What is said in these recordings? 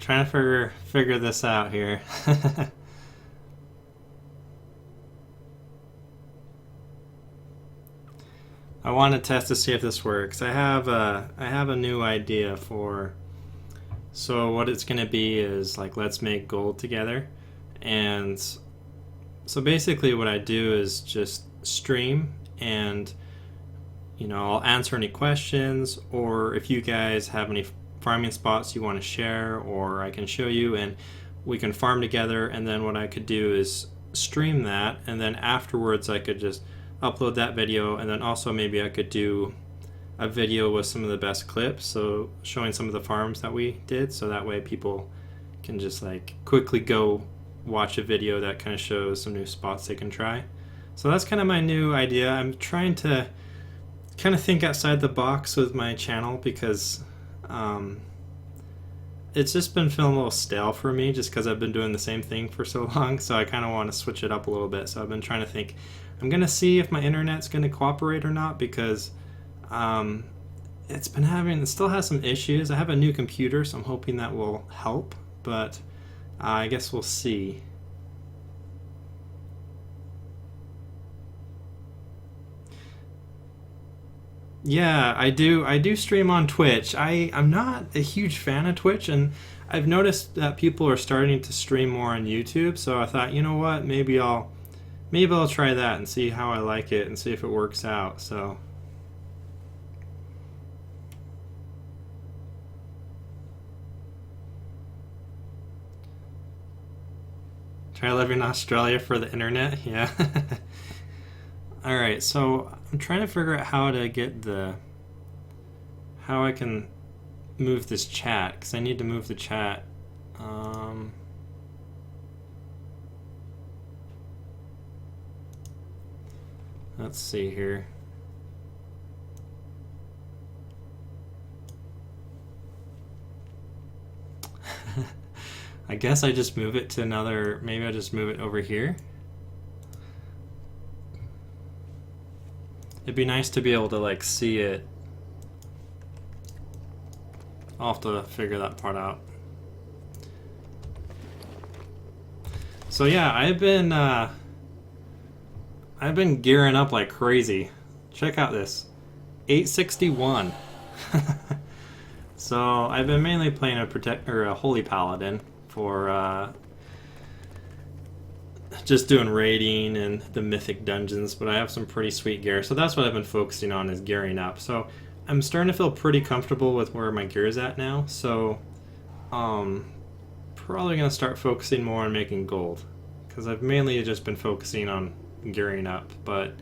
Trying to figure this out here. I want to test to see if this works. I have a new idea for. So what it's gonna be is like, let's make gold together, and so basically what I do is just stream, and I'll answer any questions, or if you guys have any farming spots you want to share, or I can show you and we can farm together. And then what I could do is stream that, and then afterwards I could just upload that video, and then also maybe I could do a video with some of the best clips, so showing some of the farms that we did, so that way people can just like quickly go watch a video that kind of shows some new spots they can try. So that's kind of my new idea. I'm trying to kind of think outside the box with my channel, because it's just been feeling a little stale for me, just because I've been doing the same thing for so long. So I kind of want to switch it up a little bit. So I've been trying to think, I'm going to see if my internet's going to cooperate or not, because it still has some issues. I have a new computer, so I'm hoping that will help, but I guess we'll see. Yeah, I do stream on Twitch. I'm not a huge fan of Twitch, and I've noticed that people are starting to stream more on YouTube, so I thought, you know what, maybe I'll try that and see how I like it and see if it works out. So try living in Australia for the internet. Yeah. All right, so I'm trying to figure out how I can move this chat, because I need to move the chat. Let's see here. I guess I just move it to another, maybe I just move it over here. It'd be nice to be able to like see it. I'll have to figure that part out. So yeah, I've been gearing up like crazy. Check out this, 861. So I've been mainly playing a holy paladin for just doing raiding and the mythic dungeons, but I have some pretty sweet gear, so that's what I've been focusing on, is gearing up. So I'm starting to feel pretty comfortable with where my gear is at now, so probably gonna start focusing more on making gold, because I've mainly just been focusing on gearing up, but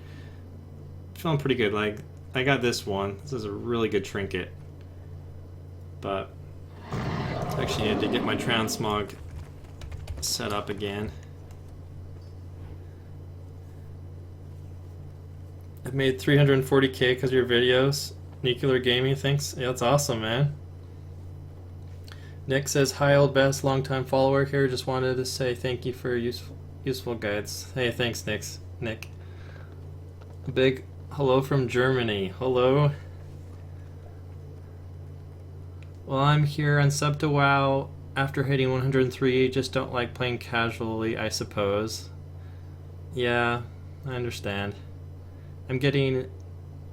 feeling pretty good. Like, I got this one. This is a really good trinket, but I actually need to get my transmog set up again. I've made 340K because of your videos. Nuclear Gaming, thanks. Yeah, that's awesome, man. Nick says, hi, Oldbess, longtime follower here. Just wanted to say thank you for your useful guides. Hey, thanks, Nick. A big hello from Germany. Hello. Well, I'm here on sub to WoW after hitting 103. Just don't like playing casually, I suppose. Yeah, I understand. I'm getting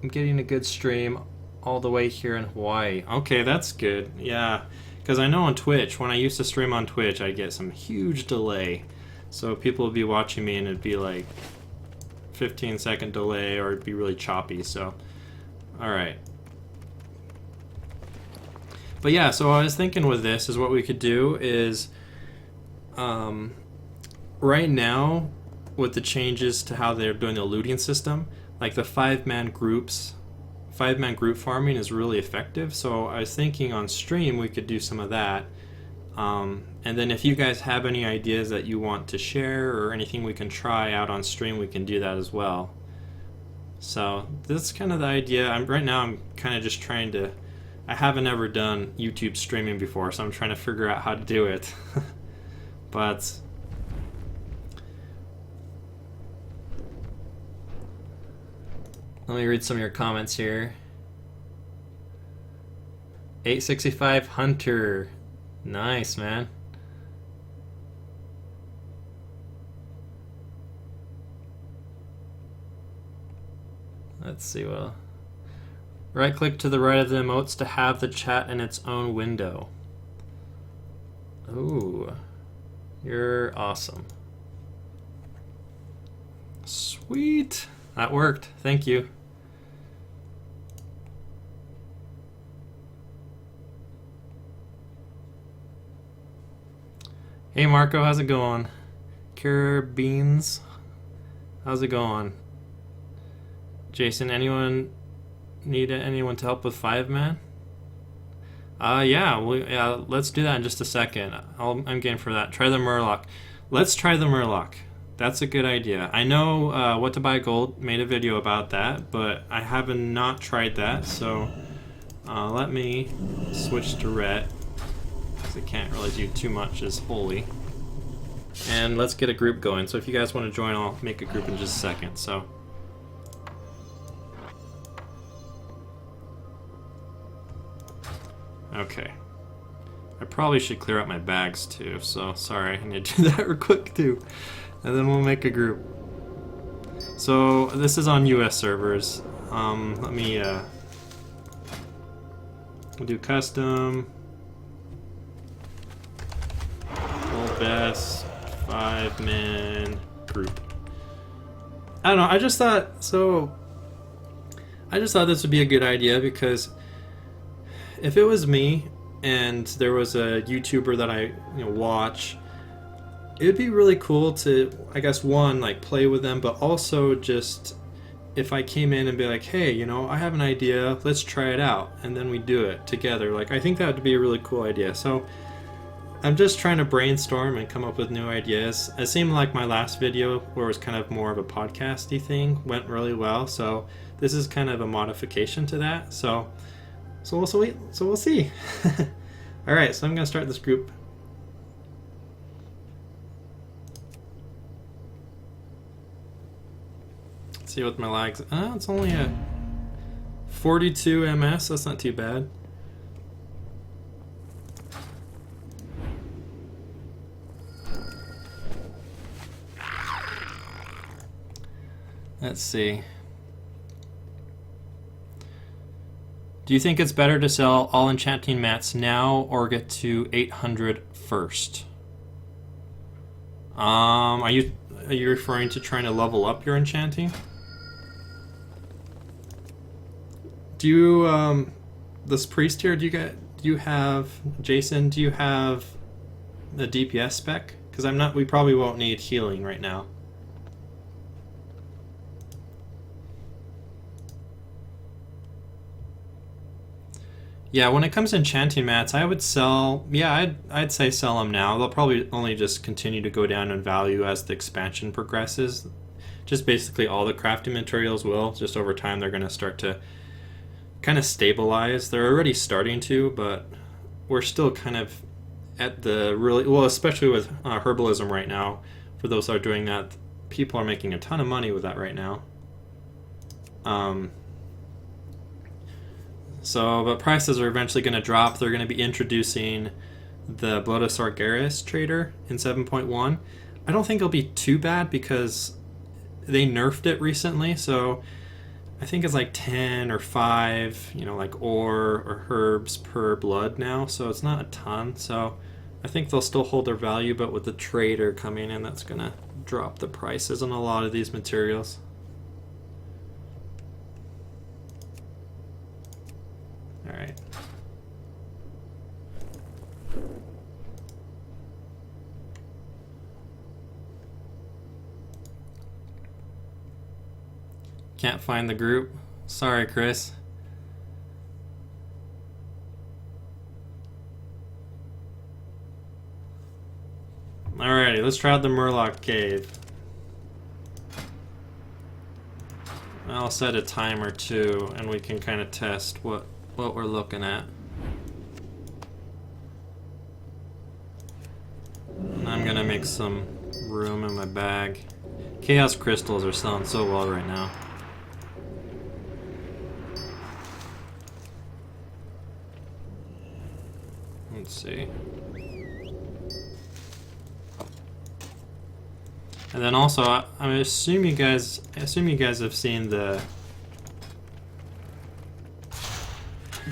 a good stream all the way here in Hawaii. Okay, that's good. Yeah, because I know on Twitch, when I used to stream on Twitch, I'd get some huge delay. So people would be watching me and it'd be like 15-second delay, or it'd be really choppy. So, all right. But yeah, so I was thinking with this is what we could do is, right now, with the changes to how they're doing the looting system, like the 5-man group farming is really effective. So I was thinking on stream we could do some of that. And then if you guys have any ideas that you want to share or anything we can try out on stream, we can do that as well. So that's kind of the idea. Right now I'm kind of just trying to, I haven't ever done YouTube streaming before, so I'm trying to figure out how to do it. But let me read some of your comments here. 865 Hunter. Nice, man. Let's see, well, right click to the right of the emotes to have the chat in its own window. Ooh, you're awesome. Sweet, that worked. Thank you. Hey Marco, how's it going? Cure Beans, how's it going? Jason, anyone need anyone to help with 5-man? Yeah, let's do that in just a second. I'm game for that. Try the Murloc. Let's try the Murloc. That's a good idea. I know What to Buy Gold made a video about that, but I have not tried that, so let me switch to Ret, because I can't really do too much as Holy. And let's get a group going. So if you guys want to join, I'll make a group in just a second. So. Okay. I probably should clear out my bags too, so sorry, I need to do that real quick too. And then we'll make a group. So this is on US servers. Let me we'll do custom. Oldbess 5-man group. I don't know, I just thought this would be a good idea, because if it was me and there was a YouTuber that I watch, it would be really cool to, I guess, one, like play with them, but also just if I came in and be like, hey, I have an idea, let's try it out, and then we do it together. Like, I think that would be a really cool idea. So I'm just trying to brainstorm and come up with new ideas. It seemed like my last video, where it was kind of more of a podcasty thing, went really well. So this is kind of a modification to that. So we'll see. All right, so I'm gonna start this group. Let's see what my lags. It's only a 42 ms. That's not too bad. Let's see. Do you think it's better to sell all enchanting mats now or get to 800 first? Are you referring to trying to level up your enchanting? Do you this priest here, do you have Jason, do you have the DPS spec? Because we probably won't need healing right now. Yeah, when it comes to enchanting mats, I would sell. Yeah, I'd say sell them now. They'll probably only just continue to go down in value as the expansion progresses. Just basically all the crafting materials will. Just over time, they're going to start to kind of stabilize. They're already starting to, but we're still kind of at the really well, especially with herbalism right now. For those that are doing that, people are making a ton of money with that right now. But prices are eventually going to drop. They're going to be introducing the Blood of Sargeras trader in 7.1. I don't think it'll be too bad because they nerfed it recently. So I think it's like 10 or 5, like ore or herbs per blood now. So it's not a ton. So I think they'll still hold their value, but with the trader coming in, that's going to drop the prices on a lot of these materials. All right. Can't find the group. Sorry, Chris. Alrighty, let's try out the Murloc cave. I'll set a timer too, and we can kind of test what we're looking at. And I'm gonna make some room in my bag. Chaos crystals are selling so well right now. Let's see. And then also, I assume you guys have seen the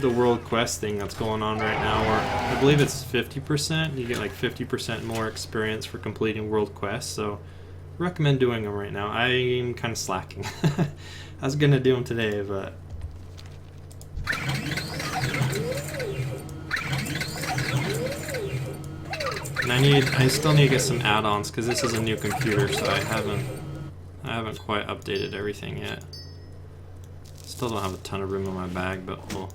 world quest thing that's going on right now, where I believe it's 50%. You get like 50% more experience for completing world quests. So, I recommend doing them right now. I'm kind of slacking. I was gonna do them today, but. And I still need to get some add-ons because this is a new computer, so I haven't quite updated everything yet. Still don't have a ton of room in my bag, but we'll.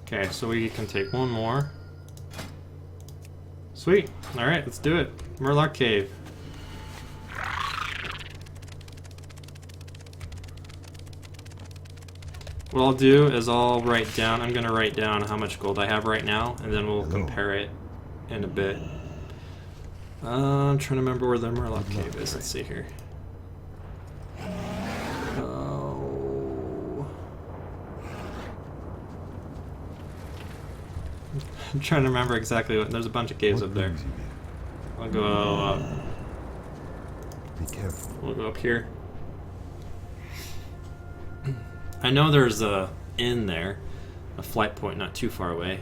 Okay, so we can take one more. Sweet. All right, let's do it. Murloc Cave. What I'll do is I'm going to write down how much gold I have right now, and then we'll compare it in a bit. I'm trying to remember where the Murloc Cave is. Let's see here. Oh. I'm trying to remember exactly what. There's a bunch of caves up there. I'll go up. Be careful. We'll go up here. I know there's a inn there, a flight point not too far away.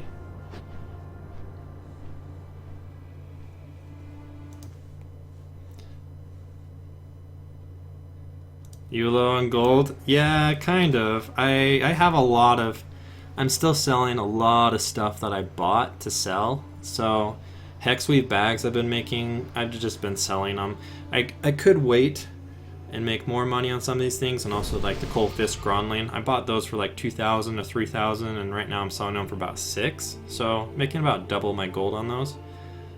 You low on gold? Yeah, kind of. I have a lot of. I'm still selling a lot of stuff that I bought to sell. So, hexweave bags I've been making. I've just been selling them. I could wait and make more money on some of these things, and also like the Cold Fist Gronling. I bought those for like 2,000 to 3,000, and right now I'm selling them for about 6. So making about double my gold on those.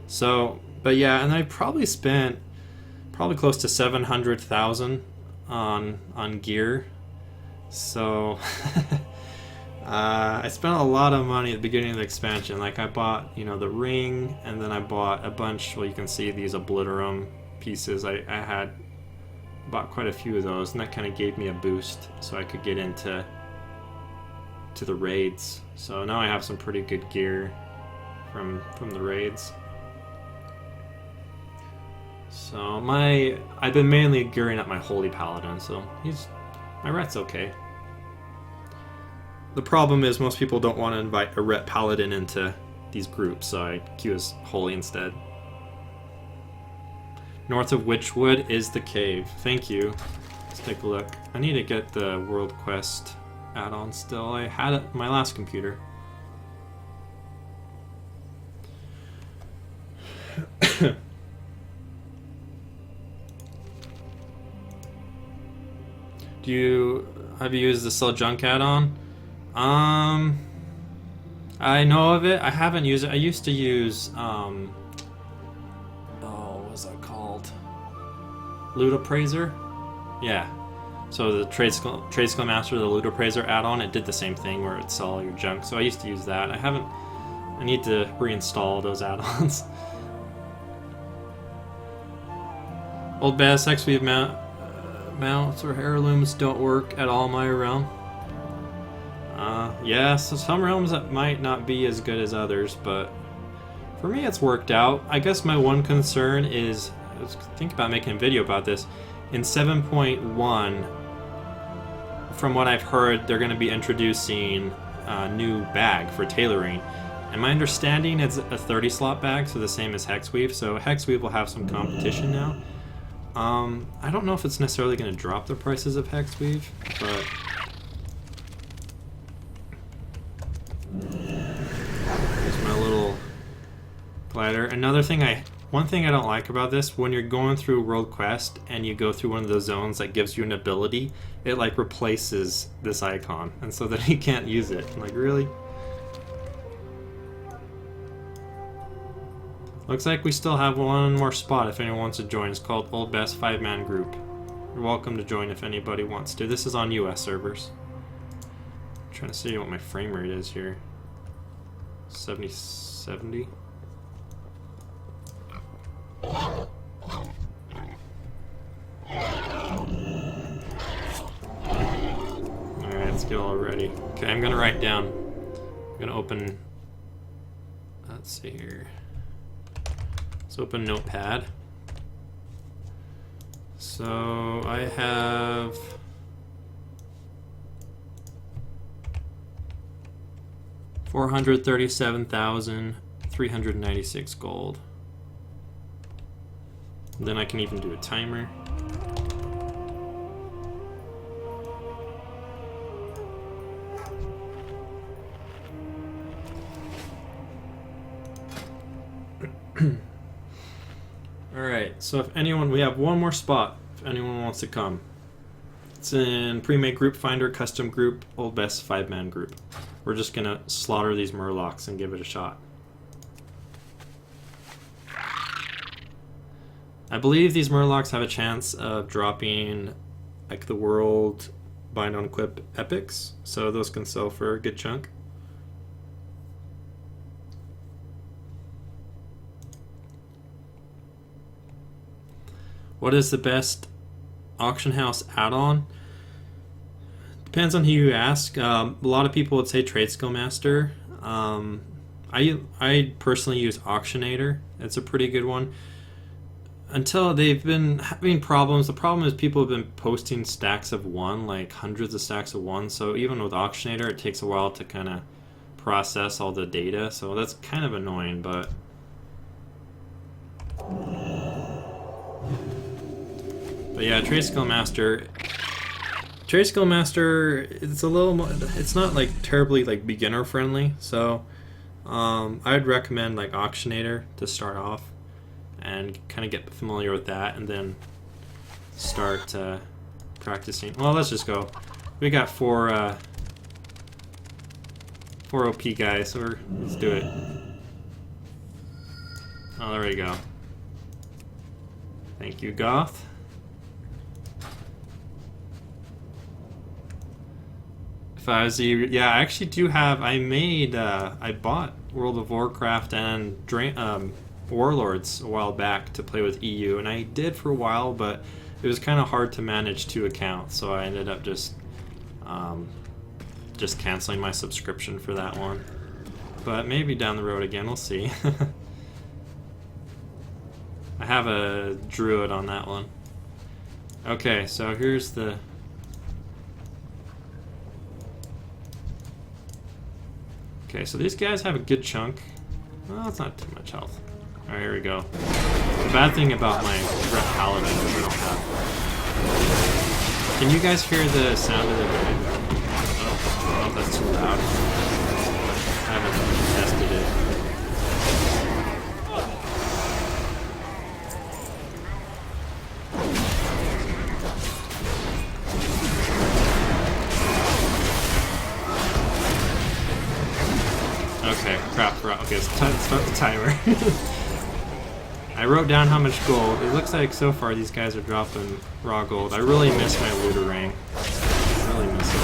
So, but yeah, and I probably spent close to 700,000 on gear. So I spent a lot of money at the beginning of the expansion. Like I bought, the ring, and then I bought a bunch. Well, you can see these Obliterum pieces. I had bought quite a few of those, and that kind of gave me a boost so I could get into the raids. So now I have some pretty good gear from the raids. So I've been mainly gearing up my Holy Paladin, so my ret's okay. The problem is most people don't want to invite a ret paladin into these groups, so I queue as Holy instead. North of Witchwood is the cave. Thank you. Let's take a look. I need to get the World Quest add-on still. I had it on my last computer. Have you used the Sell Junk add-on? I know of it. I haven't used it. I used to use Loot Appraiser? Yeah. So the Trade Skill Master, the Loot Appraiser add-on, it did the same thing where it sell all your junk. So I used to use that. I need to reinstall those add-ons. Oldbess Hexweave mounts or heirlooms don't work at all in my realm. Yeah, so some realms that might not be as good as others, but for me it's worked out. I guess my one concern is, I was thinking about making a video about this. In 7.1, from what I've heard, they're going to be introducing a new bag for tailoring. And my understanding is a 30-slot bag, so the same as Hexweave. So Hexweave will have some competition now. I don't know if it's necessarily going to drop the prices of Hexweave, but here's my little glider. One thing I don't like about this, when you're going through World Quest and you go through one of those zones that gives you an ability, it like replaces this icon, and so that you can't use it. I'm like, really? Looks like we still have one more spot if anyone wants to join. It's called Oldbess 5-man group. You're welcome to join if anybody wants to. This is on US servers. I'm trying to see what my frame rate is here. 70. Alright, let's get all ready. Okay, I'm gonna write down gonna open. Let's see here. Let's open Notepad. So I have 437,396 gold. Then I can even do a timer. Alright, so if anyone, we have one more spot if anyone wants to come. It's in pre-made group finder, custom group, Oldbess 5-man group. We're just gonna slaughter these Murlocs and give it a shot. I believe these Murlocs have a chance of dropping like the world bind on equip epics, so those can sell for a good chunk. What is the best auction house add-on? Depends on who you ask. A lot of people would say Trade Skill Master. I personally use Auctionator. It's a pretty good one. Until they've been having problems. The problem is people have been posting stacks of one, like hundreds of stacks of one. So even with Auctionator, it takes a while to kind of process all the data. So that's kind of annoying, but yeah, Trade Skill Master. Trade Skill Master, it's a little more, it's not like terribly like beginner friendly. So I'd recommend like Auctionator to start off and kind of get familiar with that, and then start practicing. Well, let's just go. We got four OP guys, so let's do it. Oh, there we go. Thank you, Goth. If I was you, yeah, I actually do have. I bought World of Warcraft and Warlords a while back to play with EU, and I did for a while, but it was kind of hard to manage 2 accounts, so I ended up just canceling my subscription for that one. But maybe down the road again, we'll see. I have a druid on that one. Okay, so here's the. Okay, so these guys have a good chunk. Well, it's not too much health. Alright, here we go. The bad thing about my Red Paladin is I don't have. Can you guys hear the sound of the rain? Oh, I don't know if that's too loud. I haven't tested it. Okay, crap. Okay, let's start the timer. I wrote down how much gold. It looks like so far these guys are dropping raw gold. I really miss my Looterang. I really miss it.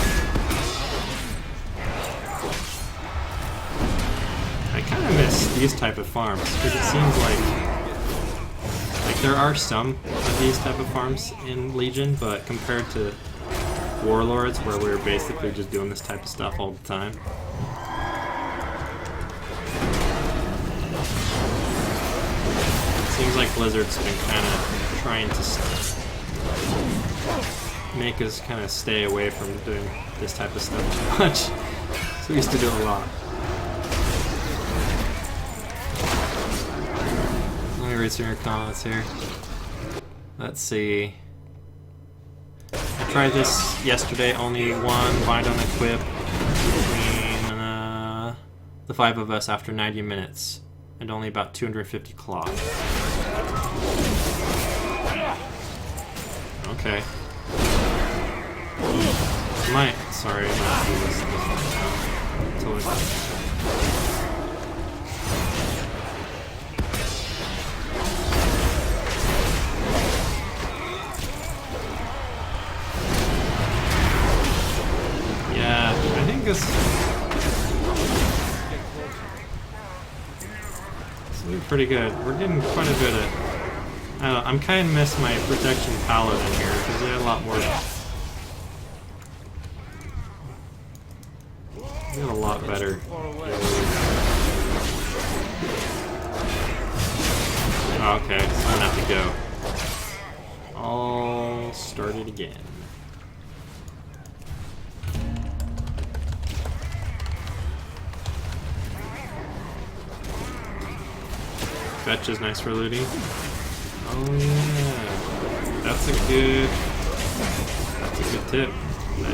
I kind of miss these type of farms, because it seems like there are some of these type of farms in Legion, but compared to Warlords, where we were basically just doing this type of stuff all the time. Seems like Blizzard's been kind of trying to make us kind of stay away from doing this type of stuff too much. So we used to do a lot. Let me read some of your comments here. Let's see. I tried this yesterday, only one bind on equip between the 5 of us after 90 minutes. And only about 250 cloth. Okay. Sorry, I might do this one now. Totally fine. Yeah, I think this. We're pretty good. We're getting quite a bit of. I don't know, I'm kind of miss my protection paladin here because they had a lot more. got a lot better. Oh, okay, so I'm gonna have to go. I'll start it again. Fetch is nice for looting. Oh yeah, that's a good tip. I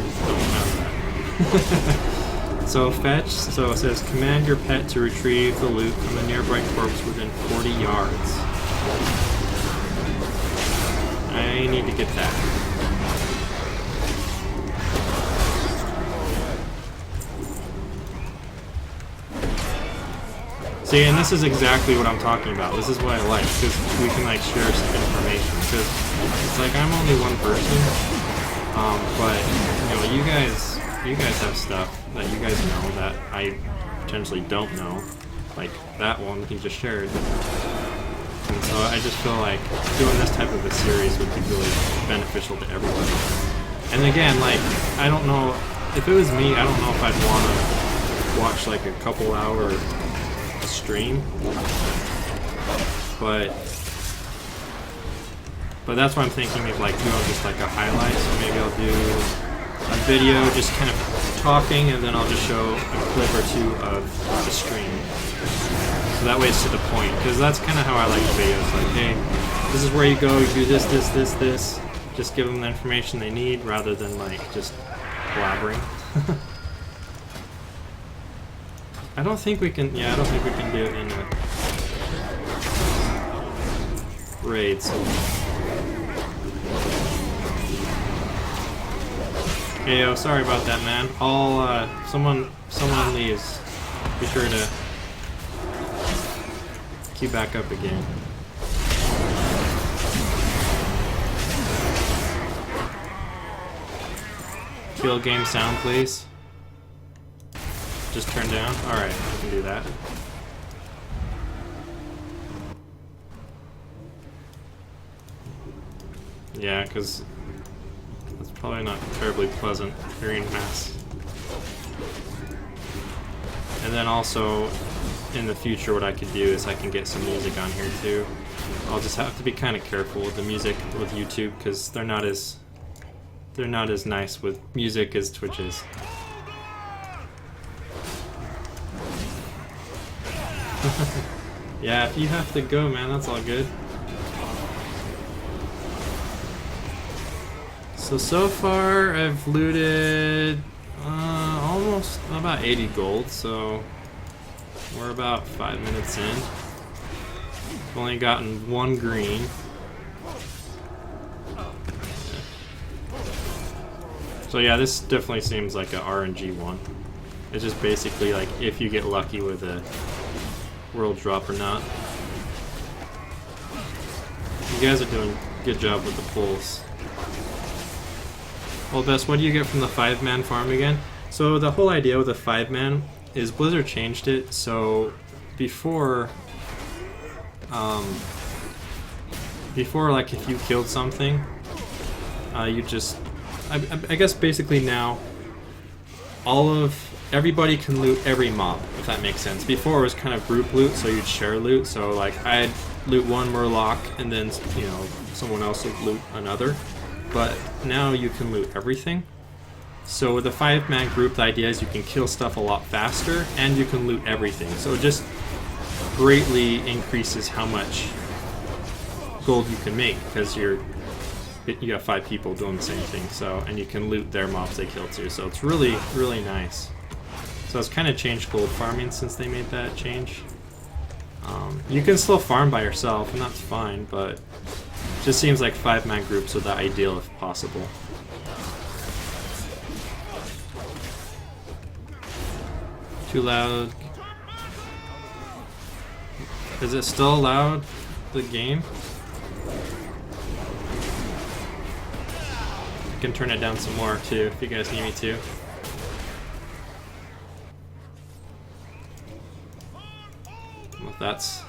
just don't have that. So fetch. So it says command your pet to retrieve the loot from a nearby corpse within 40 yards. I need to get that. See, and this is exactly what I'm talking about. This is what I like, because we can like share some information. Because it's like I'm only one person, but you know, you guys have stuff that you guys know that I potentially don't know, like that one he just shared. And so I just feel like doing this type of a series would be really beneficial to everybody. And again, like I don't know if it was me, I don't know if I'd want to watch like a couple hour stream, but that's what I'm thinking of, like doing just like a highlight. So maybe I'll do a video just kind of talking, and then I'll just show a clip or two of the stream. So that way it's to the point, because that's kind of how I like videos. Like, hey, this is where you go, you do this, this, this, this. Just give them the information they need, rather than like just blabbering. I don't think we can. Yeah, I don't think we can do it in a raid. So, hey, yo, sorry about that, man. I'll someone leaves. Be sure to queue back up again. Kill game sound, please. Just turn down? Alright, I can do that. Yeah, because it's probably not terribly pleasant hearing mass. And then also, in the future, what I could do is I can get some music on here too. I'll just have to be kind of careful with the music with YouTube, because they're not as nice with music as Twitch is. Yeah, if you have to go, man, that's all good. So far I've looted almost about 80 gold, so we're about 5 minutes in. I've only gotten 1 green. So yeah, this definitely seems like a RNG one. It's just basically like if you get lucky with a world drop or not. You guys are doing a good job with the pulls. Oldbess, what do you get from the 5-man farm again? So the whole idea with the 5-man is Blizzard changed it. So before like if you killed something, you just I guess basically now everybody can loot every mob, if that makes sense. Before it was kind of group loot, so you'd share loot. So like I'd loot one Murloc, and then you know someone else would loot another. But now you can loot everything. So with a 5-man group, the idea is you can kill stuff a lot faster, and you can loot everything. So it just greatly increases how much gold you can make, because you have 5 people doing the same thing. So, and you can loot their mobs they kill too. So it's really, really nice. So it's kind of changed gold farming since they made that change. You can still farm by yourself, and that's fine, but it just seems like 5-man groups are the ideal if possible. Too loud. Is it still loud, the game? I can turn it down some more too, if you guys need me to. Well, that's...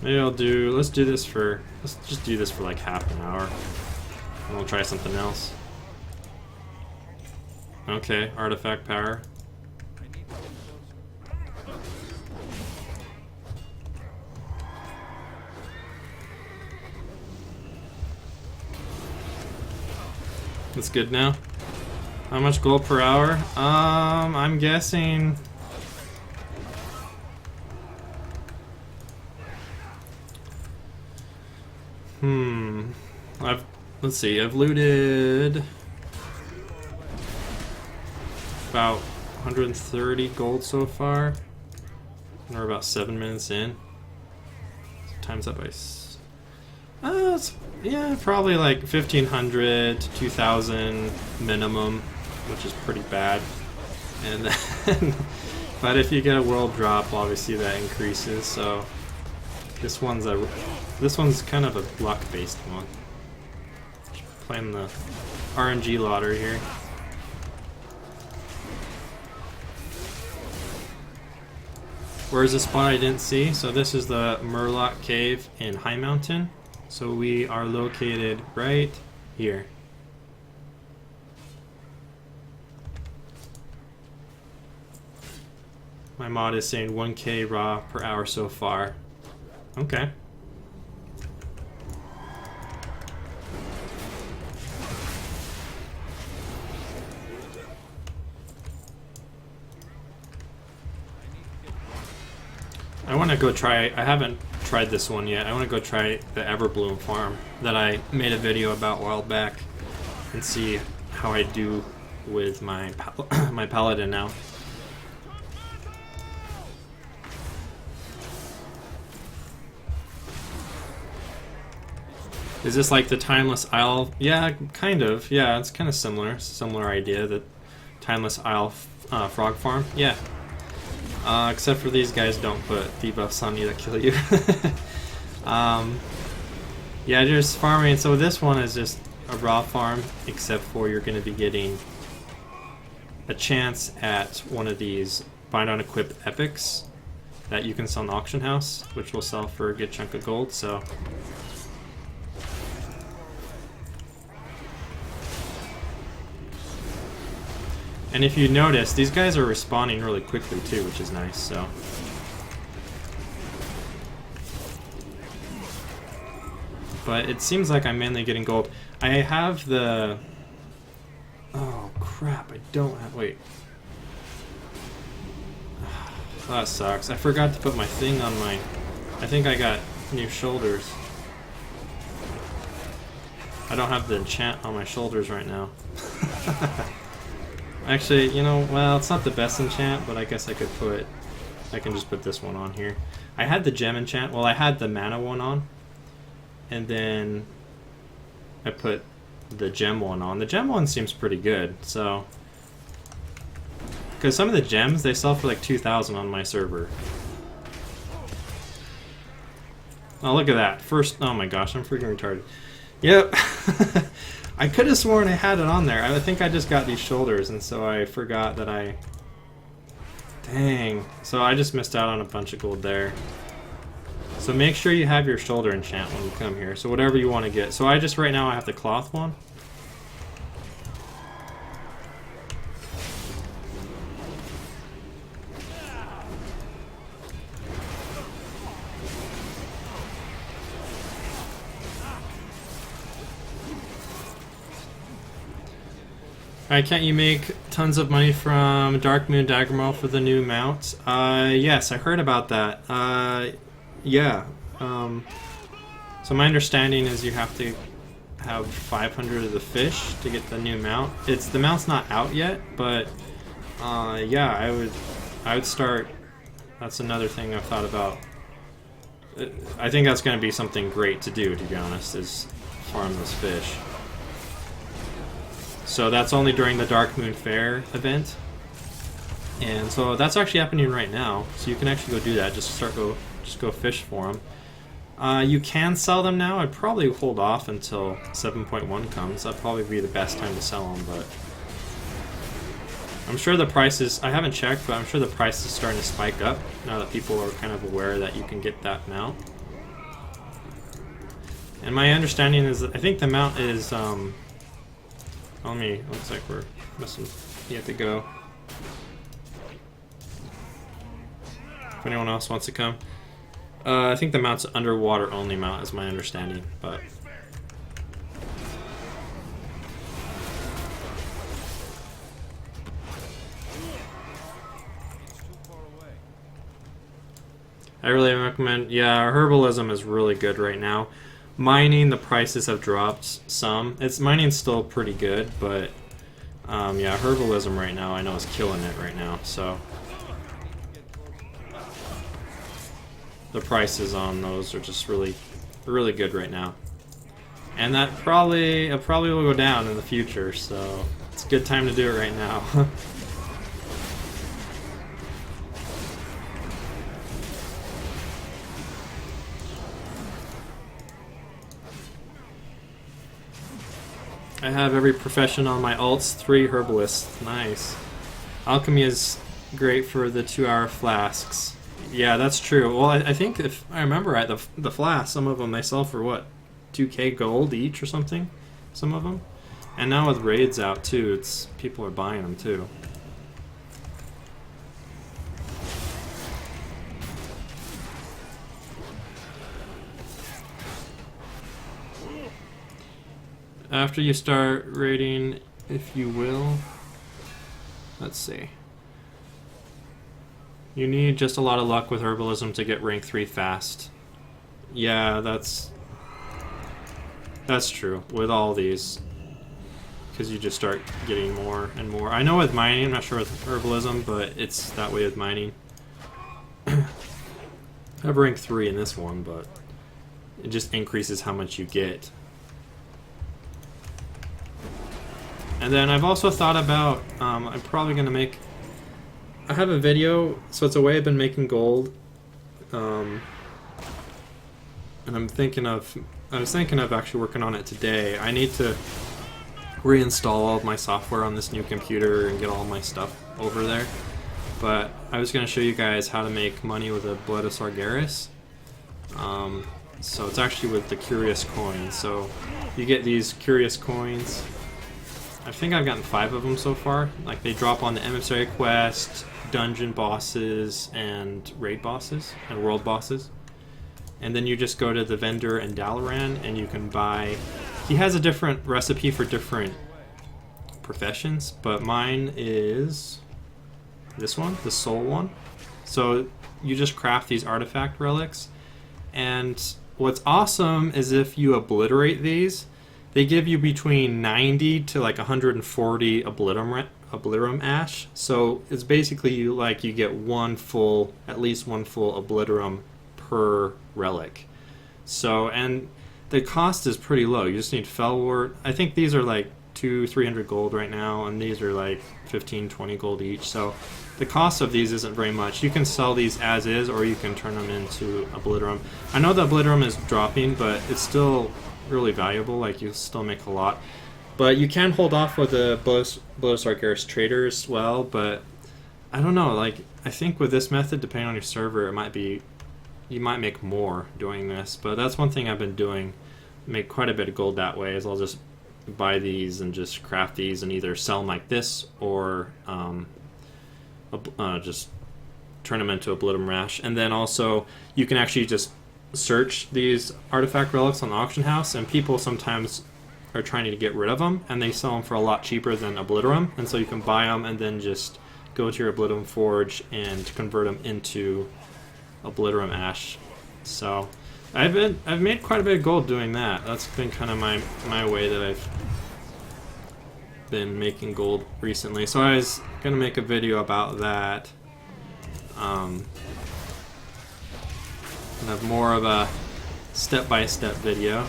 Maybe I'll do, let's just do this for like half an hour. And we'll try something else. Okay, artifact power. That's good now. How much gold per hour? I'm guessing. Let's see. I've looted about 130 gold so far. We're about 7 minutes in. Times that by. Yeah, probably like 1,500 to 2,000 minimum, which is pretty bad. And then, but if you get a world drop, obviously that increases. So this one's kind of a luck-based one. Playing the RNG lottery here. Where's the spot I didn't see? So this is the Murloc cave in High Mountain. So we are located right here. My mod is saying 1k raw per hour so far. Okay. I want to go try, I haven't tried this one yet. I want to go try the Everbloom farm that I made a video about a while back and see how I do with my my paladin now. Is this like the Timeless Isle? Yeah, kind of. Yeah, it's kind of similar. Similar idea, the Timeless Isle frog farm. Yeah. Except for these guys don't put debuffs on you that kill you. Yeah, just farming. So this one is just a raw farm, except for you're going to be getting a chance at one of these bind on equip epics that you can sell in the auction house, which will sell for a good chunk of gold. So and if you notice, these guys are respawning really quickly too, which is nice, so. But it seems like I'm mainly getting gold. I have the... Oh crap, I don't have... Wait. That sucks. I forgot to put my thing on my... I think I got new shoulders. I don't have the enchant on my shoulders right now. Actually, you know, well, it's not the best enchant, but I guess I can just put this one on here. I had the gem enchant, well, I had the mana one on, and then I put the gem one on. The gem one seems pretty good, so, because some of the gems, they sell for like 2,000 on my server. Oh, look at that. First, oh my gosh, I'm freaking retarded. Yep. I could have sworn I had it on there. I think I just got these shoulders, and so I forgot that I... Dang. So I just missed out on a bunch of gold there. So make sure you have your shoulder enchant when you come here. So whatever you want to get. So I just, right now, I have the cloth one. Alright, can't you make tons of money from Darkmoon Daggermaw for the new mount? Yes, I heard about that. Yeah. So my understanding is you have to have 500 of the fish to get the new mount. The mount's not out yet, but yeah, I would start. That's another thing I've thought about. I think that's going to be something great to do, to be honest, is farm those fish. So that's only during the Darkmoon Fair event, and so that's actually happening right now. So you can actually go do that. Just go fish for them. You can sell them now. I'd probably hold off until 7.1 comes. That'd probably be the best time to sell them. But I'm sure the prices. I haven't checked, but I'm sure the price is starting to spike up now that people are kind of aware that you can get that mount. And my understanding is that I think the amount is looks like we're missing. You have to go. If anyone else wants to come. I think the mount's underwater only mount is my understanding, but I really recommend, yeah, herbalism is really good right now. Mining, the prices have dropped some. Mining's still pretty good, but yeah, herbalism right now I know is killing it right now, so the prices on those are just really, really good right now. And that probably will go down in the future, so it's a good time to do it right now. I have every profession on my alts, 3 herbalists. Nice. Alchemy is great for the 2-hour flasks. Yeah, that's true. Well, I think if I remember right, the flasks, some of them they sell for what, 2k gold each or something? Some of them. And now with raids out too, people are buying them too. After you start raiding, if you will, let's see. You need just a lot of luck with herbalism to get rank 3 fast. Yeah, that's true with all these, because you just start getting more and more. I know with mining, I'm not sure with herbalism, but it's that way with mining. I have rank 3 in this one, but it just increases how much you get. And then I've also thought about, I'm probably going to make, I have a video, so it's a way I've been making gold, and I was thinking of actually working on it today. I need to reinstall all of my software on this new computer and get all my stuff over there. But I was going to show you guys how to make money with a blood of sargeras. So it's actually with the curious coins. So you get these curious coins. I think I've gotten 5 of them so far. Like, they drop on the emissary quest, dungeon bosses, and raid bosses, and world bosses. And then you just go to the vendor in Dalaran and you can buy. He has a different recipe for different professions, but mine is this one, the soul one. So you just craft these artifact relics, and what's awesome is if you obliterate these, they give you between 90 to like 140 Obliterum ash. So it's basically you get at least one full Obliterum per relic. So, and the cost is pretty low. You just need Fellwort. I think these are like 200-300 gold right now, and these are like 15-20 gold each. So the cost of these isn't very much. You can sell these as is, or you can turn them into Obliterum. I know the Obliterum is dropping, but it's still really valuable. Like, you still make a lot. But you can hold off with the Blood of Sargeras trader as well, but I don't know, like, I think with this method, depending on your server, it might be, you might make more doing this. But that's one thing I've been doing, make quite a bit of gold that way, is I'll just buy these and just craft these and either sell them like this, or just turn them into Obliterum Rash. And then also, you can actually just search these artifact relics on the auction house, and people sometimes are trying to get rid of them, and they sell them for a lot cheaper than Obliterum, and so you can buy them and then just go to your Obliterum forge and convert them into Obliterum ash. So I've made quite a bit of gold doing that. That's been kind of my way that I've been making gold recently. So I was gonna make a video about that. Have more of a step-by-step video.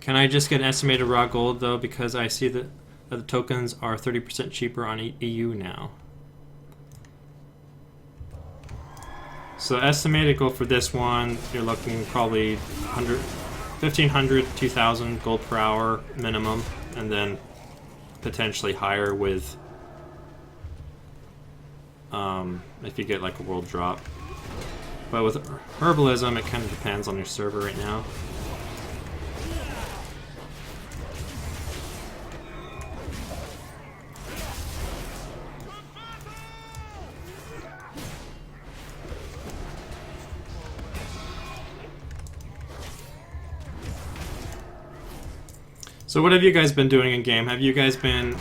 Can I just get an estimated raw gold though, because I see that the tokens are 30% cheaper on EU now. So estimated gold for this one, you're looking probably 1,500, 2,000 gold per hour minimum, and then potentially higher with if you get like a world drop. But with herbalism, it kind of depends on your server right now. So what have you guys been doing in game? Have you guys been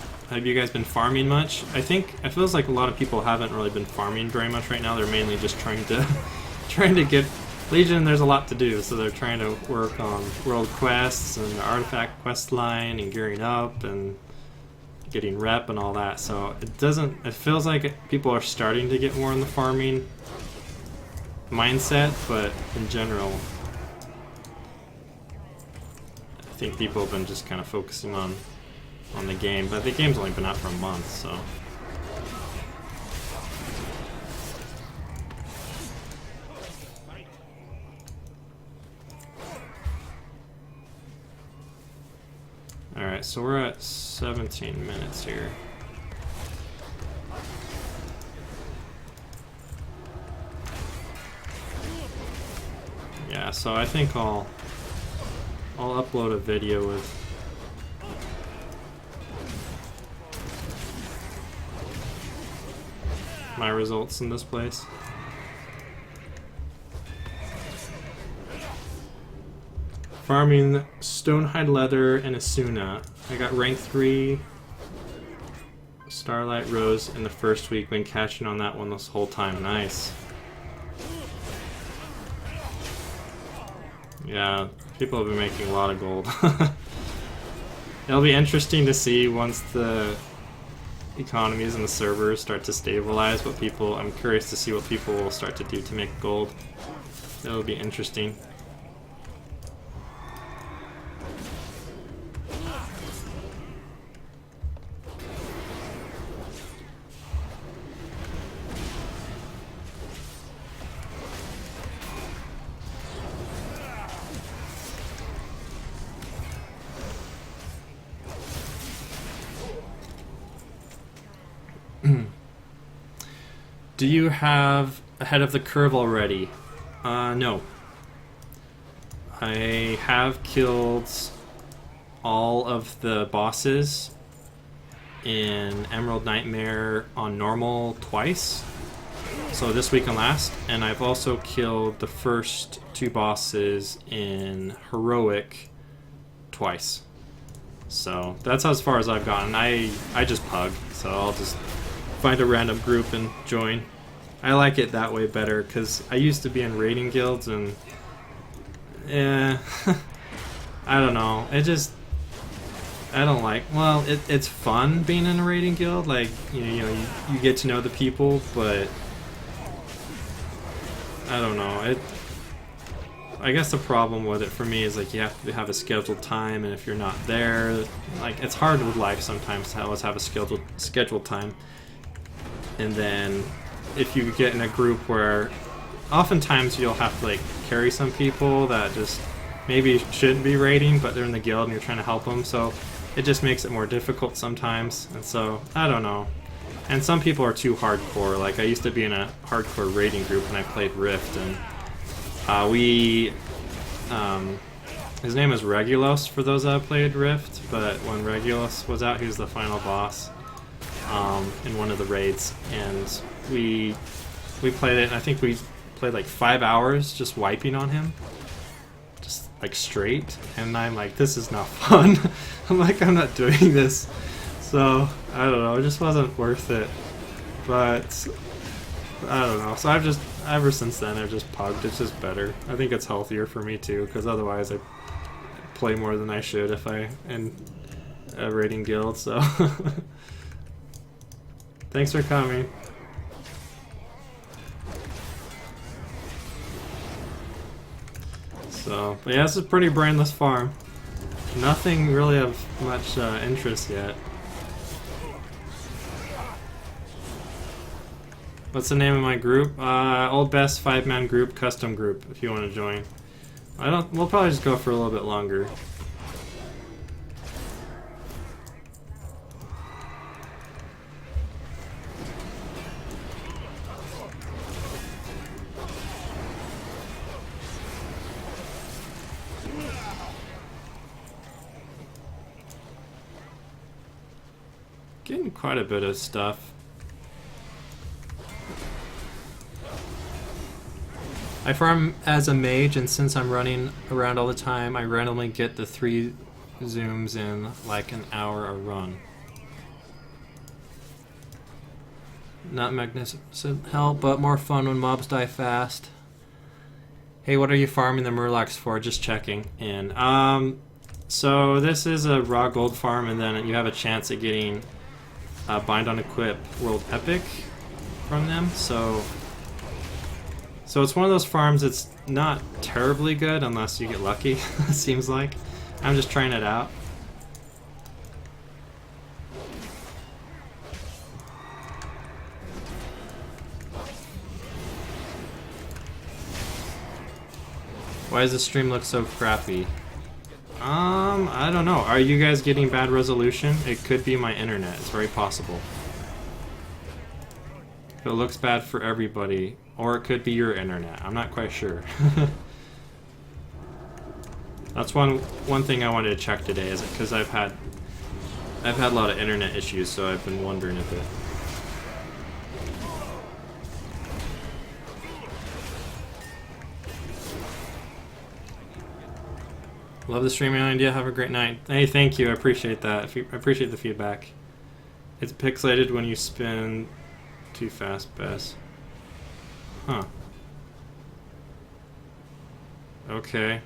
farming much? I think it feels like a lot of people haven't really been farming very much right now. They're mainly just trying to get Legion. There's a lot to do, so they're trying to work on world quests and the artifact quest line and gearing up and getting rep and all that. So it feels like people are starting to get more in the farming mindset, but in general, I think people have been just kind of focusing on the game, but the game's only been out for a month, so. Alright, so we're at 17 minutes here. Yeah, so I think I'll upload a video with my results in this place. Farming Stonehide Leather and Asuna. I got rank 3 Starlight Rose in the first week, been catching on that one this whole time. Nice. Yeah, people have been making a lot of gold. It'll be interesting to see once the economies and the servers start to stabilize I'm curious to see what people will start to do to make gold. It'll be interesting. Do you have ahead of the curve already? No. I have killed all of the bosses in Emerald Nightmare on normal twice. So this week and last. And I've also killed the first 2 bosses in Heroic twice. So that's as far as I've gotten. I just pug, so I'll just find a random group and join. I like it that way better because I used to be in raiding guilds and I don't know. I don't like. Well, it's fun being in a raiding guild. Like you get to know the people, but I don't know. I guess the problem with it for me is like you have to have a scheduled time, and if you're not there, like it's hard with life sometimes to always have a scheduled time. And then if you get in a group where oftentimes you'll have to like carry some people that just maybe shouldn't be raiding, but they're in the guild and you're trying to help them, so it just makes it more difficult sometimes. And so I don't know. And some people are too hardcore. Like I used to be in a hardcore raiding group and I played Rift, and his name is Regulos for those that played Rift, but when Regulos was out, he was the final boss in one of the raids, and we played it, and I think we played like 5 hours just wiping on him, just like straight, and I'm like, this is not fun. I'm like, I'm not doing this. So I don't know, it just wasn't worth it. But I don't know, so ever since then I've just pugged. It's just better. I think it's healthier for me too, because otherwise I play more than I should if I in a raiding guild. So thanks for coming. So, but yeah, this is a pretty brainless farm. Nothing really of much interest yet. What's the name of my group? Oldbess 5-man group, custom group, if you want to join. We'll probably just go for a little bit longer. getting quite a bit of stuff. I farm as a mage, and since I'm running around all the time, I randomly get the 3 zooms in like an hour a run. Not magnificent help, but more fun when mobs die fast. Hey, what are you farming the Murlocs for? Just checking in. So this is a raw gold farm, and then you have a chance at getting Bind on Equip World Epic from them. So it's one of those farms that's not terribly good unless you get lucky, it seems like. I'm just trying it out. Why does the stream look so crappy? I don't know. Are you guys getting bad resolution? It could be my internet. It's very possible. If it looks bad for everybody, or it could be your internet. I'm not quite sure. That's one thing I wanted to check today, is because I've had a lot of internet issues, so I've been wondering a bit. Love the streaming idea. Have a great night. Hey, thank you. I appreciate that. I appreciate the feedback. It's pixelated when you spin too fast, Bess. Huh. Okay.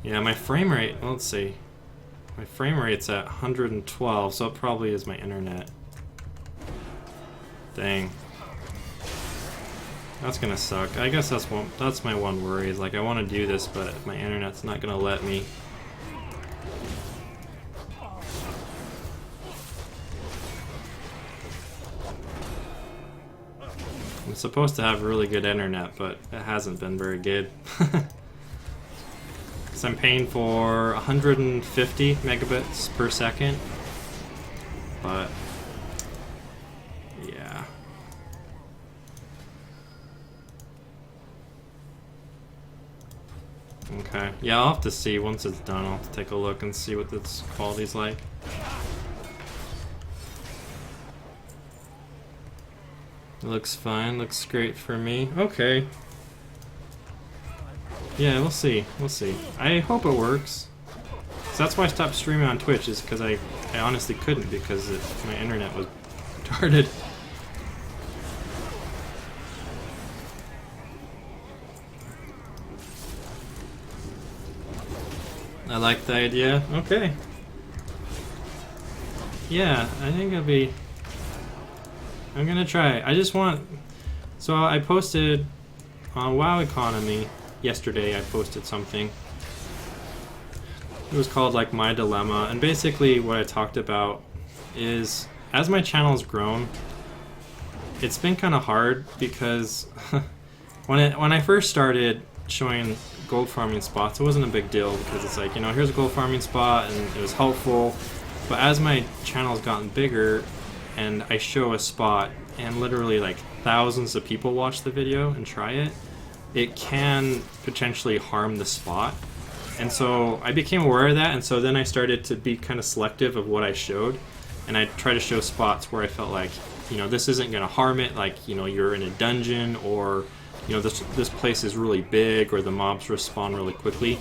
Yeah, my frame rate, let's see. My frame rate's at 112, so it probably is my internet. Dang. That's gonna suck. I guess that's my one worry, is like I want to do this, but my internet's not gonna let me. I'm supposed to have really good internet, but it hasn't been very good. Because I'm paying for 150 megabits per second, but yeah. Okay, yeah, I'll have to see once it's done. I'll have to take a look and see what this quality's like. It looks fine, looks great for me. Okay. Yeah, we'll see, we'll see. I hope it works. So that's why I stopped streaming on Twitch, is because I honestly couldn't, because my internet was retarded. I like the idea. Okay. Yeah, I think it'll be... I'm gonna try. I just want... So I posted on WoW Economy yesterday. I posted something. It was called like My Dilemma, and basically what I talked about is, as my channel's grown, it's been kind of hard because when I first started showing gold farming spots, it wasn't a big deal because it's like, you know, here's a gold farming spot, and it was helpful. But as my channel's gotten bigger and I show a spot and literally like thousands of people watch the video and try it, it can potentially harm the spot. And so I became aware of that, and so then I started to be kind of selective of what I showed, and I try to show spots where I felt like, you know, this isn't going to harm it, like, you know, you're in a dungeon, or, you know, this place is really big, or the mobs respawn really quickly.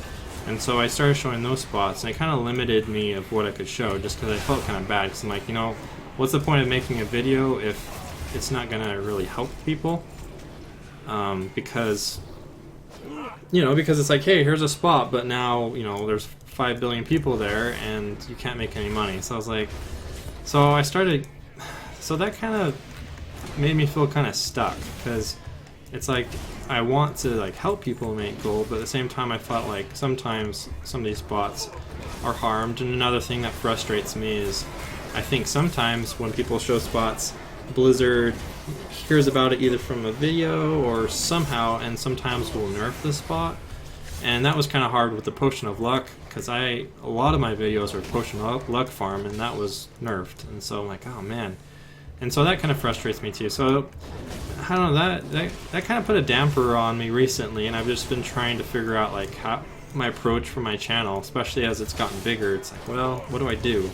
And so I started showing those spots, and it kind of limited me of what I could show, just because I felt kind of bad, because I'm like, you know, what's the point of making a video if it's not going to really help people? Because, you know, because it's like, hey, here's a spot, but now, you know, there's 5 billion people there, and you can't make any money. So I was like, so I started, so that kind of made me feel kind of stuck, because it's like, I want to like help people make gold, but at the same time I felt like sometimes some of these spots are harmed. And another thing that frustrates me is, I think sometimes when people show spots, Blizzard hears about it either from a video or somehow, and sometimes will nerf the spot. And that was kind of hard with the Potion of Luck, because a lot of my videos are Potion of Luck farm, and that was nerfed. And so I'm like, oh man. And so that kind of frustrates me too. So I don't know, that kind of put a damper on me recently, and I've just been trying to figure out like how my approach for my channel, especially as it's gotten bigger. It's like, well, what do I do?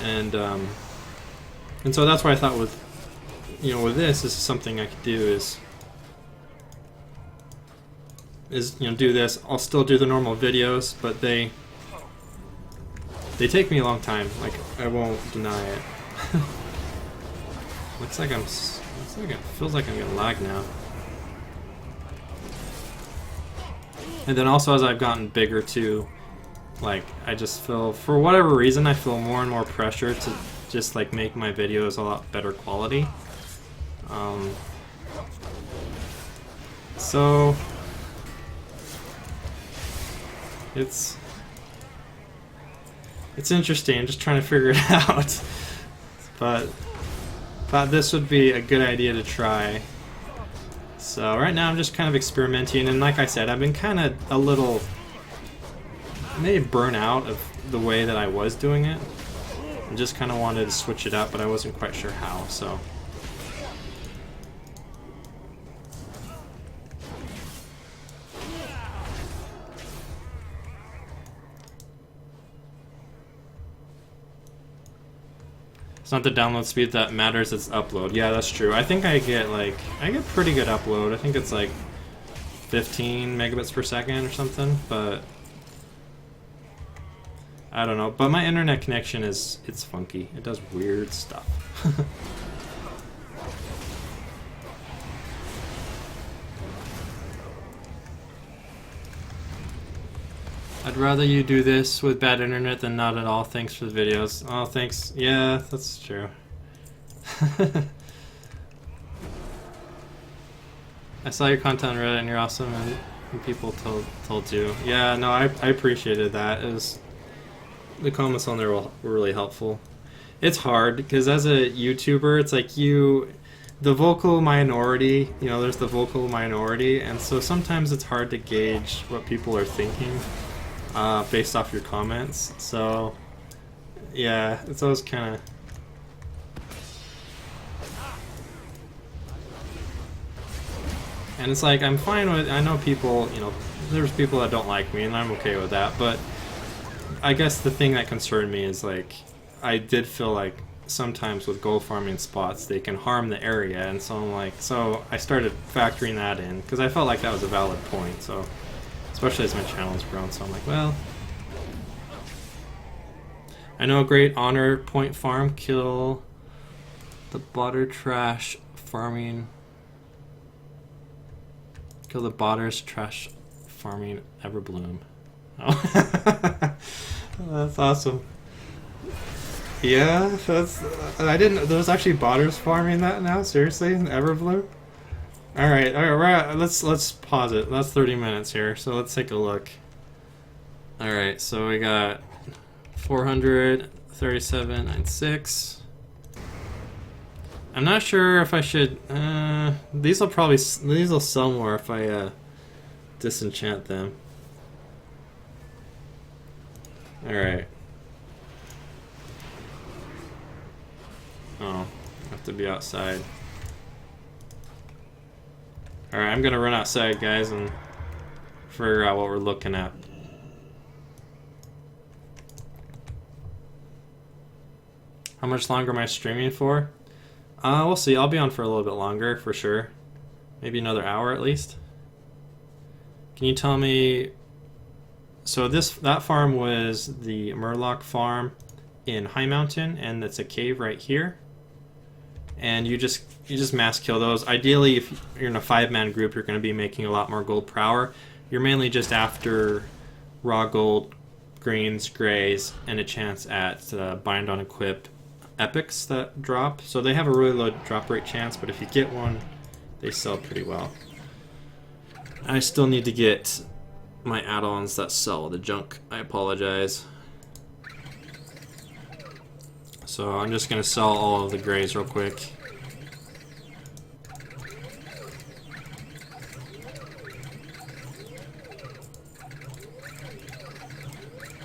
and so that's why I thought with with this is something I could do is do this. I'll still do the normal videos, but they take me a long time. Like, I won't deny it. Looks like it feels like I'm getting lag now. And then also as I've gotten bigger too, like I just feel, for whatever reason, I feel more and more pressure to just like make my videos a lot better quality. So it's interesting. I'm just trying to figure it out. But thought this would be a good idea to try. So right now I'm just kind of experimenting, and like I said, I've been kind of a little maybe burnt out of the way that I was doing it. I just kind of wanted to switch it up, but I wasn't quite sure how, so. It's not the download speed that matters, it's upload. Yeah, that's true. I think I get pretty good upload. I think it's like 15 megabits per second or something, but I don't know. But my internet connection it's funky. It does weird stuff. I'd rather you do this with bad internet than not at all. Thanks for the videos. Oh, thanks. Yeah, that's true. I saw your content on Reddit and you're awesome, and people told you. Yeah, no, I appreciated that. The comments on there were really helpful. It's hard because as a YouTuber, it's like the vocal minority, there's the vocal minority, and so sometimes it's hard to gauge what people are thinking based off your comments. So yeah, it's always kind of. And it's like, I'm fine with, I know people, there's people that don't like me, and I'm okay with that, but I guess the thing that concerned me is, like, I did feel like sometimes with gold farming spots, they can harm the area, and so I'm like, so I started factoring that in, because I felt like that was a valid point, so, especially as my channel's grown, so I'm like, well, I know a great honor point farm, kill the botter trash farming, kill the botters trash farming Everbloom. Oh. That's awesome. Yeah, I didn't. There's actually botters farming that now. Seriously, in Everbloom. All right. Let's pause it. That's 30 minutes here, so let's take a look. All right, so we got 437.96. I'm not sure if I should. These will sell more if I disenchant them. Alright. Oh, I have to be outside. Alright, I'm gonna run outside, guys, and figure out what we're looking at. How much longer am I streaming for? We'll see. I'll be on for a little bit longer, for sure. Maybe another hour at least. Can you tell me... So that farm was the Murloc farm in High Mountain, and it's a cave right here. And you just mass kill those. Ideally, if you're in a 5-man group, you're going to be making a lot more gold per hour. You're mainly just after raw gold, greens, grays, and a chance at bind on equip epics that drop. So they have a really low drop rate chance, but if you get one, they sell pretty well. I still need to get my add-ons that sell the junk. I apologize. So I'm just gonna sell all of the grays real quick.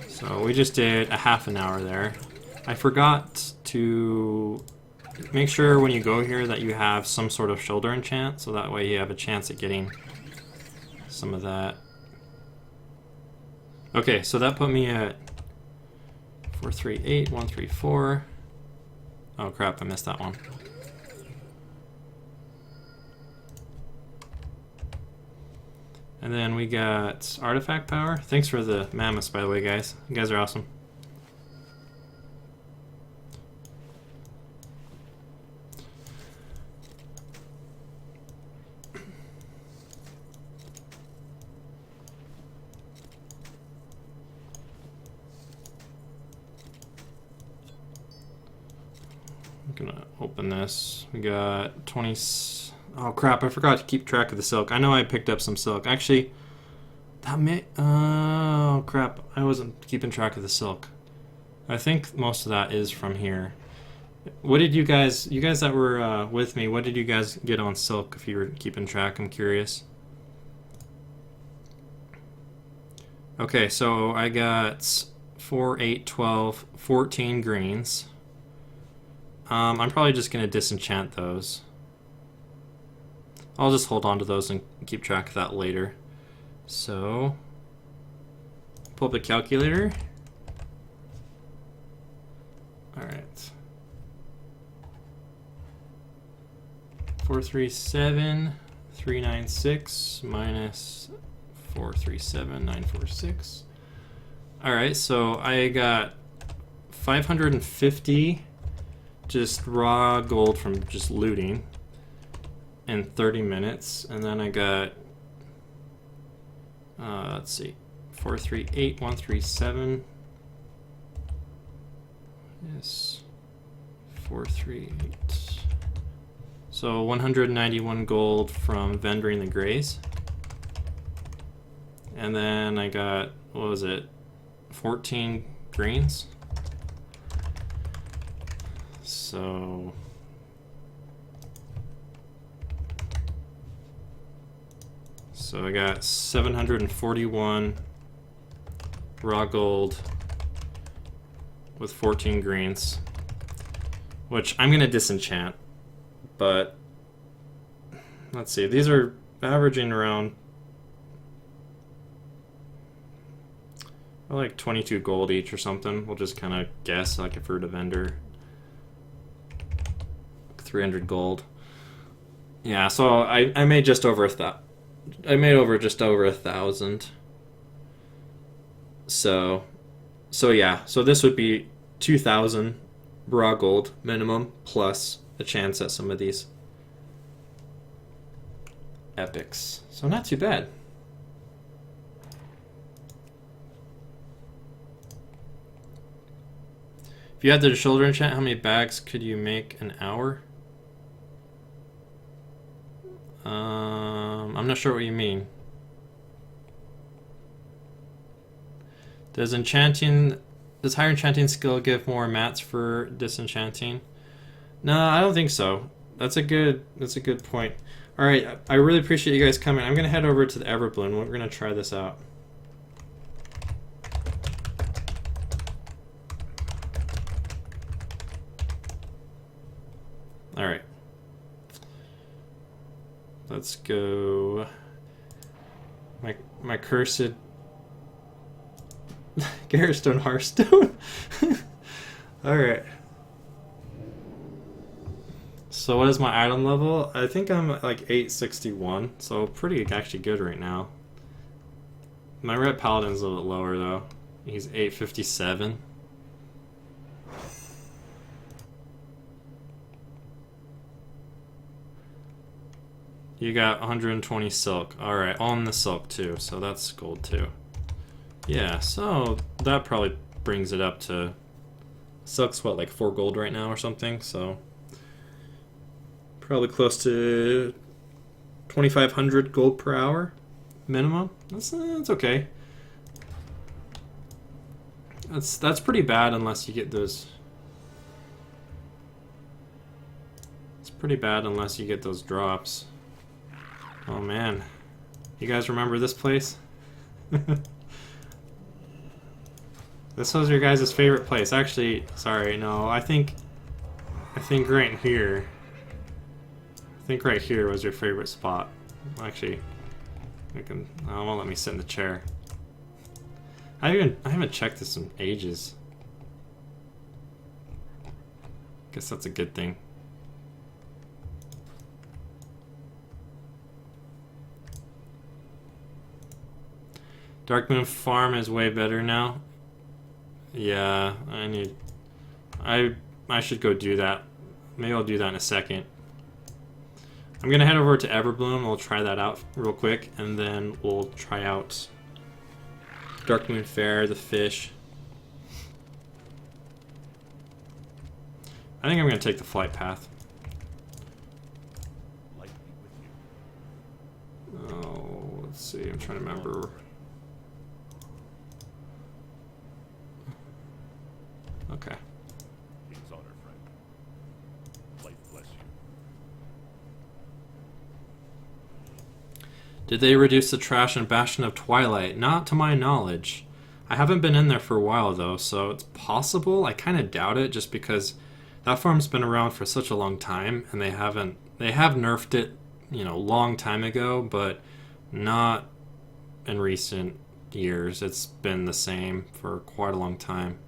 So we just did a half an hour there. I forgot to make sure when you go here that you have some sort of shoulder enchant, so that way you have a chance at getting some of that. Okay, so that put me at 438, 134. Oh crap, I missed that one. And then we got artifact power. Thanks for the mammoths, by the way, guys. You guys are awesome. I'm gonna open this. We got 20. Oh crap, I forgot to keep track of the silk. I know I picked up some silk. Actually, that may... Oh crap, I wasn't keeping track of the silk. I think most of that is from here. What did you guys that were with me, what did you guys get on silk if you were keeping track? I'm curious. Okay, so I got 4, 8, 12, 14 greens. I'm probably just going to disenchant those. I'll just hold on to those and keep track of that later. So, pull up the calculator. Alright. 437, 396 minus 437, 946. Alright, so I got 550 just raw gold from just looting in 30 minutes, and then I got let's see, 438, 137. Yes, 438. So 191 gold from vendoring the grays, and then I got, what was it, 14 greens. So I got 741 raw gold with 14 greens, which I'm gonna disenchant, but let's see, these are averaging around like 22 gold each or something. We'll just kind of guess, like if we were to vendor 300 gold. Yeah, so I made just over just over 1,000. So yeah, so this would be 2,000 raw gold minimum plus a chance at some of these epics. So not too bad. If you had the shoulder enchant, how many bags could you make an hour? I'm not sure what you mean. Does higher enchanting skill give more mats for disenchanting? No, I don't think so. That's a good point. All right, I really appreciate you guys coming. I'm gonna head over to the Everbloom. We're gonna try this out. All right. Let's go. My cursed Garristone Hearthstone. Alright. So what is my item level? I think I'm at like 861, so pretty actually good right now. My Red Paladin's a little bit lower though. He's 857. You got 120 silk. Alright, on the silk too, so that's gold too. Yeah, so that probably brings it up to... Silk's what, like 4 gold right now or something, so... Probably close to 2,500 gold per hour minimum. That's okay. That's pretty bad unless you get those... It's pretty bad unless you get those drops. Oh man, you guys remember this place? This was your guys' favorite place. Actually, sorry, no, I think right here. I think right here was your favorite spot. Actually, it won't let me sit in the chair. I haven't checked this in ages. Guess that's a good thing. Darkmoon farm is way better now. Yeah, I should go do that. Maybe I'll do that in a second. I'm gonna head over to Everbloom. We'll try that out real quick, and then we'll try out Darkmoon Fair, the fish. I think I'm gonna take the flight path. Oh, let's see. I'm trying to remember. Okay. Did they reduce the trash in Bastion of Twilight? Not to my knowledge. I haven't been in there for a while though, so it's possible. I kind of doubt it, just because that farm's been around for such a long time, and they have nerfed it, you know, long time ago, but not in recent years. It's been the same for quite a long time.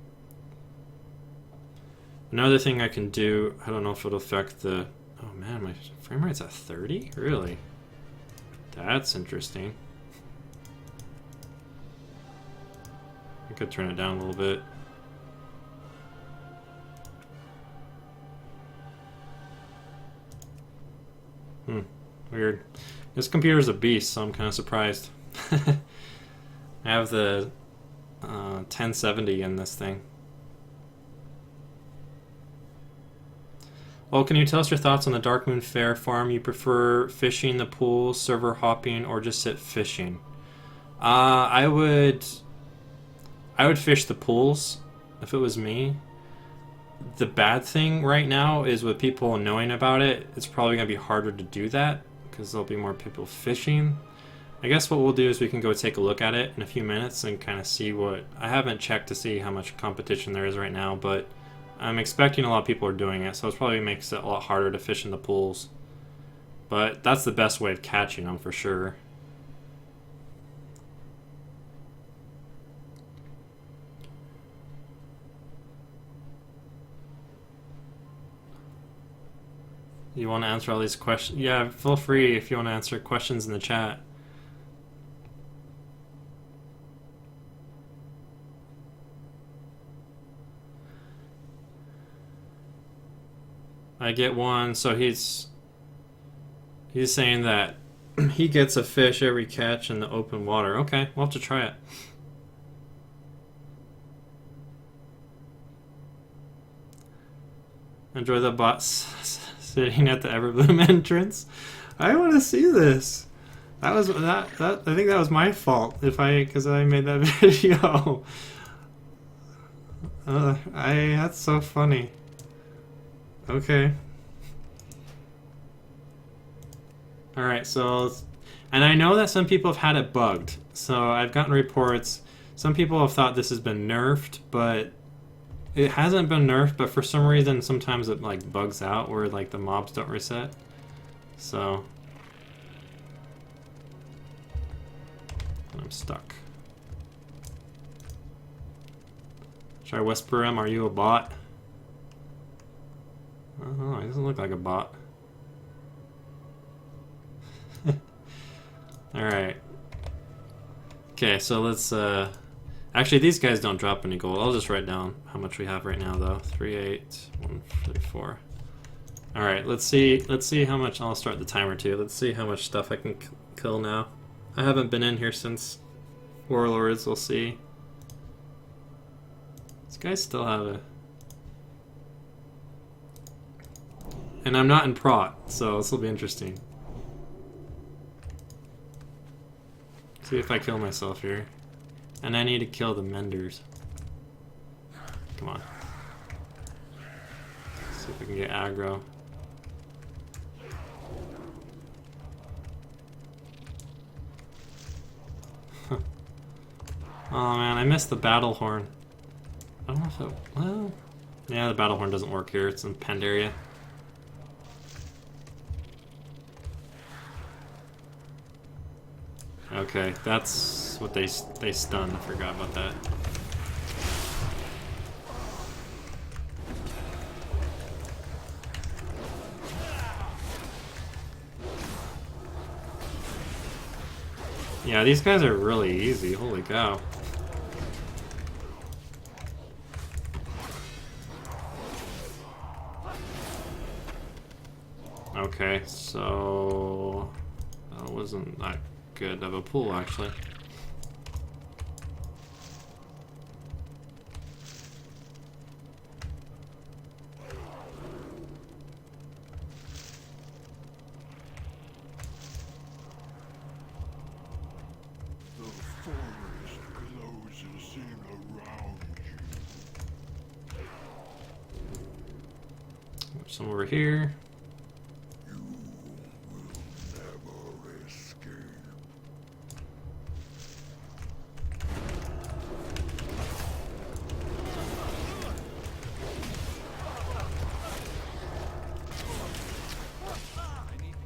Another thing I can do, I don't know if it'll affect the... Oh man, my frame rate's at 30? Really? That's interesting. I could turn it down a little bit. Weird. This computer's a beast, so I'm kind of surprised. I have the 1070 in this thing. Well, can you tell us your thoughts on the Darkmoon Fair farm? You prefer fishing the pool, server hopping, or just sit fishing? I would fish the pools if it was me. The bad thing right now is with people knowing about it, it's probably going to be harder to do that because there'll be more people fishing. I guess what we'll do is we can go take a look at it in a few minutes and kind of see what... I haven't checked to see how much competition there is right now, but I'm expecting a lot of people are doing it, so it probably makes it a lot harder to fish in the pools. But that's the best way of catching them for sure. You want to answer all these questions? Yeah, feel free if you want to answer questions in the chat. I get one, so he's saying that he gets a fish every catch in the open water. Okay, we'll have to try it. Enjoy the bots sitting at the Everbloom entrance. I want to see this. That was that. I think that was my fault because I made that video. That's so funny. Okay. Alright, so... And I know that some people have had it bugged. So I've gotten reports. Some people have thought this has been nerfed, but... It hasn't been nerfed, but for some reason sometimes it like bugs out where like the mobs don't reset. So... I'm stuck. Should I whisper him? Are you a bot? Oh, he doesn't look like a bot. Alright. Okay, so let's actually these guys don't drop any gold. I'll just write down how much we have right now though. 38134. Alright, let's see how much. I'll start the timer too. Let's see how much stuff I can kill now. I haven't been in here since Warlords. We'll see. These guys still have a... And I'm not in prot, so this will be interesting. See if I kill myself here. And I need to kill the menders. Come on. See if we can get aggro. Oh man, I missed the battle horn. I don't know if it... Well... Yeah, the battle horn doesn't work here. It's in Pandaria. Okay, that's what they stun. I forgot about that. Yeah, these guys are really easy. Holy cow. Okay, so that wasn't that good of a pool, actually. Some over here.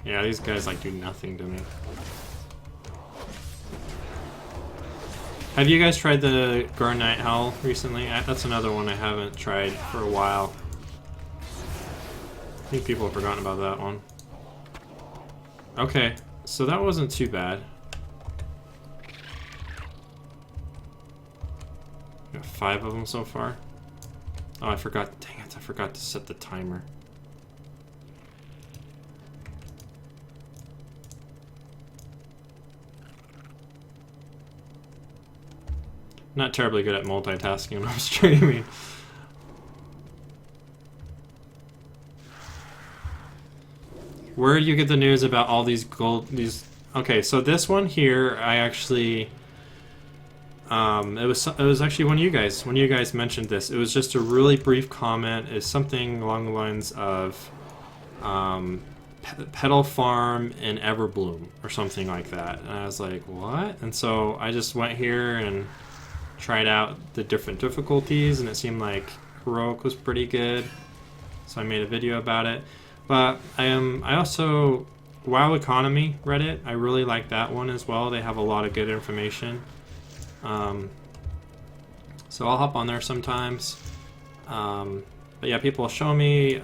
Yeah, these guys like do nothing to me. Have you guys tried the Garnite Howl recently? That's another one I haven't tried for a while. I think people have forgotten about that one. Okay, so that wasn't too bad. Got 5 of them so far. Oh, I forgot. Dang it, I forgot to set the timer. Not terribly good at multitasking when I'm streaming. Where do you get the news about all these gold? Okay, so this one here, I actually, it was actually one of you guys. When you guys mentioned this, it was just a really brief comment. It's something along the lines of, Petal Farm in Everbloom or something like that. And I was like, what? And so I just went here and tried out the different difficulties, and it seemed like Heroic was pretty good, so I made a video about it. But I also WoW Economy Reddit, I really like that one as well. They have a lot of good information, so I'll hop on there sometimes. But yeah, people show me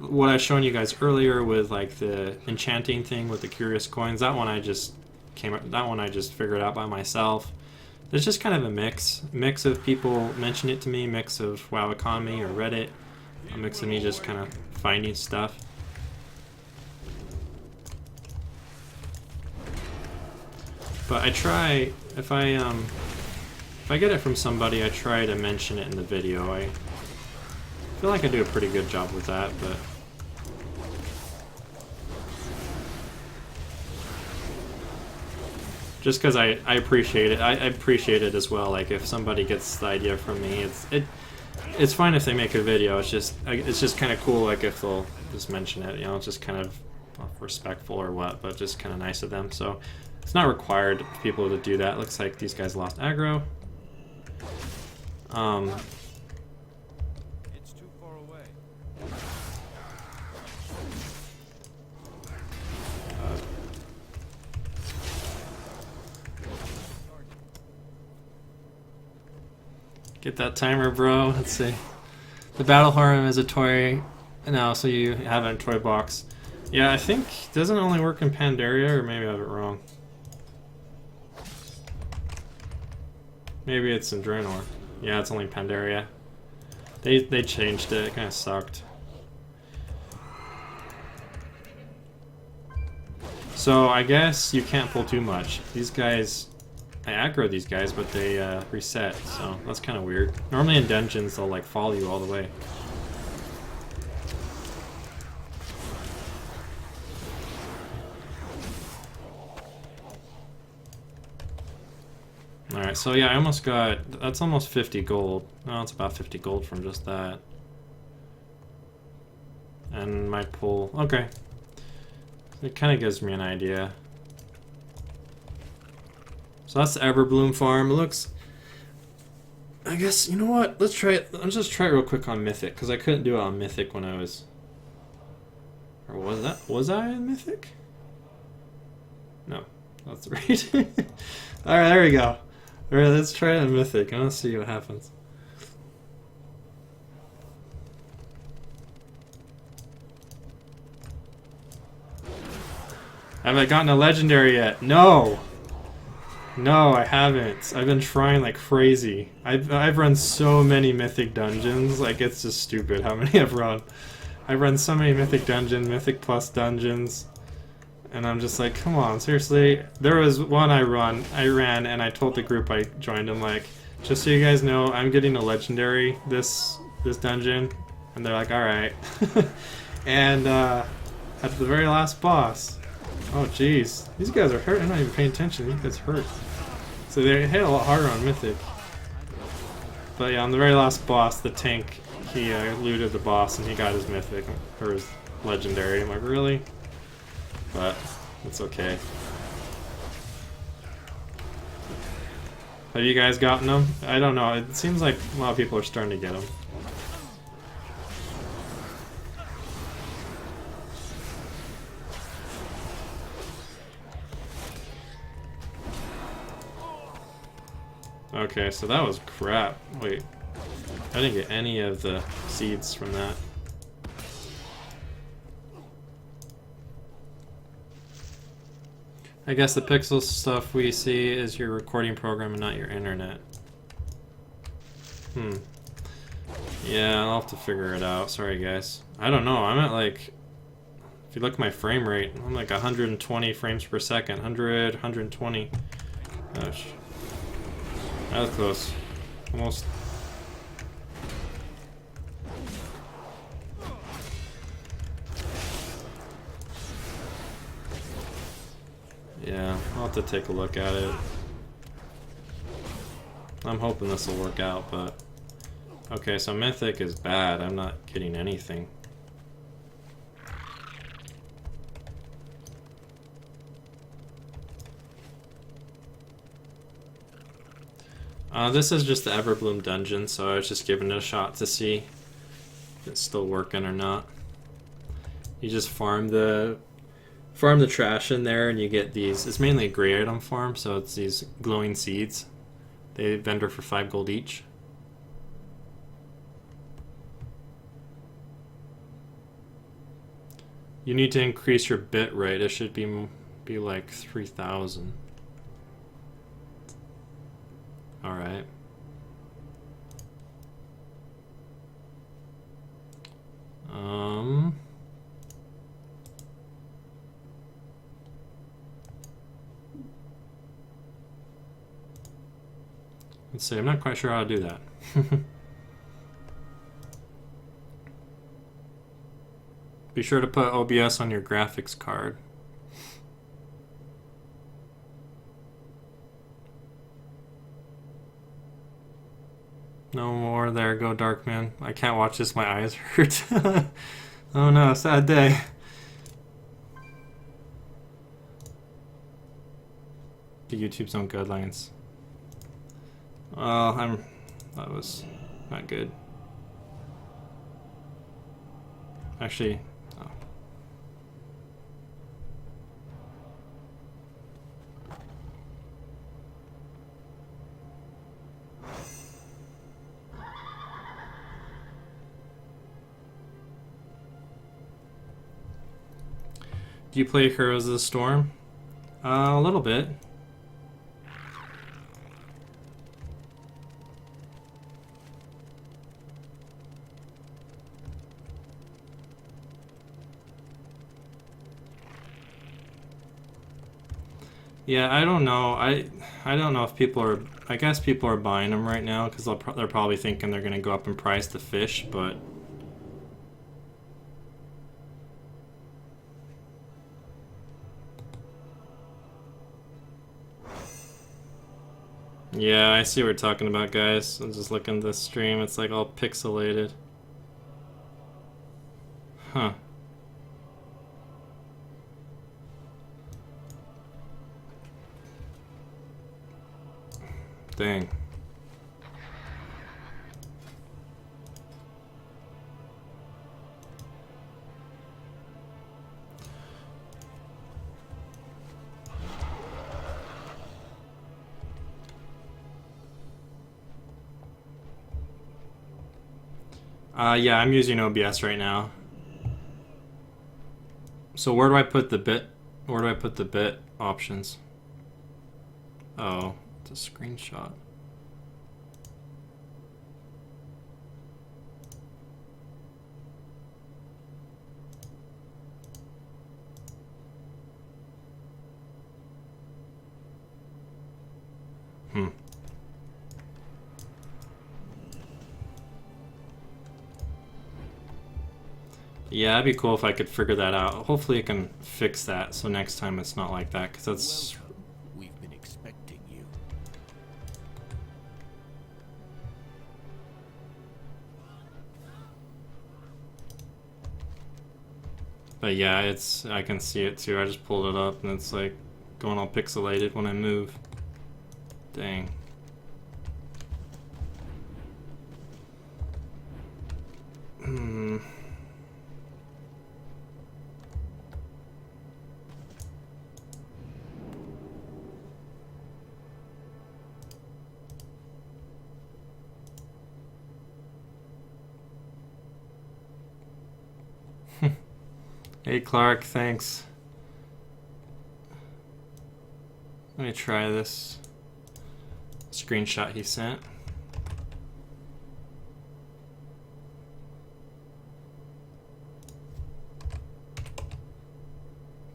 what I've shown you guys earlier with like the enchanting thing with the curious coins. That one I just figured out by myself. It's just kind of a mix of people mention it to me, mix of WoW Economy or Reddit, a mix of me just kind of finding stuff. But I try, if I get it from somebody, I try to mention it in the video. I feel like I do a pretty good job with that, but just because I appreciate it. I appreciate it as well. Like if somebody gets the idea from me, it's fine if they make a video. It's just kind of cool. Like if they'll just mention it, you know, it's just kind of respectful or what, but just kind of nice of them. So it's not required for people to do that. Looks like these guys lost aggro. It's too far away. Get that timer, bro. Let's see. The Battle Harem is a toy now, so you have it in a toy box. Yeah, I think it doesn't only work in Pandaria, or maybe I have it wrong. Maybe it's in Draenor. Yeah, it's only Pandaria. They changed it. It kind of sucked. So I guess you can't pull too much. These guys, I aggro these guys, but they reset. So that's kind of weird. Normally in dungeons they'll like follow you all the way. Alright, so yeah, I almost got, that's almost 50 gold. No, it's about 50 gold from just that. And my pull, okay. It kind of gives me an idea. So that's the Everbloom farm. It looks, I guess, you know what? Let's try it. Let's just try it real quick on Mythic, because I couldn't do it on Mythic when I was, or was I in Mythic? No, that's right. Alright, there we go. Alright, let's try it on Mythic. I want to see what happens. Have I gotten a legendary yet? No! No, I haven't. I've been trying like crazy. I've run so many mythic dungeons, like it's just stupid how many I've run. I've run so many mythic dungeons, mythic plus dungeons, and I'm just like, come on, seriously. There was one I ran, and I told the group I joined them like, just so you guys know, I'm getting a legendary this dungeon, and they're like, all right. And at the very last boss, oh jeez, these guys are hurt. I'm not even paying attention. These guys hurt. So they hit a lot harder on mythic. But yeah, on the very last boss, the tank, he looted the boss and he got his mythic or his legendary. I'm like, really? But it's okay. Have you guys gotten them? I don't know. It seems like a lot of people are starting to get them. Okay, so that was crap. Wait, I didn't get any of the seeds from that. I guess the pixel stuff we see is your recording program and not your internet. Yeah, I'll have to figure it out. Sorry, guys. I don't know. I'm at like... If you look at my frame rate, I'm like 120 frames per second. 100, 120. Gosh. That was close. Almost. Yeah, I'll have to take a look at it. I'm hoping this will work out, but... Okay, so Mythic is bad. I'm not getting anything. This is just the Everbloom dungeon, so I was just giving it a shot to see if it's still working or not. You just farm the trash in there and you get these. It's mainly a gray item farm, so it's these glowing seeds. They vendor for 5 gold each. You need to increase your bit rate. It should be like 3,000. Alright. Let's see, I'm not quite sure how to do that. Be sure to put OBS on your graphics card. No more. There go Darkmoon. I can't watch this. My eyes hurt. Oh no, sad day. The YouTube's own guidelines. Well, that was not good. Actually, oh. Do you play Heroes of the Storm? A little bit. Yeah, I don't know. I don't know if people are... I guess people are buying them right now because they're probably thinking they're going to go up in price to fish, but... Yeah, I see what we're talking about, guys. I'm just looking at this stream. It's like all pixelated. Huh. Dang. Yeah, I'm using OBS right now. So where do I put the bit? Where do I put the bit options? Oh, it's a screenshot. Yeah, it'd be cool if I could figure that out. Hopefully I can fix that so next time it's not like that, because that's... Welcome. We've been expecting you. But yeah, it's... I can see it too. I just pulled it up and it's like going all pixelated when I move. Dang. Hey Clark, thanks. Let me try this screenshot he sent.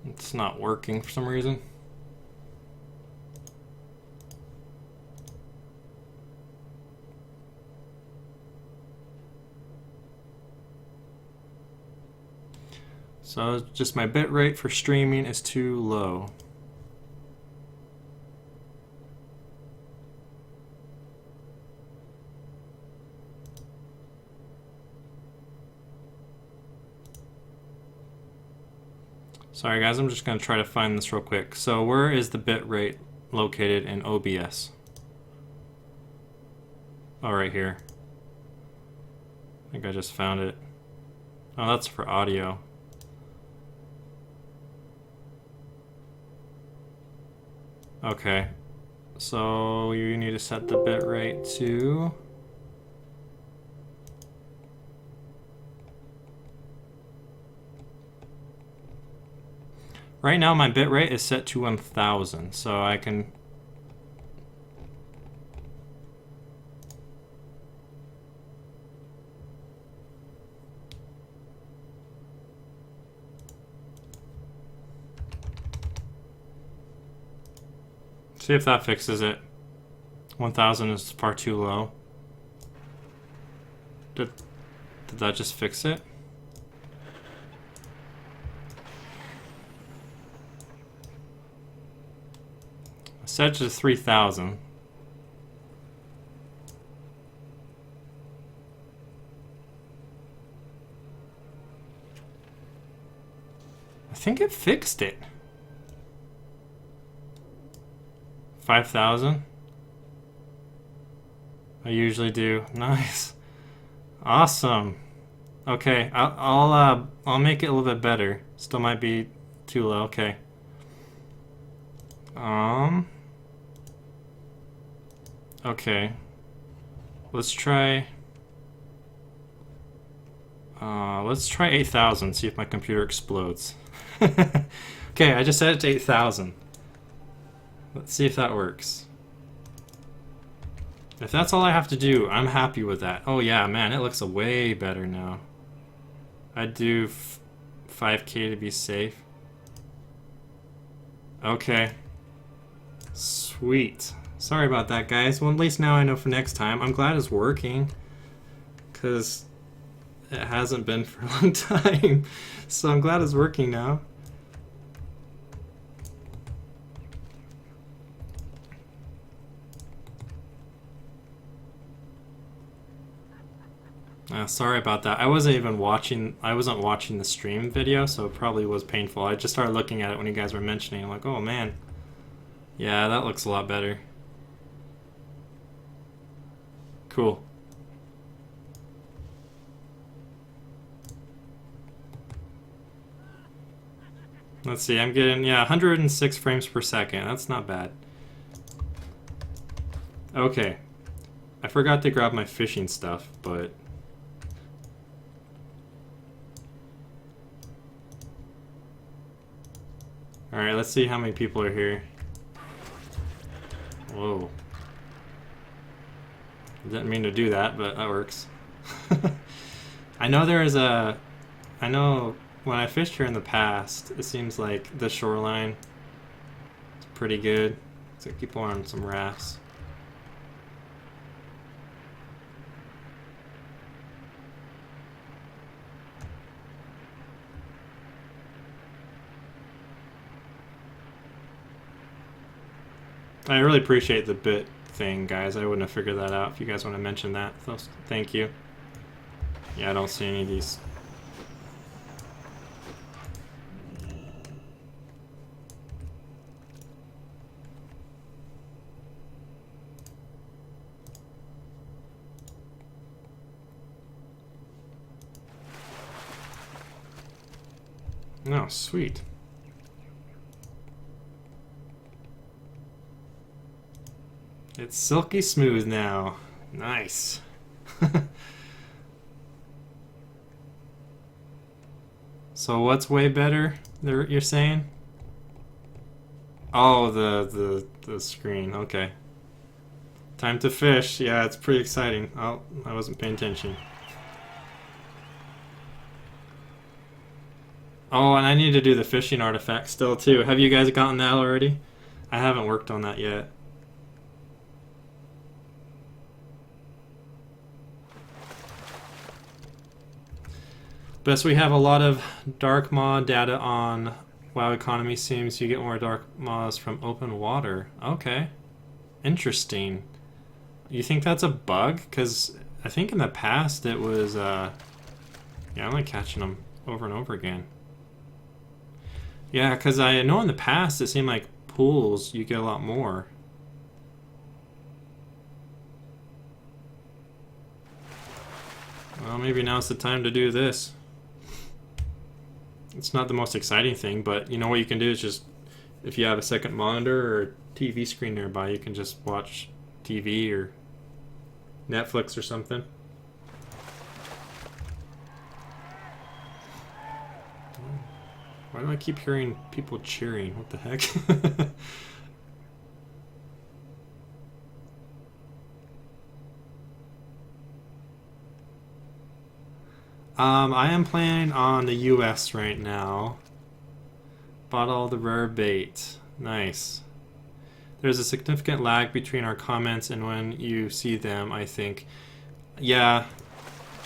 It's not working for some reason. So just my bit rate for streaming is too low. Sorry guys, I'm just going to try to find this real quick. So where is the bit rate located in OBS? Oh, right here. I think I just found it. Oh, that's for audio. Okay, so you need to set the bit rate to... Right now my bit rate is set to 1000, so I can... See if that fixes it. 1000 is far too low. Did that just fix it? I set it to 3000. I think it fixed it. 5,000. I usually do. Nice. Awesome. Okay, I'll make it a little bit better. Still might be too low. Okay. Okay. Let's try 8,000. See if my computer explodes. Okay, I just set it to 8,000. Let's see if that works. If that's all I have to do, I'm happy with that. Oh yeah, man, it looks way better now. I'd do 5K to be safe. Okay. Sweet. Sorry about that, guys. Well, at least now I know for next time. I'm glad it's working, because it hasn't been for a long time. So I'm glad it's working now. Sorry about that. I wasn't watching the stream video, so it probably was painful. I just started looking at it when you guys were mentioning. I'm like, oh man. Yeah, that looks a lot better. Cool. Let's see, I'm getting, 106 frames per second. That's not bad. Okay. I forgot to grab my fishing stuff, but... Alright, let's see how many people are here. Whoa. Didn't mean to do that, but that works. I know I know when I fished here in the past, it seems like the shoreline is pretty good. So people on some rafts. I really appreciate the bit thing, guys. I wouldn't have figured that out. If you guys want to mention that, thank you. Yeah, I don't see any of these. Oh, sweet. It's silky smooth now. Nice. So what's way better? You're saying? Oh, the screen. Okay. Time to fish. Yeah, it's pretty exciting. Oh, I wasn't paying attention. Oh, and I need to do the fishing artifact still too. Have you guys gotten that already? I haven't worked on that yet. But we have a lot of Darkmaw data on WoW economy. Seems you get more Darkmaws from open water. Okay. Interesting. You think that's a bug? Because I think in the past it was, yeah, I'm like catching them over and over again. Yeah, because I know in the past it seemed like pools you get a lot more. Well, maybe now's the time to do this. It's not the most exciting thing, but you know what you can do is just, if you have a second monitor or TV screen nearby, you can just watch TV or Netflix or something. Why do I keep hearing people cheering? What the heck? I am playing on the US right now. Bought all the rare bait. Nice. There's a significant lag between our comments and when you see them, I think. Yeah,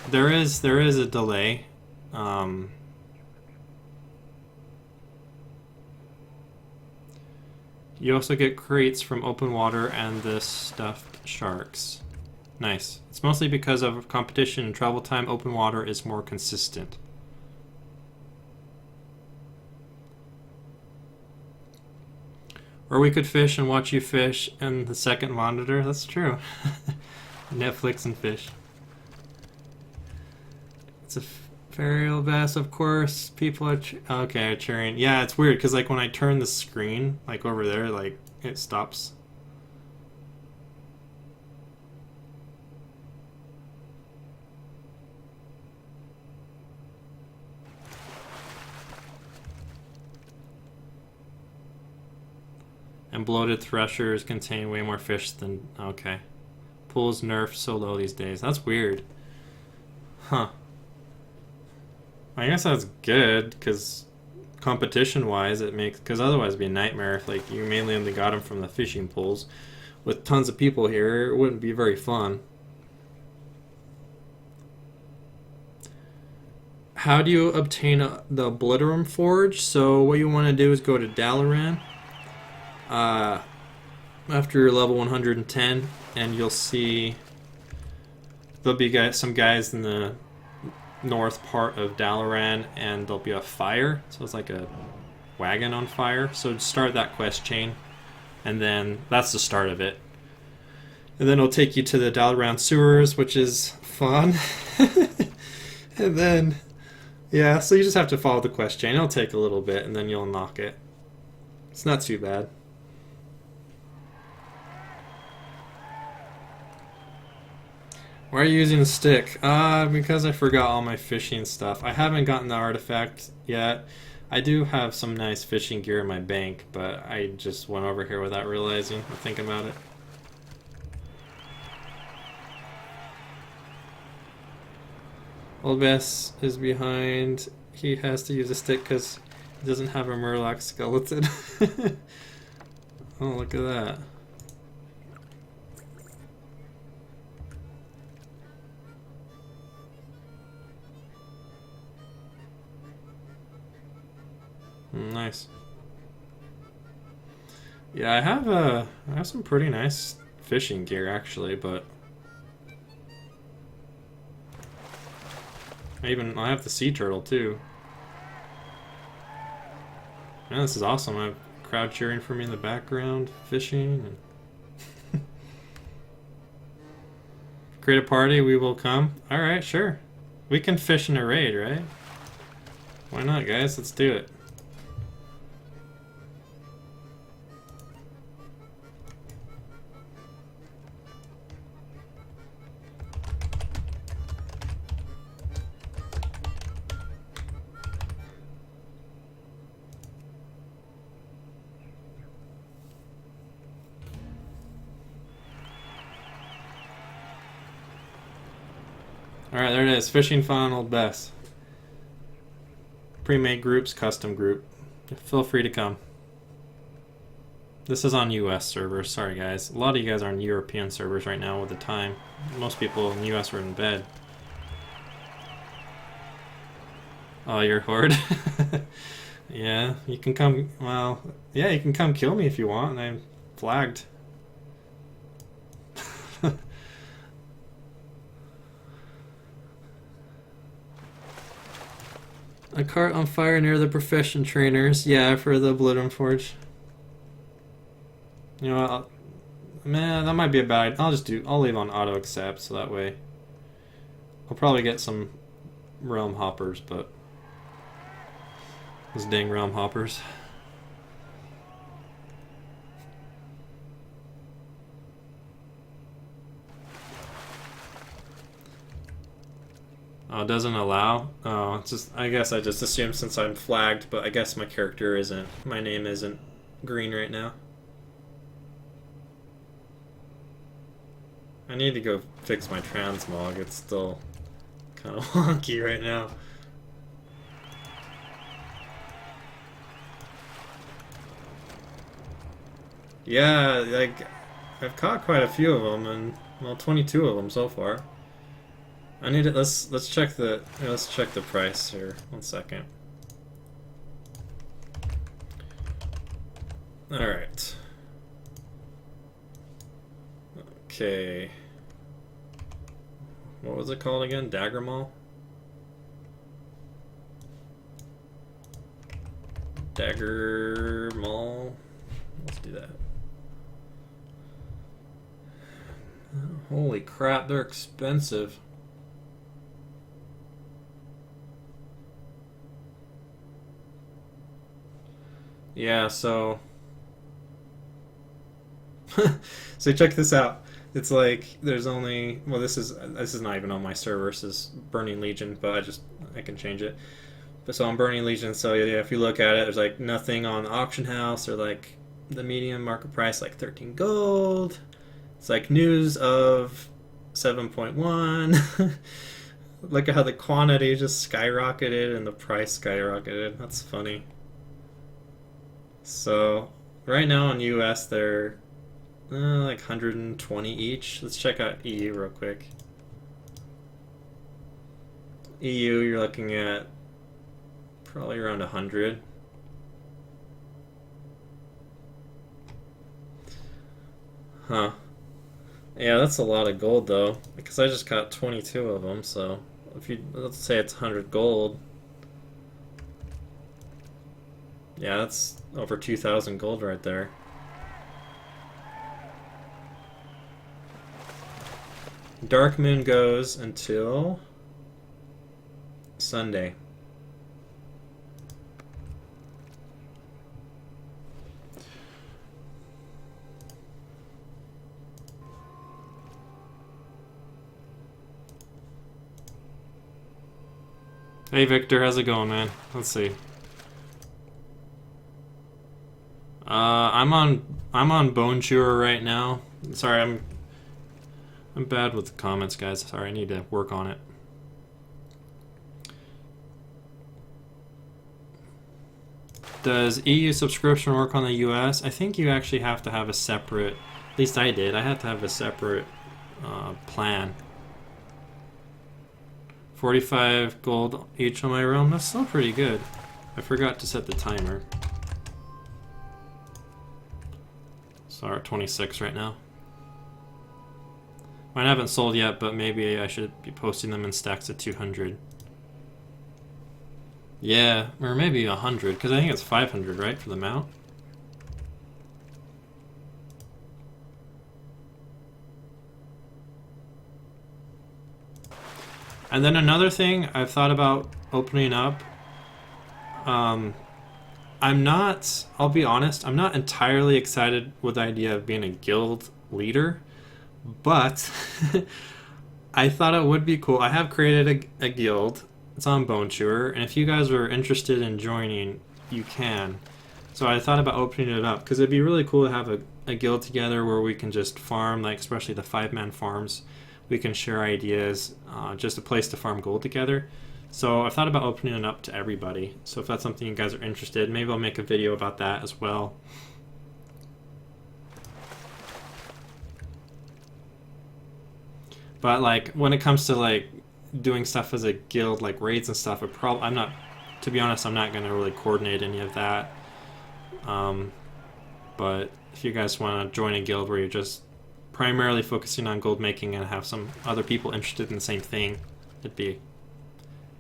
there is a delay. You also get crates from open water and the stuffed sharks. Nice. It's mostly because of competition and travel time. Open water is more consistent. Or we could fish and watch you fish in the second monitor. That's true. Netflix and fish. It's a Ferial Bass, of course. People are okay, cheering. Yeah, it's weird because like when I turn the screen, like over there, like it stops. And bloated threshers contain way more fish than... Okay. Pools nerfed so low these days. That's weird. Huh. I guess that's good, because competition-wise it makes... Because otherwise it'd be a nightmare if like you mainly only got them from the fishing pools. With tons of people here, it wouldn't be very fun. How do you obtain the Obliterum Forge? So what you want to do is go to Dalaran. After you're level 110, and you'll see there'll be some guys in the north part of Dalaran, and there'll be a fire, so it's like a wagon on fire. So start that quest chain, and then that's the start of it. And then it'll take you to the Dalaran sewers, which is fun. And then, yeah, so you just have to follow the quest chain. It'll take a little bit, and then you'll unlock it. It's not too bad. Why are you using a stick? Because I forgot all my fishing stuff. I haven't gotten the artifact yet. I do have some nice fishing gear in my bank, but I just went over here without realizing or thinking about it. Oldbess is behind. He has to use a stick because he doesn't have a Murloc skeleton. Oh, look at that. Nice. Yeah, I have some pretty nice fishing gear actually, but I have the sea turtle too. Man, this is awesome. I have a crowd cheering for me in the background, fishing. And create a party, we will come. All right, sure. We can fish in a raid, right? Why not, guys? Let's do it. Alright, there it is. Fishing Fun Oldbess. Pre-made groups, custom group. Feel free to come. This is on US servers. Sorry, guys. A lot of you guys are on European servers right now with the time. Most people in the US are in bed. Oh, you're horde? Yeah, you can come... Well, yeah, you can come kill me if you want, and I'm flagged. A cart on fire near the profession trainers. Yeah, for the Obliterum Forge. You know, man, that might be a bad idea. I'll leave on auto accept, so that way I'll probably get some realm hoppers, but those dang realm hoppers. Oh, it doesn't allow? Oh, it's just, I guess I just assumed since I'm flagged, but I guess my character isn't, my name isn't green right now. I need to go fix my transmog, it's still kind of wonky right now. Yeah, like, I've caught quite a few of them, and, well, 22 of them so far. I need it. Let's check the price here. 1 second. All right. Okay. What was it called again? Daggermaw? Daggermaw. Let's do that. Holy crap, they're expensive. Yeah, so so check this out. It's like there's only, well, this is not even on my server. This is Burning Legion, but I can change it. But so on Burning Legion, so yeah, if you look at it, there's like nothing on the auction house, or like the medium market price like 13 gold. It's like news of 7.1. Look at how the quantity just skyrocketed and the price skyrocketed. That's funny. So right now in US they're like 120 each. Let's check out EU real quick. EU, you're looking at probably around 100. Huh. Yeah, that's a lot of gold though, because I just got 22 of them. So if you, let's say it's 100 gold. Yeah, that's over 2,000 gold right there. Darkmoon goes until Sunday. Hey Victor, how's it going, man? Let's see. I'm on Bone Chewer right now. Sorry, I'm bad with the comments, guys. Sorry, I need to work on it. Does EU subscription work on the US? I think you actually have to have a separate, at least I did, I had to have a separate plan. 45 gold each on my realm, that's still pretty good. I forgot to set the timer. So we're at 26 right now. Mine haven't sold yet, but maybe I should be posting them in stacks of 200. Yeah, or maybe 100, because I think it's 500, right, for the mount? And then another thing I've thought about opening up, I'm not, I'll be honest, I'm not entirely excited with the idea of being a guild leader, but I thought it would be cool. I have created a guild. It's on Bone Chewer, and if you guys are interested in joining, you can. So I thought about opening it up, because it'd be really cool to have a guild together where we can just farm, like especially the 5-man farms. We can share ideas, just a place to farm gold together. So I thought about opening it up to everybody. So if that's something you guys are interested, maybe I'll make a video about that as well. But like when it comes to like doing stuff as a guild, like raids and stuff, I'm not, to be honest, I'm not going to really coordinate any of that. But if you guys want to join a guild where you're just primarily focusing on gold making and have some other people interested in the same thing, it'd be a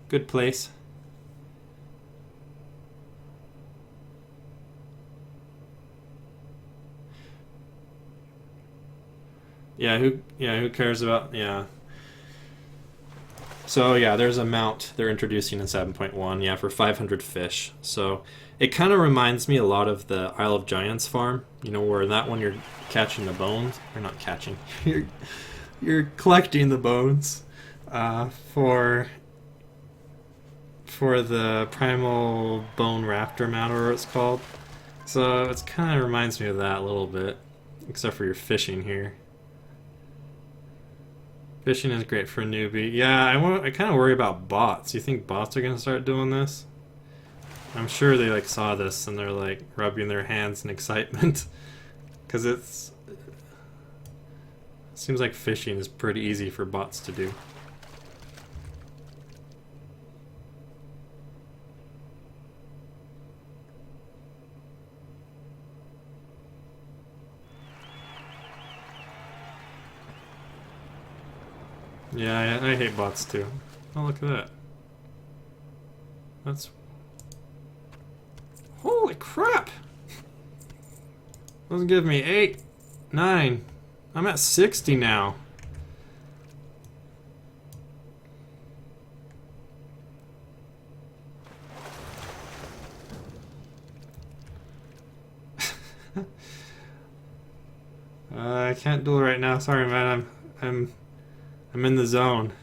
good place. Who cares about, So yeah, there's a mount they're introducing in 7.1, yeah, for 500 fish. So it kind of reminds me a lot of the Isle of Giants farm, you know, where that one you're catching the bones, or not catching, you're collecting the bones for the primal bone raptor mount, or what it's called. So it kind of reminds me of that a little bit, except for your fishing here. Fishing is great for a newbie. Yeah, I kind of worry about bots. You think bots are going to start doing this? I'm sure they like saw this and they're like rubbing their hands in excitement. Because it seems like fishing is pretty easy for bots to do. Yeah, I hate bots too. Oh, look at that. That's... Holy crap! Doesn't give me 8, 9. I'm at 60 now. I can't do it right now. Sorry, man. I'm in the zone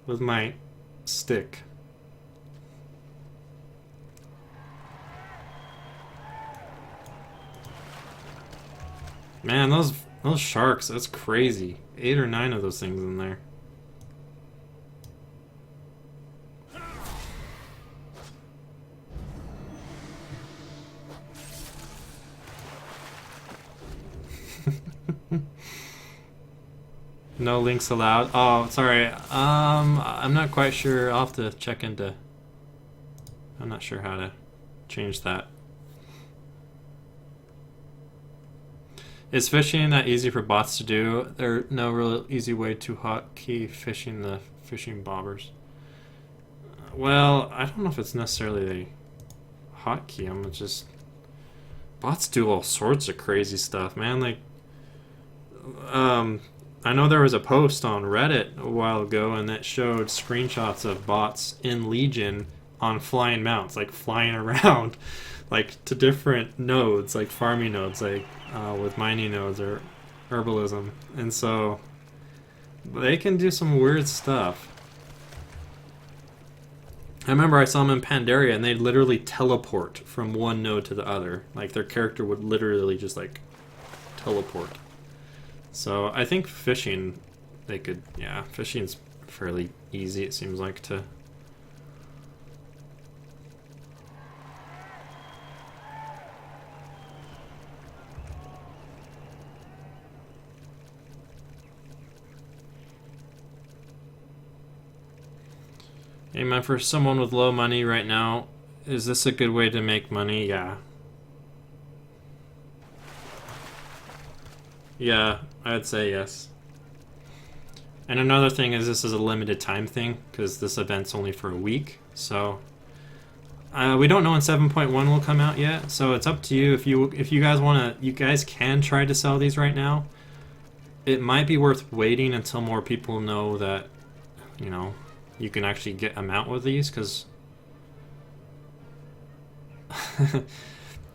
with my stick. Man, those sharks, that's crazy. 8 or 9 of those things in there. No links allowed. Oh, sorry. I'm not quite sure. I'll have to check into... I'm not sure how to change that. Is fishing that easy for bots to do? There's no real easy way to hotkey fishing the fishing bobbers. Well, I don't know if it's necessarily a hotkey. I'm just... Bots do all sorts of crazy stuff, man. Like, I know there was a post on Reddit a while ago and that showed screenshots of bots in Legion on flying mounts, like flying around, like to different nodes, like farming nodes, like with mining nodes or herbalism. And so they can do some weird stuff. I remember I saw them in Pandaria and they'd literally teleport from one node to the other. Like their character would literally just like teleport. So I think fishing, they could, yeah, fishing's fairly easy, it seems like, to... Hey man, for someone with low money right now, is this a good way to make money? Yeah. Yeah, I'd say yes. And another thing is this is a limited time thing, because this event's only for a week, so... we don't know when 7.1 will come out yet, so it's up to you. If you guys want to... You guys can try to sell these right now. It might be worth waiting until more people know that, you know, you can actually get them out with these, because...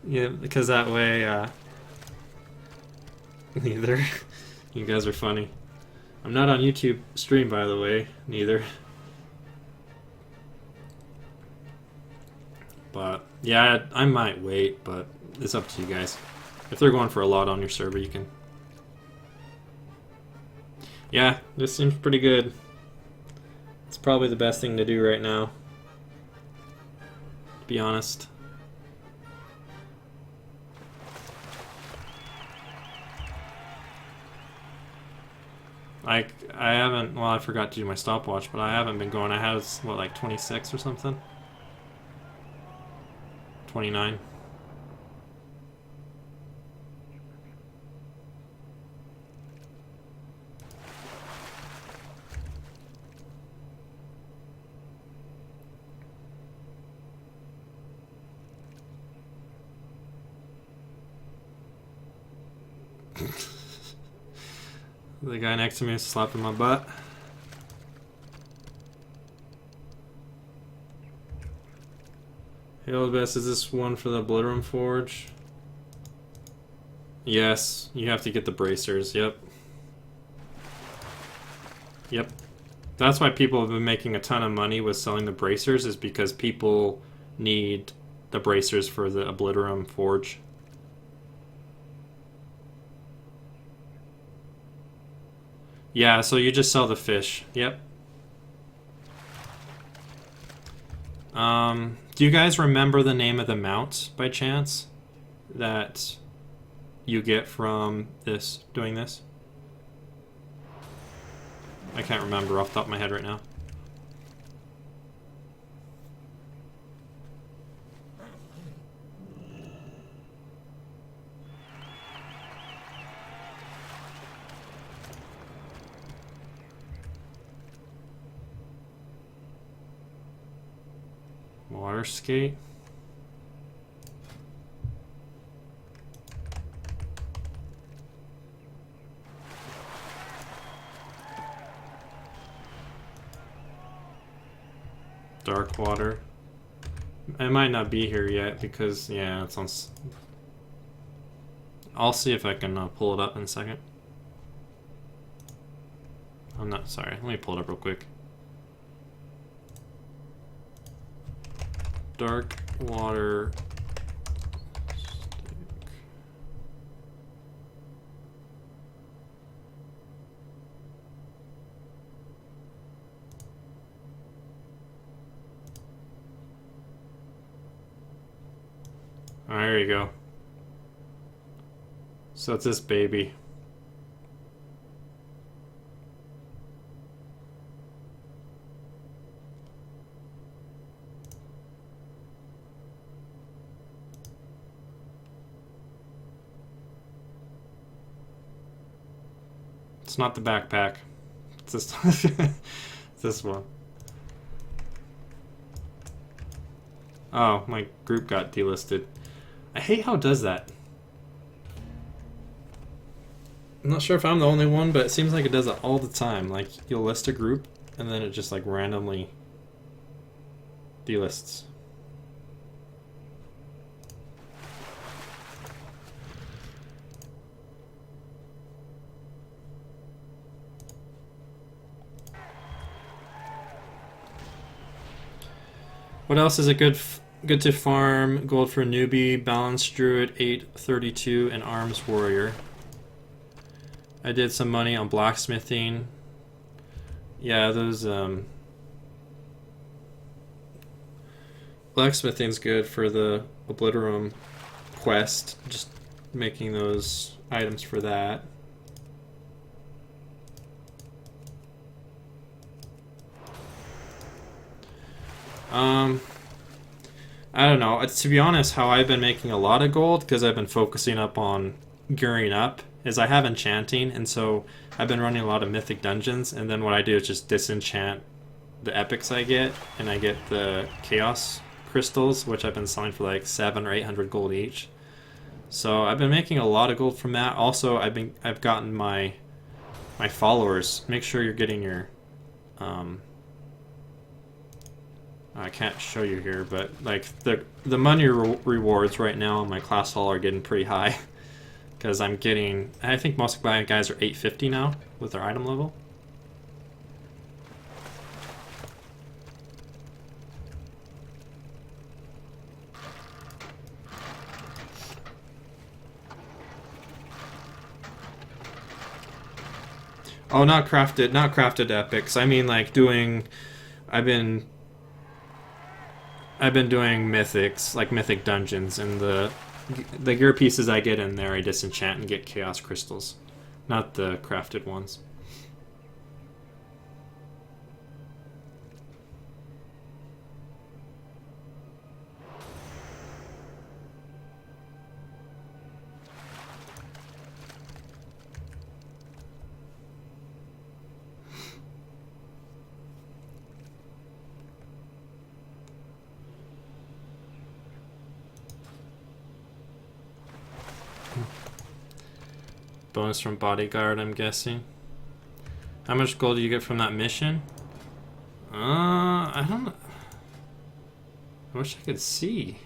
yeah, because that way, neither. You guys are funny. I'm not on YouTube stream, by the way, neither. But, yeah, I might wait, but it's up to you guys. If they're going for a lot on your server, you can... Yeah, this seems pretty good. It's probably the best thing to do right now, to be honest. Like, I haven't... Well, I forgot to do my stopwatch, but I haven't been going. I had, what, like 26 or something? 29. The guy next to me is slapping my butt. Hey, Oldbess, is this one for the Obliterum Forge? Yes, you have to get the bracers, yep. Yep. That's why people have been making a ton of money with selling the bracers, is because people need the bracers for the Obliterum Forge. Yeah, so you just sell the fish. Yep. Do you guys remember the name of the mount by chance that you get from this, doing this? I can't remember off the top of my head right now. Water skate. Dark water. It might not be here yet because, yeah, it's on... I'll see if I can pull it up in a second. I'm not... Sorry, let me pull it up real quick. Dark water... Alright, there you go. So it's this baby. It's not the backpack. It's this, it's this one. Oh, my group got delisted. I hate how it does that. I'm not sure if I'm the only one, but it seems like it does it all the time. Like, you'll list a group, and then it just, like, randomly delists. What else is it good to farm? Gold for newbie, balance druid, 832, and arms warrior. I did some money on blacksmithing. Yeah, those blacksmithing's good for the Obliterum quest. Just making those items for that. I don't know. To be honest, how I've been making a lot of gold, because I've been focusing up on gearing up, is I have enchanting, and so I've been running a lot of mythic dungeons, and then what I do is just disenchant the epics I get, and I get the chaos crystals, which I've been selling for like 700 or 800 gold each. So I've been making a lot of gold from that. Also, I've gotten my followers. Make sure you're getting your I can't show you here, but like the money rewards right now on my class hall are getting pretty high because I'm getting. I think most of my guys are 850 now with their item level. Oh, not crafted epics. I mean, like doing. I've been doing mythics, like mythic dungeons, and the gear pieces I get in there, I disenchant and get chaos crystals, not the crafted ones. Bonus from bodyguard, I'm guessing. How much gold do you get from that mission? I don't know. I wish I could see.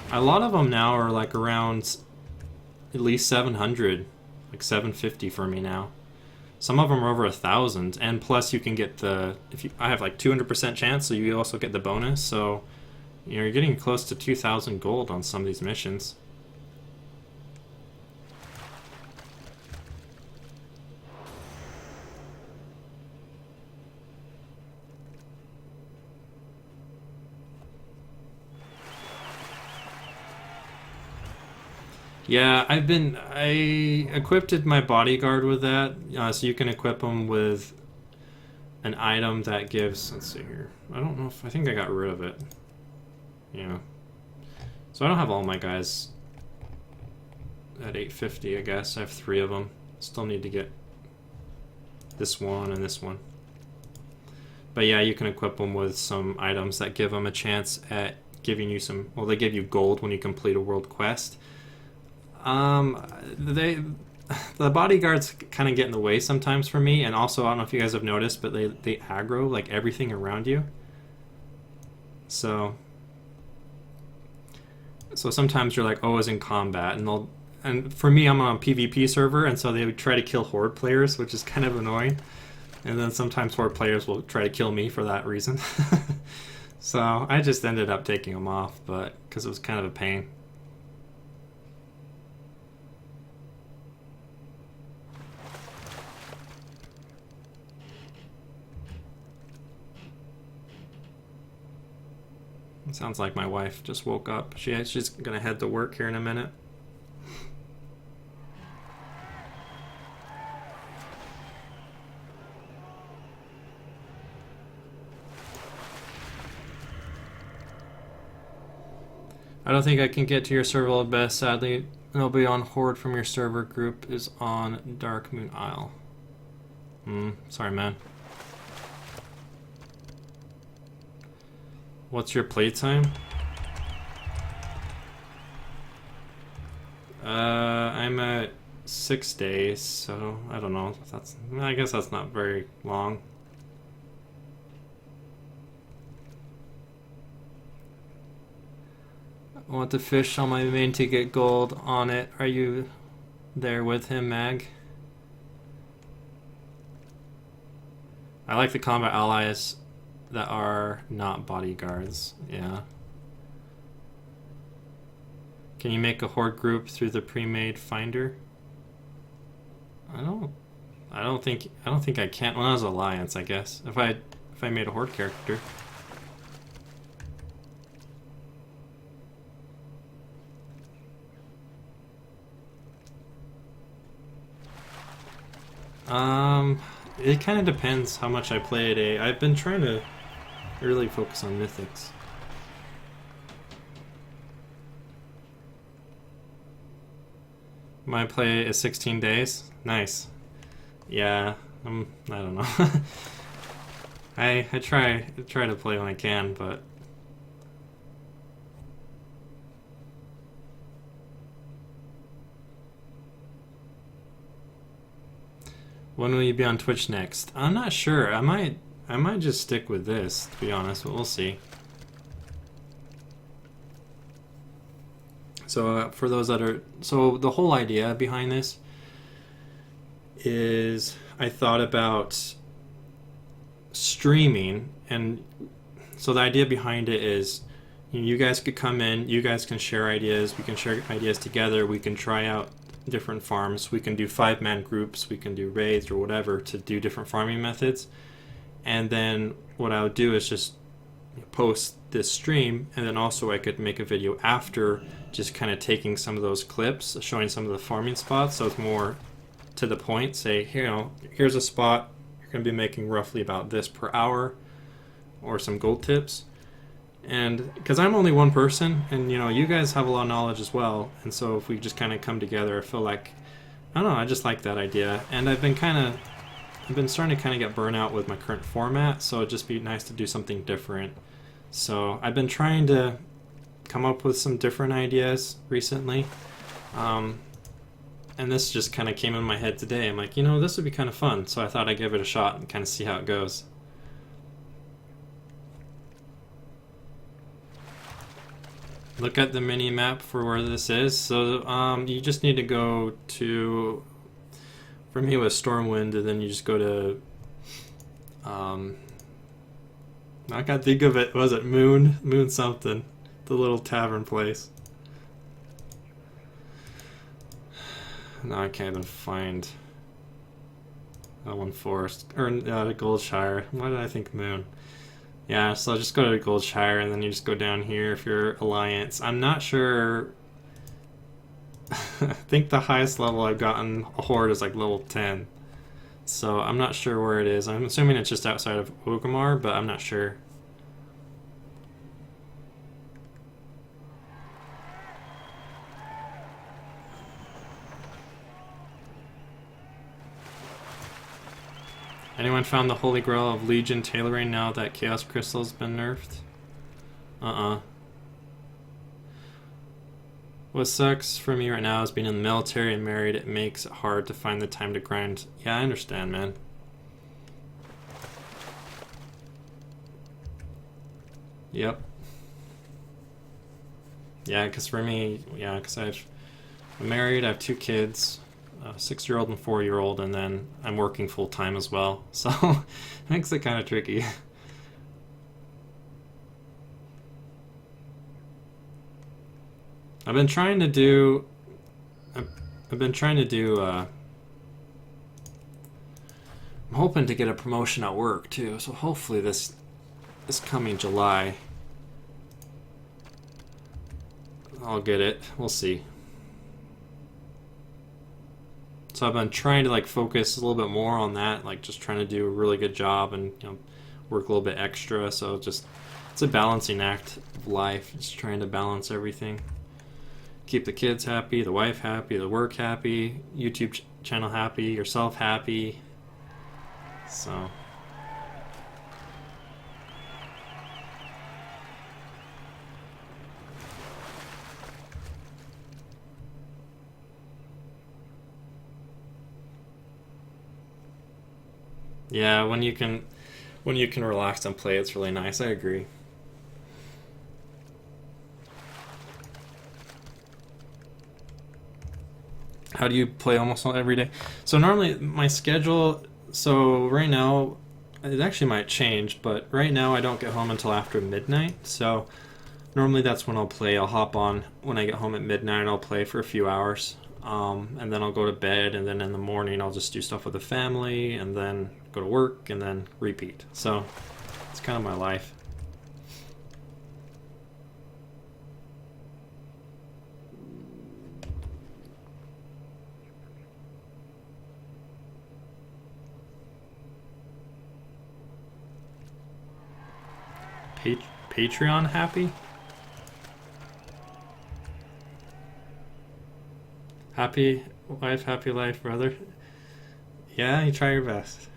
A lot of them now are like around at least 700, like 750 for me now. Some of them are over 1,000, and plus you can get the I have like 200% chance, so you also get the bonus. So you're getting close to 2,000 gold on some of these missions. Yeah, I equipped my bodyguard with that, so you can equip them with an item that gives, let's see here, I don't know if, I think I got rid of it. Yeah. So I don't have all my guys at 850, I guess. I have 3 of them. Still need to get this one and this one. But yeah, you can equip them with some items that give them a chance at giving you some, well, they give you gold when you complete a world quest. The bodyguards kind of get in the way sometimes for me, and also I don't know if you guys have noticed, but they aggro like everything around you. So sometimes you're like always in combat, and for me, I'm on a PvP server, and so they would try to kill horde players, which is kind of annoying. And then sometimes horde players will try to kill me for that reason. So I just ended up taking them off, but because it was kind of a pain. It sounds like my wife just woke up. She's gonna head to work here in a minute. I don't think I can get to your server, Oldbess, sadly. Nobody on Horde from your server group is on Darkmoon Isle. Sorry, man. What's your playtime? I'm at 6 days, so I don't know. I guess that's not very long. I want to fish on my main to get gold on it. Are you there with him, Mag? I like the combat allies that are not bodyguards. Yeah. Can you make a horde group through the pre-made finder? I don't think I can. Well, that was alliance, I guess. If I made a horde character. It kind of depends how much I play a day. I've been trying to really focus on mythics. My play is 16 days. Nice. Yeah, I don't know. I try to play when I can, but when will you be on Twitch next? I'm not sure. I might just stick with this, to be honest, but we'll see. So for those that are, so the whole idea behind this is I thought about streaming, and so the idea behind it is you guys could come in, you guys can share ideas, we can share ideas together, we can try out different farms, we can do 5-man groups, we can do raids or whatever to do different farming methods. And then what I would do is just post this stream, and then also I could make a video after, just kind of taking some of those clips, showing some of the farming spots, so it's more to the point. Say, here, you know, here's a spot, you're going to be making roughly about this per hour, or some gold tips. And because I'm only one person, and you know, you guys have a lot of knowledge as well, and so if we just kind of come together, I feel like, I don't know, I just like that idea. And I've been starting to kind of get burnt out with my current format, so it'd just be nice to do something different. So I've been trying to come up with some different ideas recently, and this just kind of came in my head today. I'm like, you know, this would be kind of fun, so I thought I'd give it a shot and kind of see how it goes. Look at the mini map for where this is. So you just need to go to, for me it was Stormwind, and then you just go to I can't think of it. Was it Moon something? The little tavern place. Now I can't even find that one. Forest or the Goldshire. Why did I think Moon? Yeah, so just go to Goldshire, and then you just go down here if you're Alliance. I'm not sure. I think the highest level I've gotten a horde is like level 10. So I'm not sure where it is. I'm assuming it's just outside of Orgrimmar, but I'm not sure. Anyone found the Holy Grail of Legion tailoring now that Chaos Crystal's been nerfed? What sucks for me right now is being in the military and married. It makes it hard to find the time to grind. Yeah, I understand, man. Yep. Yeah, because for me, yeah, because I'm married, I have 2 kids, a 6-year-old and 4-year-old, and then I'm working full-time as well. So it makes it kind of tricky. I've been trying to do I'm hoping to get a promotion at work too, so hopefully this coming July I'll get it. We'll see. So I've been trying to like focus a little bit more on that, like just trying to do a really good job and, you know, work a little bit extra. So just it's a balancing act of life, just trying to balance everything. Keep the kids happy, the wife happy, the work happy, YouTube channel happy, yourself happy. So yeah, when you can relax and play, it's really nice. I agree. How do you play almost every day? So normally my schedule, so right now, it actually might change, but right now I don't get home until after midnight. So normally that's when I'll play. I'll hop on when I get home at midnight, and I'll play for a few hours. And then I'll go to bed, and then in the morning I'll just do stuff with the family, and then go to work, and then repeat. So it's kind of my life. Patreon happy? Happy wife, happy life, brother. Yeah, you try your best.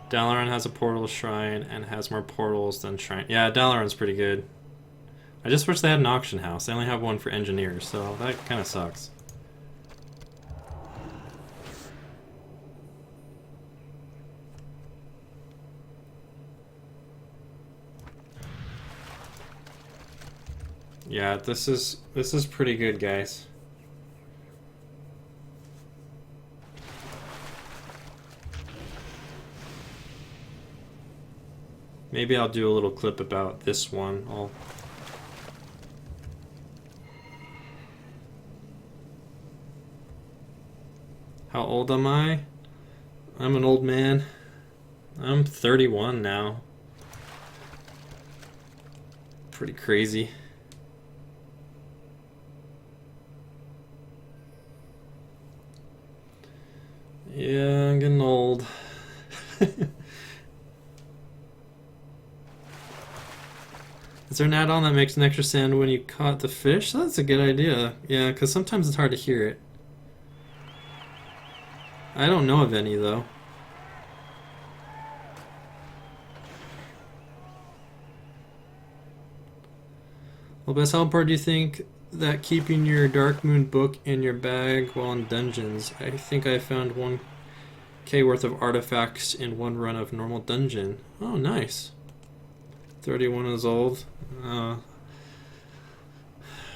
Dalaran has a portal shrine and has more portals than shrine. Yeah, Dalaran's pretty good. I just wish they had an auction house. They only have one for engineers, so that kind of sucks. Yeah, this is pretty good, guys. Maybe I'll do a little clip about this one. How old am I? I'm an old man. I'm 31 now. Pretty crazy. Yeah, I'm getting old. Is there an add-on that makes an extra sound when you caught the fish? That's a good idea. Yeah, because sometimes it's hard to hear it. I don't know of any, though. Oldbess, how important do you think that keeping your Darkmoon book in your bag while in dungeons? I think I found 1k worth of artifacts in one run of normal dungeon. Oh, nice. 31 is old.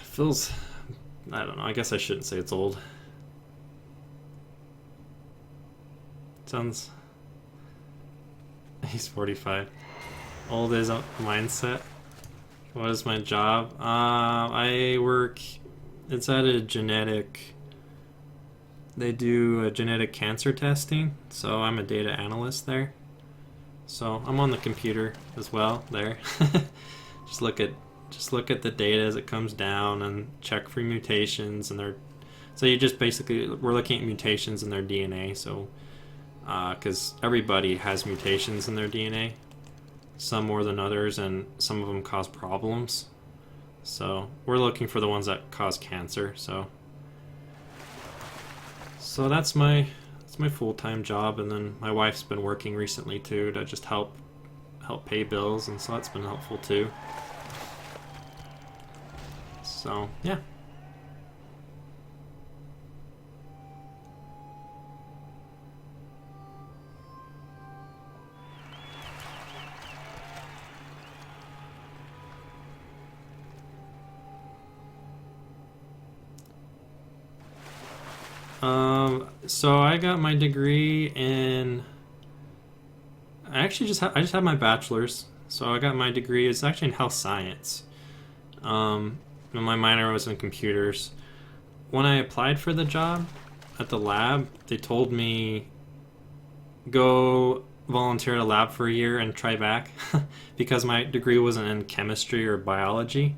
Feels... I don't know. I guess I shouldn't say it's old. Sounds... He's 45. Old is a mindset. What is my job? I work... It's at a genetic... They do genetic cancer testing, so I'm a data analyst there. So I'm on the computer as well there. just look at the data as it comes down and check for mutations and so you just basically we're looking at mutations in their DNA. So because everybody has mutations in their DNA, some more than others, and some of them cause problems. So we're looking for the ones that cause cancer. So that's my full-time job, and then my wife's been working recently too to just help pay bills, and so that's been helpful too. So yeah. So I got my degree in... I just have my bachelor's. So I got my degree. It's actually in health science. And my minor was in computers. When I applied for the job at the lab, they told me go volunteer at a lab for a year and try back because my degree wasn't in chemistry or biology.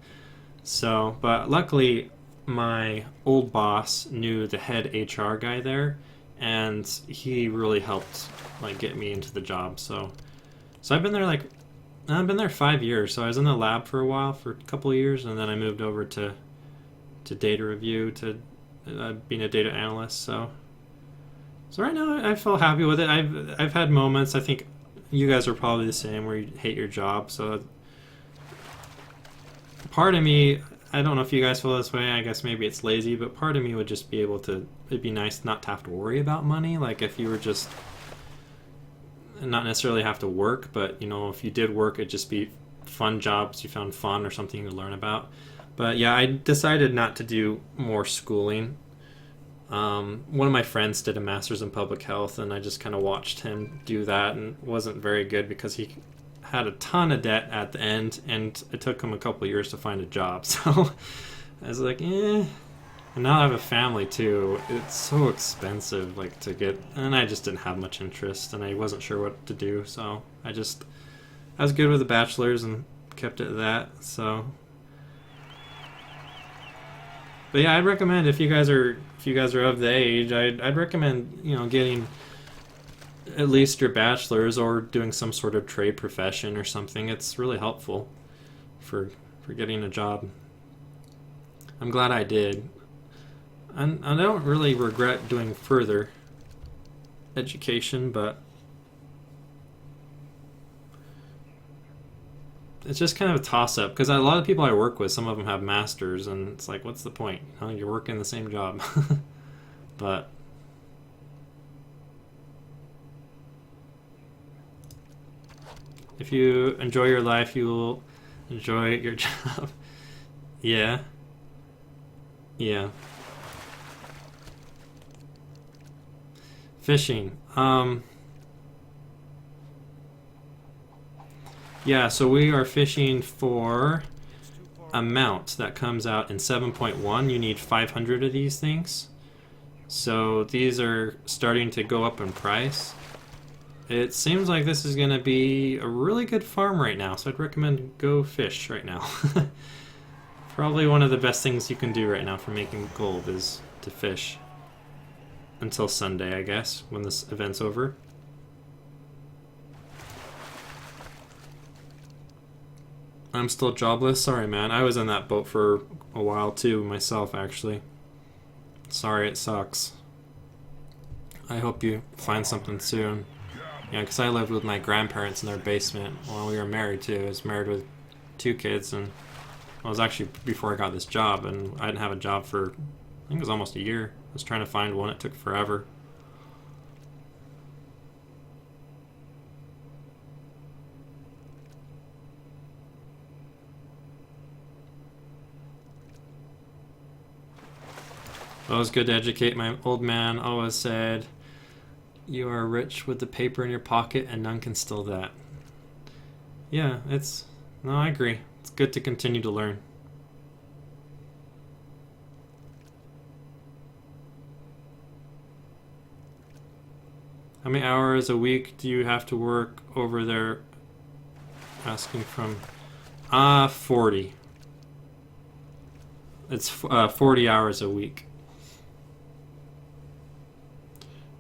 So, but luckily my old boss knew the head HR guy there, and he really helped like get me into the job. So I've been there 5 years. So I was in the lab for a while, for a couple of years, and then I moved over to data review, to being a data analyst. So right now I feel happy with it. I've had moments. I think you guys are probably the same where you hate your job. So part of me, I don't know if you guys feel this way. I guess maybe it's lazy, but part of me would just be able to... It'd be nice not to have to worry about money. Like if you were just... Not necessarily have to work, but you know, if you did work, it'd just be fun jobs you found fun or something to learn about. But yeah, I decided not to do more schooling. One of my friends did a master's in public health, and I just kind of watched him do that, and it wasn't very good because he had a ton of debt at the end, and it took him a couple years to find a job. So I was like, eh. And now I have a family too. It's so expensive, like to get, and I just didn't have much interest, and I wasn't sure what to do. So I was good with the bachelor's and kept it at that. So But yeah, I'd recommend if you guys are of the age, I'd recommend, you know, getting at least your bachelor's or doing some sort of trade profession or something. It's really helpful for getting a job. I'm glad I did. And I don't really regret doing further education, but it's just kind of a toss-up because a lot of people I work with, some of them have masters, and it's like, what's the point? You know, you're working the same job. But if you enjoy your life, you will enjoy your job. Yeah. Yeah. Fishing. Yeah, so we are fishing for a mount that comes out in 7.1. You need 500 of these things. So these are starting to go up in price. It seems like this is going to be a really good farm right now, so I'd recommend go fish right now. Probably one of the best things you can do right now for making gold is to fish. Until Sunday, I guess, when this event's over. I'm still jobless. Sorry, man. I was in that boat for a while too, myself, actually. Sorry, it sucks. I hope you find something soon. Yeah, because I lived with my grandparents in their basement while we were married too. I was married with 2 kids, and I was actually before I got this job, and I didn't have a job for, I think it was almost a year. I was trying to find one. It took forever. It was good to educate. My old man always said, "You are rich with the paper in your pocket, and none can steal that." Yeah, no, I agree. It's good to continue to learn. How many hours a week do you have to work over there? Asking from 40. It's 40 hours a week.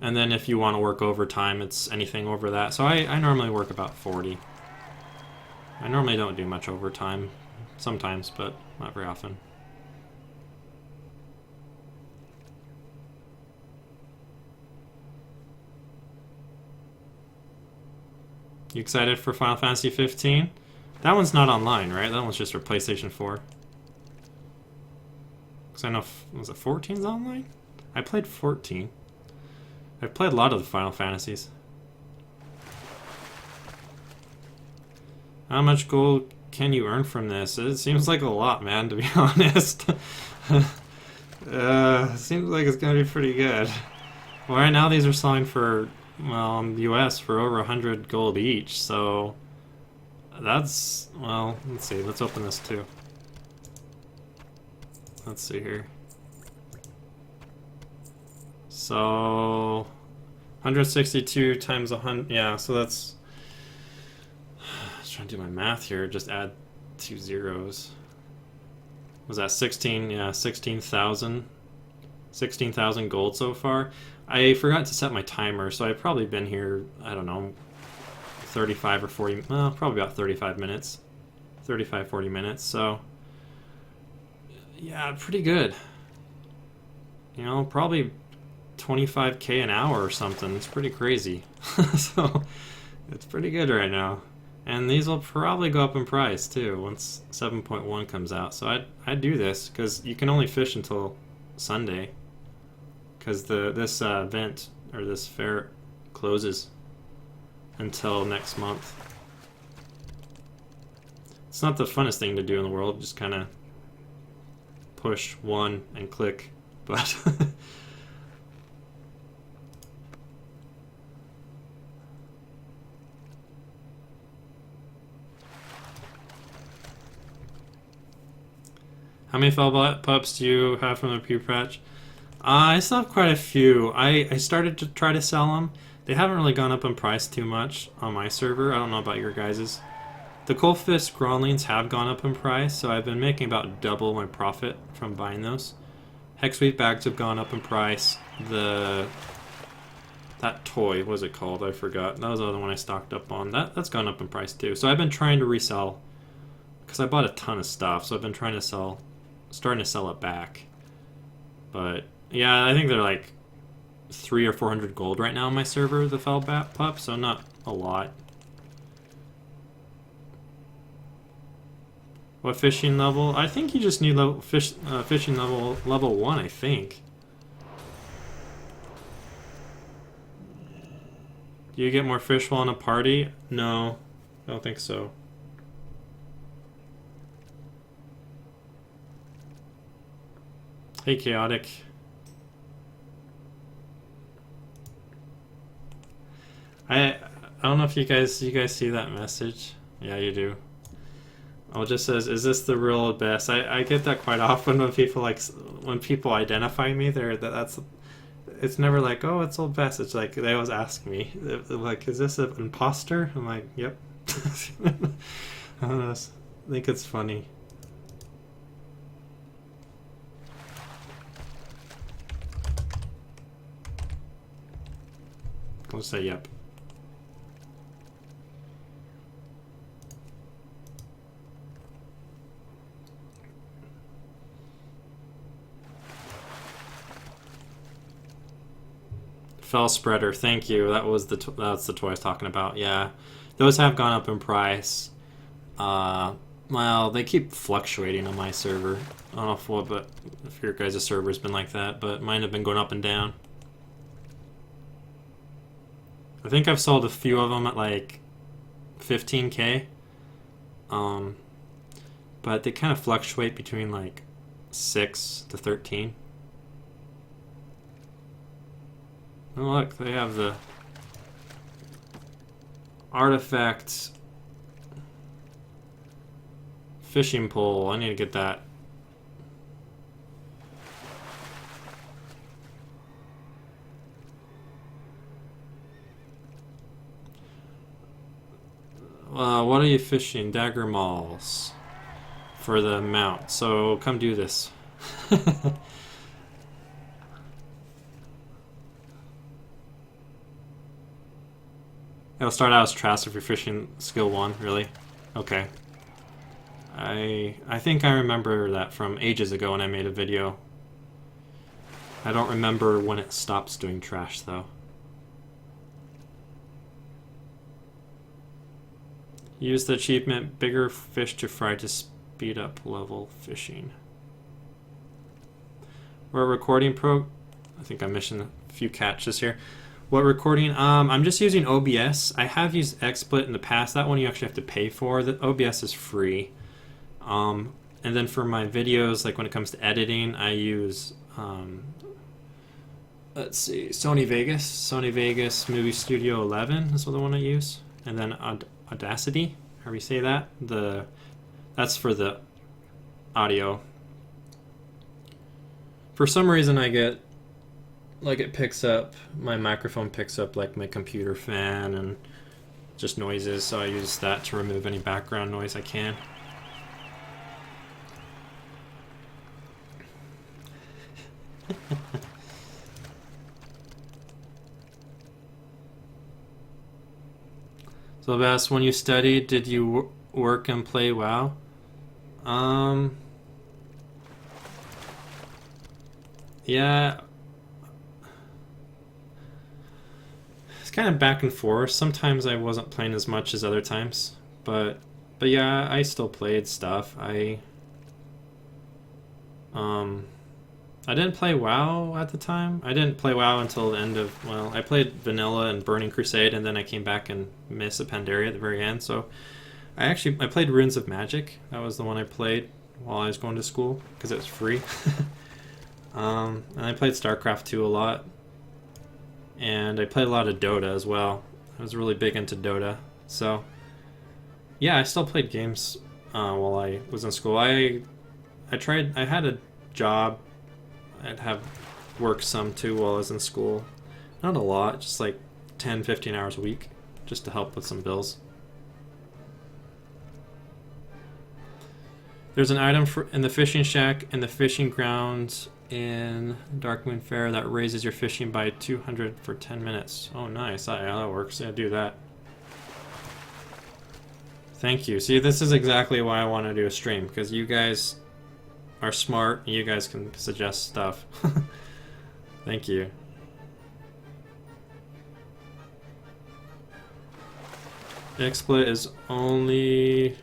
And then if you want to work overtime, it's anything over that. So I normally work about 40. I normally don't do much overtime. Sometimes, but not very often. You excited for Final Fantasy 15? That one's not online, right? That one's just for PlayStation 4. Because I know, was it 14's online? I played 14. I've played a lot of the Final Fantasies. How much gold can you earn from this? It seems like a lot, man, to be honest. Seems like it's gonna be pretty good. Well, right now these are selling for, well, in the US for over 100 gold each, so that's, well, let's see, let's open this too. Let's see here. So 162 times 100, yeah, so that's, I was trying to do my math here, just add 2 zeros. Was that 16? Yeah, 16,000 gold so far. I forgot to set my timer, so I've probably been here, I don't know, 35 or 40, well, probably about 35 minutes. 35, 40 minutes, so yeah, pretty good. You know, probably 25k an hour or something. It's pretty crazy. So it's pretty good right now. And these will probably go up in price too once 7.1 comes out. So I'd do this because you can only fish until Sunday because this event or this fair closes until next month. It's not the funnest thing to do in the world, just kind of push one and click, but how many fell pups do you have from the Pew Patch? I still have quite a few. I started to try to sell them. They haven't really gone up in price too much on my server. I don't know about your guys's. The Coalfist Growlings have gone up in price, so I've been making about double my profit from buying those. Hexweave bags have gone up in price. That toy, what was it called? I forgot. That was the other one I stocked up on. That's gone up in price too. So I've been trying to resell because I bought a ton of stuff. So I've been starting to sell it back. But yeah, I think they're like 300 or 400 gold right now on my server, the fell pup. So not a lot. What fishing level? I think you just need fishing level 1, I think. Do you get more fish while in a party? No, I don't think so. Hey, Chaotic. I don't know if you guys see that message. Yeah, you do. Oh, it just says, "Is this the real Oldbess?" I get that quite often when people identify me. It's never like, "Oh, it's Oldbess." It's like they always ask me, like, "Is this an imposter?" I'm like, "Yep." I don't know. I think it's funny. I'll say yep. Fell spreader, thank you. That's the toy I was talking about. Yeah, those have gone up in price. Well, they keep fluctuating on my server. I don't know if your guys' server's been like that, but mine have been going up and down. I think I've sold a few of them at like 15k. But they kind of fluctuate between like 6 to 13. Oh, look, they have the artifact fishing pole. I need to get that. What are you fishing? Daggermaws for the mount. So come do this. It'll start out as trash if you're fishing skill 1, really? Okay. I think I remember that from ages ago when I made a video. I don't remember when it stops doing trash, though. Use the achievement bigger fish to fry to speed up level fishing. We're a recording I think I'm missing a few catches here. What recording? I'm just using OBS. I have used XSplit in the past. That one you actually have to pay for. The OBS is free. And then for my videos, like when it comes to editing, I use let's see, Sony Vegas Movie Studio 11 is the one I use, and then Audacity, however you say that. That's for the audio. For some reason, I get like my microphone picks up like my computer fan and just noises, so I use that to remove any background noise I can. So Bass, when you studied, did you work and play WoW? Yeah. It's kind of back and forth. Sometimes I wasn't playing as much as other times, but yeah, I still played stuff. I didn't play WoW at the time. I didn't play WoW until the end of, well, I played Vanilla and Burning Crusade, and then I came back and Mists of Pandaria at the very end. So I played Runes of Magic. That was the one I played while I was going to school because it was free. And I played StarCraft 2 a lot. And I played a lot of Dota as well. I was really big into Dota. So yeah, I still played games while I was in school. I had a job. I'd have work some too while I was in school. Not a lot, just like 10, 15 hours a week, just to help with some bills. There's an item in the fishing shack and the fishing grounds in Darkmoon Fair that raises your fishing by 200 for 10 minutes. Oh, nice. Yeah, that works. Yeah, do that. Thank you. See, this is exactly why I want to do a stream, because you guys are smart and you guys can suggest stuff. Thank you. XSplit is only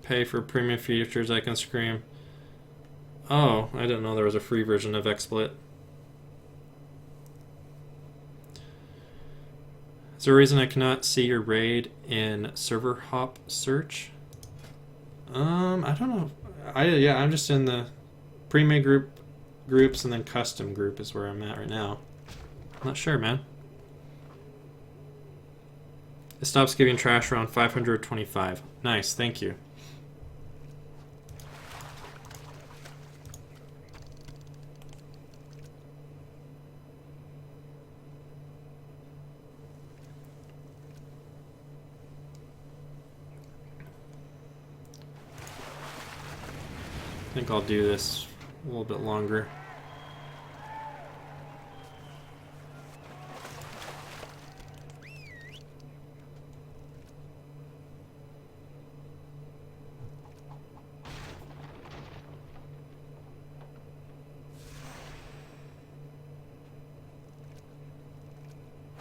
pay for premium features. I can stream. Oh, I didn't know there was a free version of XSplit. Is there a reason I cannot see your raid in server hop search? I don't know. Yeah, I'm just in the pre-made groups and then custom group is where I'm at right now. I'm not sure, man. It stops giving trash around 525. Nice, thank you. I think I'll do this a little bit longer.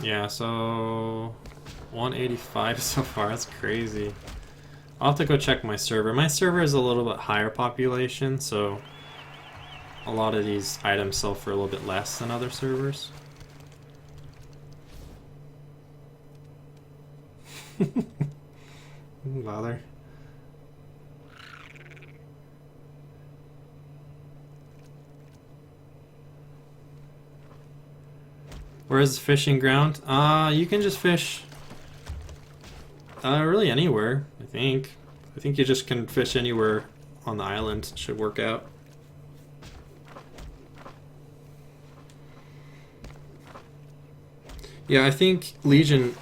Yeah, so 185 so far, that's crazy. I'll have to go check my server. My server is a little bit higher population, so a lot of these items sell for a little bit less than other servers. Didn't bother. Where's the fishing ground? You can just fish really anywhere, I think. I think you just can fish anywhere on the island. It should work out. Yeah, I think Legion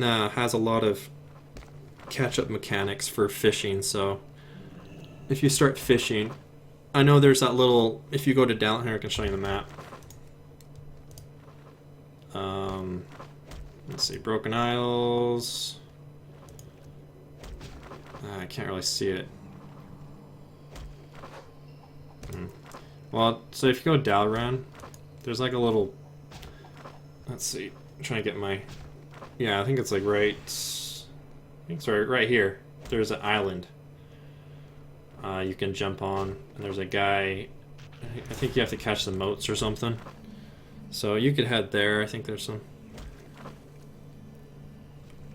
has a lot of catch-up mechanics for fishing, so if you start fishing, I know there's that little, if you go to down here, I can show you the map. Let's see, Broken Isles. I can't really see it. Well, so if you go down around, there's like a little, let's see, I'm trying to get my, yeah, I think it's like right, I think it's right here. There's an island you can jump on, and there's a guy, I think you have to catch the moats or something. So you could head there. I think there's some.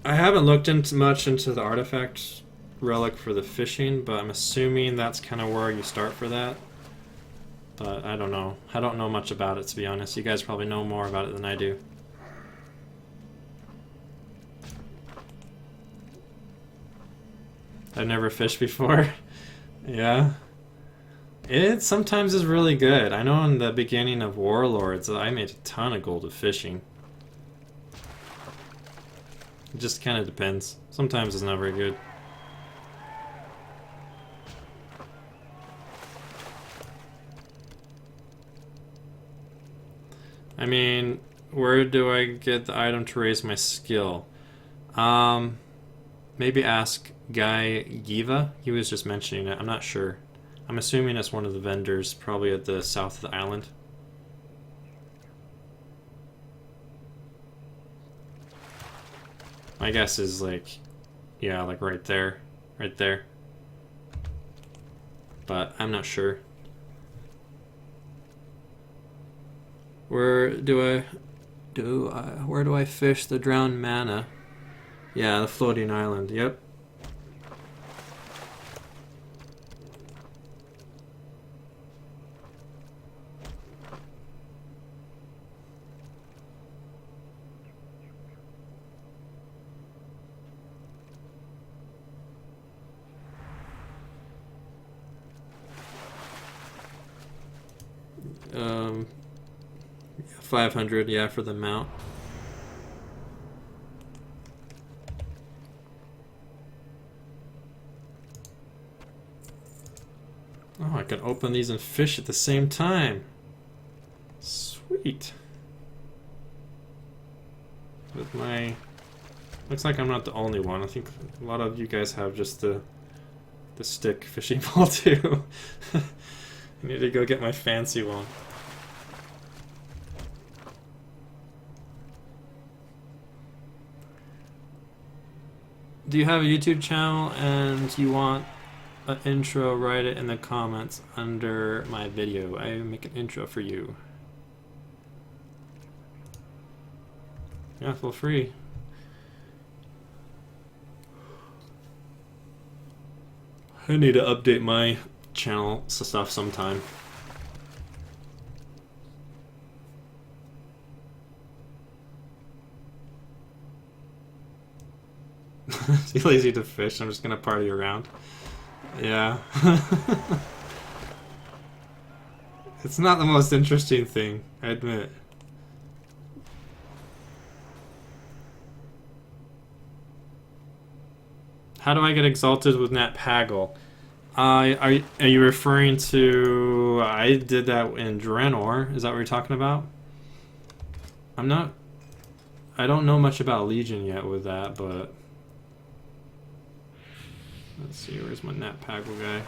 I haven't looked into much into the artifact relic for the fishing, but I'm assuming that's kind of where you start for that. But I don't know. I don't know much about it, to be honest. You guys probably know more about it than I do. I've never fished before. Yeah. It sometimes is really good. I know in the beginning of Warlords, I made a ton of gold with fishing. It just kind of depends. Sometimes it's not very good. I mean, where do I get the item to raise my skill? Maybe ask Guy Giva. He was just mentioning it. I'm not sure. I'm assuming it's one of the vendors, probably at the south of the island. My guess is like, yeah, like right there. Right there. But I'm not sure. Where do I fish the drowned mana? Yeah, the floating island, yep. Um, 500, yeah, for the mount. Oh, I can open these and fish at the same time. Sweet. With my... Looks like I'm not the only one. I think a lot of you guys have just the stick fishing pole too. I need to go get my fancy one. Do you have a YouTube channel and you want an intro? Write it in the comments under my video. I will make an intro for you. Yeah, feel free. I need to update my channel stuff sometime. Too lazy to fish, I'm just gonna party around. Yeah. It's not the most interesting thing, I admit. How do I get exalted with Nat Pagel? Are you referring to... I did that in Draenor. Is that what you're talking about? I'm not... I don't know much about Legion yet with that, but... Let's see, where's my Nat Pagel guy?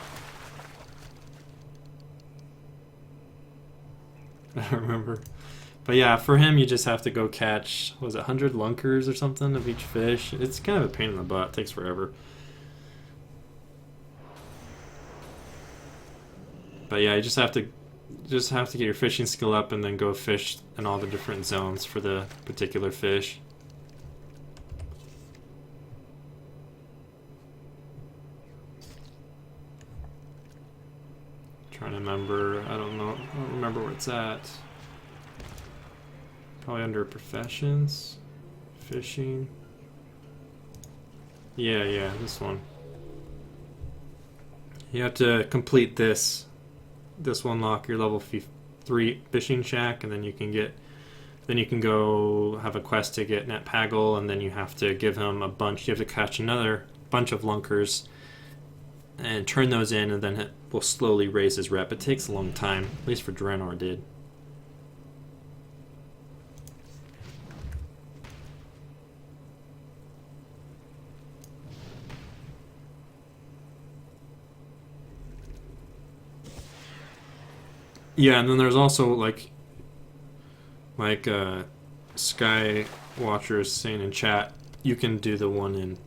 I don't remember. But yeah, for him you just have to go catch, was it 100 lunkers or something of each fish? It's kind of a pain in the butt, it takes forever. But yeah, you just have to get your fishing skill up and then go fish in all the different zones for the particular fish. Trying to remember, I don't remember where it's at. Probably under professions, fishing. Yeah, this one. You have to complete this will unlock your level 3 fishing shack, and then you can go have a quest to get Nat Pagel, and then you have to give him a bunch. You have to catch another bunch of lunkers and turn those in, and then it will slowly raise his rep. It takes a long time, at least for Draenor did. Yeah, and then there's also like Sky Watchers saying in chat, you can do the one in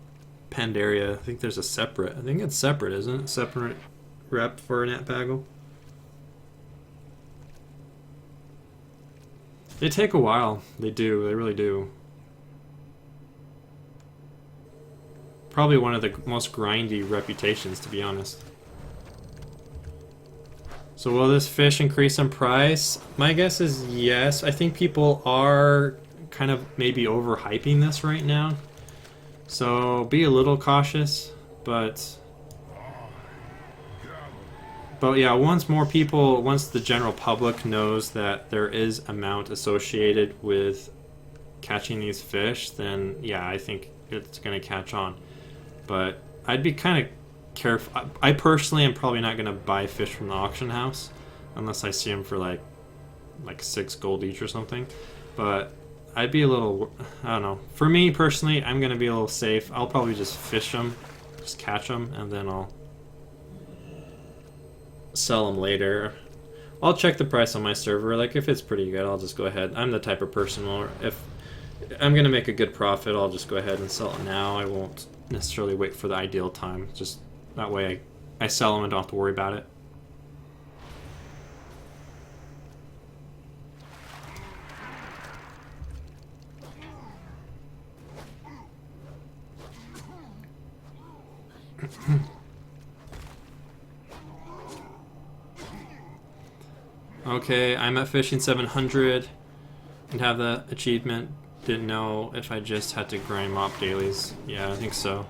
Pandaria. I think there's a separate. I think it's separate, isn't it? Separate rep for Nat Pagel. They take a while. They do. They really do. Probably one of the most grindy reputations, to be honest. So will this fish increase in price? My guess is yes. I think people are kind of maybe overhyping this right now. So be a little cautious, but yeah, once the general public knows that there is amount associated with catching these fish, then yeah, I think it's going to catch on. But I'd be kind of careful. I personally am probably not going to buy fish from the auction house unless I see them for like 6 gold each or something. But I'd be a little, I don't know. For me personally, I'm going to be a little safe. I'll probably just fish them, just catch them, and then I'll sell them later. I'll check the price on my server. Like if it's pretty good, I'll just go ahead. I'm the type of person where if I'm going to make a good profit, I'll just go ahead and sell it now. I won't necessarily wait for the ideal time. Just that way I sell them and don't have to worry about it. Okay, I'm at fishing 700 and have the achievement. Didn't know if I just had to grind mop dailies. Yeah, I think so.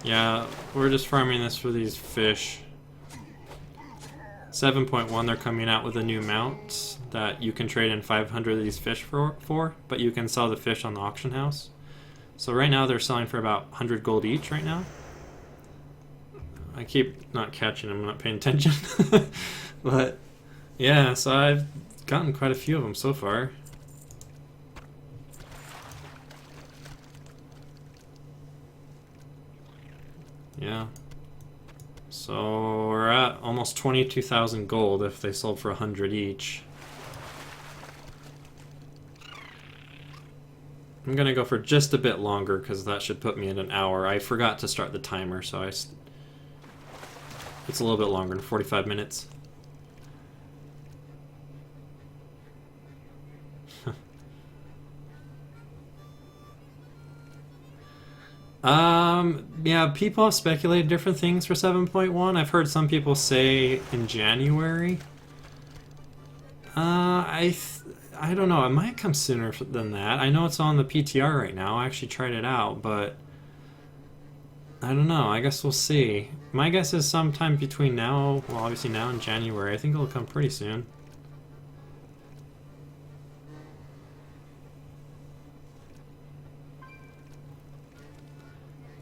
Yeah, we're just farming this for these fish. 7.1, they're coming out with a new mount. that you can trade in 500 of these fish for, but you can sell the fish on the auction house. So right now they're selling for about 100 gold each right now. I keep not catching them, I'm not paying attention. But yeah, so I've gotten quite a few of them so far. Yeah. So we're at almost 22,000 gold if they sold for 100 each. I'm gonna go for just a bit longer because that should put me in an hour. I forgot to start the timer, so it's a little bit longer than 45 minutes. Yeah, people have speculated different things for 7.1. I've heard some people say in January. I don't know. It might come sooner than that. I know it's on the PTR right now. I actually tried it out, but I don't know. I guess we'll see. My guess is sometime between now, well, obviously now and January. I think it'll come pretty soon.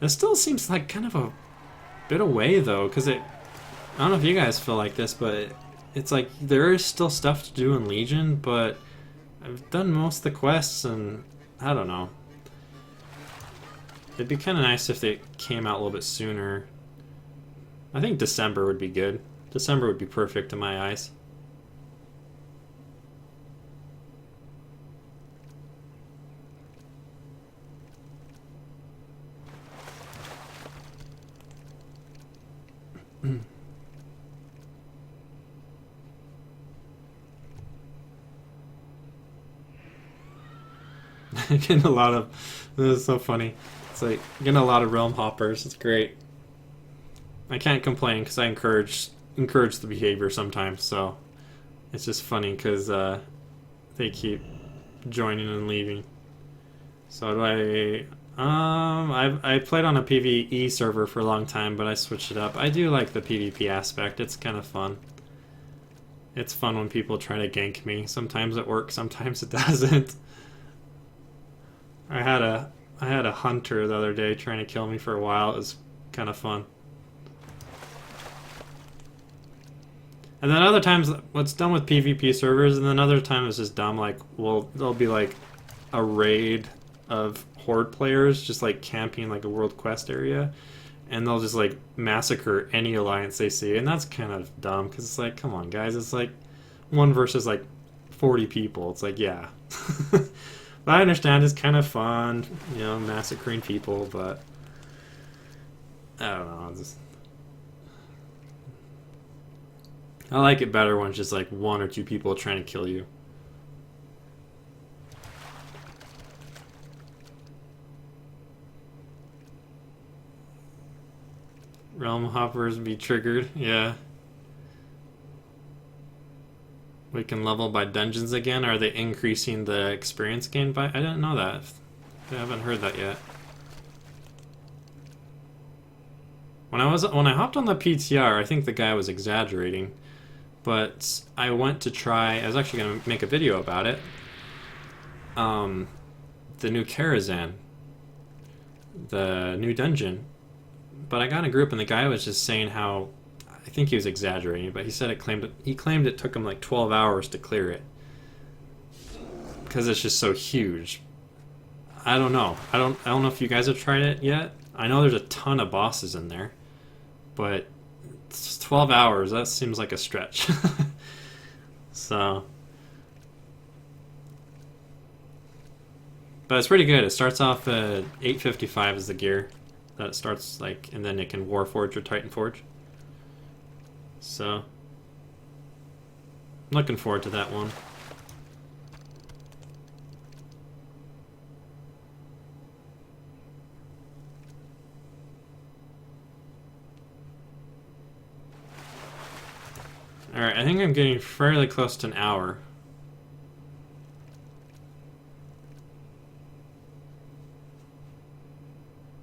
It still seems like kind of a bit away though, because I don't know if you guys feel like this, but it's like there is still stuff to do in Legion, but I've done most of the quests and I don't know. It'd be kind of nice if they came out a little bit sooner. I think December would be good. December would be perfect in my eyes. Getting a lot of, this is so funny. It's like getting a lot of realm hoppers. It's great. I can't complain because I encourage the behavior sometimes. So it's just funny because they keep joining and leaving. So do I played on a PvE server for a long time, but I switched it up. I do like the PvP aspect. It's kind of fun. It's fun when people try to gank me. Sometimes it works, sometimes it doesn't. I had a hunter the other day trying to kill me for a while. It was kind of fun. And then other times, what's done with PvP servers, and then other times it's just dumb. Like, well, there'll be like a raid of horde players just like camping like a world quest area, and they'll just like massacre any alliance they see, and that's kind of dumb because it's like, come on, guys, it's like 1 versus like 40 people. It's like, yeah. But I understand it's kind of fun, you know, massacring people, but I don't know. I like it better when it's just like 1 or 2 people trying to kill you. Realm hoppers be triggered, yeah. We can level by dungeons again. Are they increasing the experience gained by? I didn't know that. I haven't heard that yet. When I hopped on the PTR, I think the guy was exaggerating, but I went to try. I was actually going to make a video about it. The new Karazhan, the new dungeon, but I got in a group and the guy was just saying how. I think he was exaggerating, but he said he claimed it took him like 12 hours to clear it because it's just so huge. I don't know. I don't know if you guys have tried it yet. I know there's a ton of bosses in there, but it's 12 hours. That seems like a stretch. So, but it's pretty good. It starts off at 855 is the gear that it starts like, and then it can Warforge or Titan Forge. So, I'm looking forward to that one. Alright, I think I'm getting fairly close to an hour.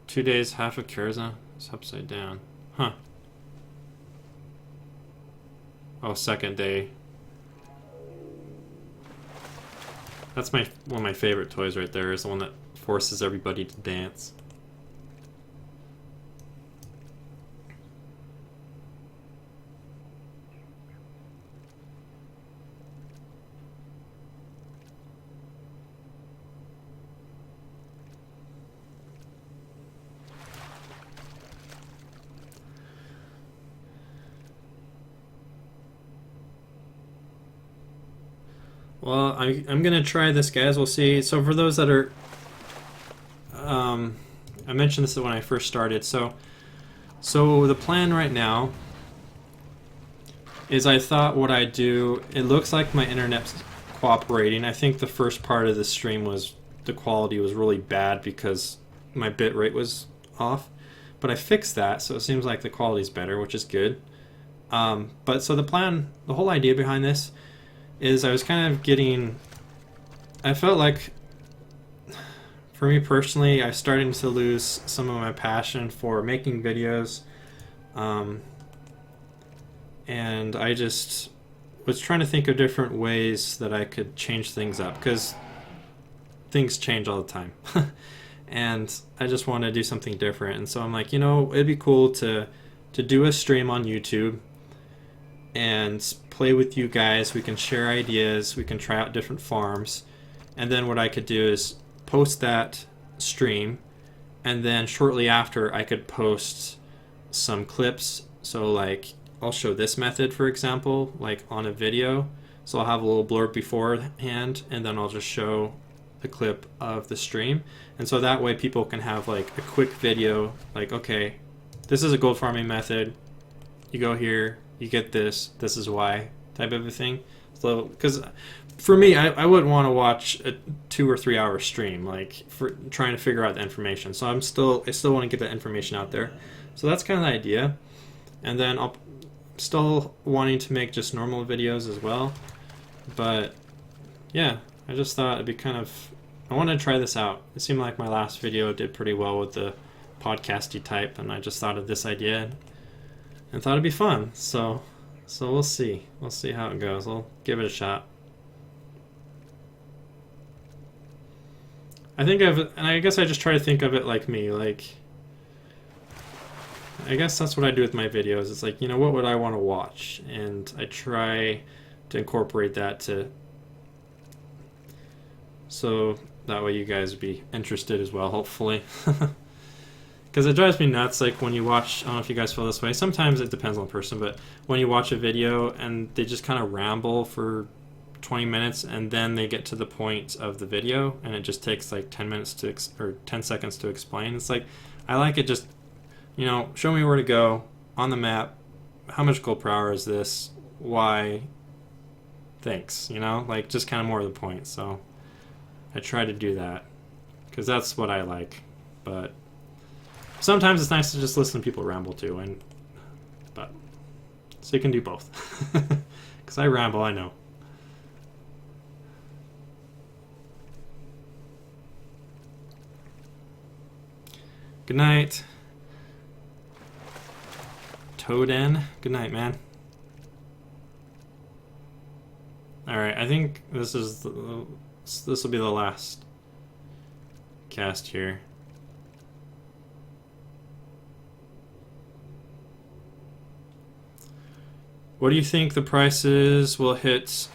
Two days, half of Karazhan. It's upside down. Huh. Oh, second day. That's one of my favorite toys right there. Is the one that forces everybody to dance. Well, I'm gonna try this, guys. We'll see. So for those that are, I mentioned this when I first started. So the plan right now is I thought what I'd do. It looks like my internet's cooperating. I think the first part of the stream was the quality was really bad because my bit rate was off, but I fixed that, so it seems like the quality's better, which is good. But so the plan, the whole idea behind this is I was kind of getting, I felt like, for me personally, I'm starting to lose some of my passion for making videos, and I just was trying to think of different ways that I could change things up, because things change all the time. And I just want to do something different, and so I'm like, you know, it'd be cool to do a stream on YouTube and play with you guys. We can share ideas, we can try out different farms, and then what I could do is post that stream, and then shortly after I could post some clips. So like I'll show this method, for example, like on a video, so I'll have a little blurb beforehand, and then I'll just show the clip of the stream, and so that way people can have like a quick video, like, okay, this is a gold farming method, you go here, you get this is why, type of a thing. So, because for me, I wouldn't want to watch a 2 or 3 hour stream, like, for trying to figure out the information. So I still want to get that information out there. So that's kind of the idea. And then I'll still wanting to make just normal videos as well. But yeah, I just thought it'd be kind of, I wanted to try this out. It seemed like my last video did pretty well with the podcasty type, and I just thought of this idea and thought it'd be fun. So we'll see. We'll see how it goes. I'll give it a shot. And I guess I just try to think of it like me. Like, I guess that's what I do with my videos. It's like, you know, what would I want to watch? And I try to incorporate that so that way you guys would be interested as well, hopefully. Because it drives me nuts, like when you watch, I don't know if you guys feel this way, sometimes it depends on the person, but when you watch a video and they just kind of ramble for 20 minutes and then they get to the point of the video and it just takes like 10 minutes or 10 seconds to explain. It's like, I like it just, you know, show me where to go on the map, how much gold per hour is this, why, thanks, you know, like just kind of more to the point. So I try to do that because that's what I like. But sometimes it's nice to just listen to people ramble too, but so you can do both. Because I ramble, I know. Good night, Toaden. Good night, man. All right, I think this will be the last cast here. What do you think the prices will hit?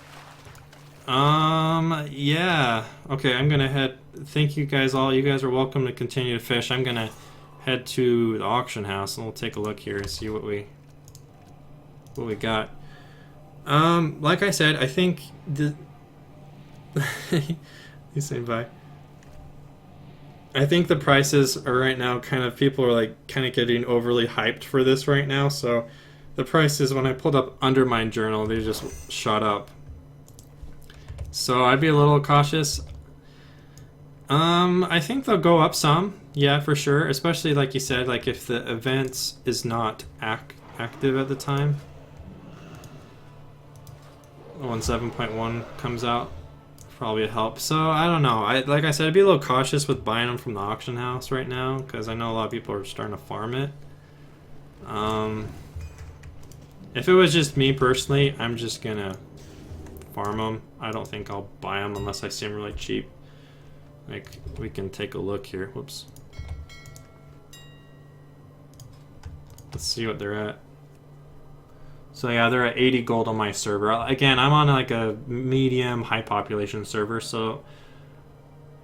Yeah. Okay, I'm gonna head. Thank you guys all. You guys are welcome to continue to fish. I'm gonna head to the auction house and we'll take a look here and see what we got. Like I said, I think the you saying bye. I think the prices are right now kind of, people are like kind of getting overly hyped for this right now, so the prices, when I pulled up Undermine Journal, they just shot up. So I'd be a little cautious. I think they'll go up some, yeah, for sure. Especially like you said, like if the event is not active at the time. When 7.1 comes out, probably a help. So I don't know. Like I said, I'd be a little cautious with buying them from the auction house right now because I know a lot of people are starting to farm it. If it was just me personally, I'm just gonna farm them. I don't think I'll buy them unless I see them really cheap. Like, we can take a look here. Whoops. Let's see what they're at. So yeah, they're at 80 gold on my server. Again, I'm on like a medium high population server, so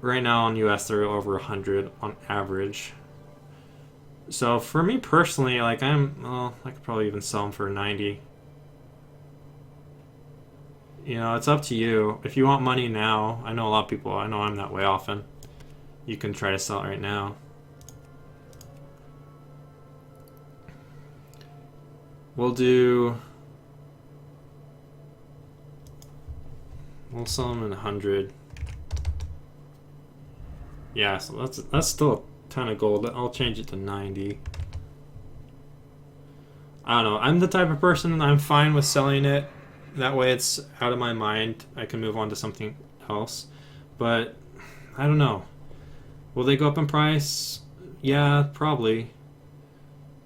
right now on US they're over 100 on average. So for me personally, like well, I could probably even sell them for 90. You know, it's up to you. If you want money now, I know a lot of people, I know I'm that way often. You can try to sell it right now. We'll sell them in 100. Yeah, so that's still a ton of gold. I'll change it to 90. I don't know. I'm the type of person, I'm fine with selling it. That way it's out of my mind. I can move on to something else. But I don't know. Will they go up in price? Yeah, probably.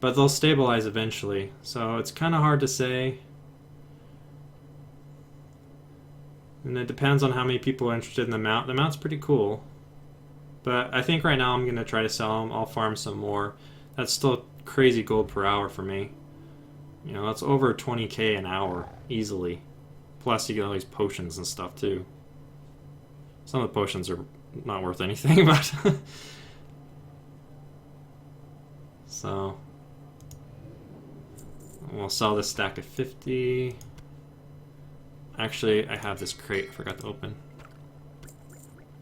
But they'll stabilize eventually. So it's kind of hard to say. And it depends on how many people are interested in the mount. The mount's pretty cool. But I think right now I'm going to try to sell them. I'll farm some more. That's still crazy gold per hour for me. You know, that's over 20k an hour, easily. Plus you get all these potions and stuff too. Some of the potions are not worth anything, but... So... We'll sell this stack at 50. Actually, I have this crate I forgot to open.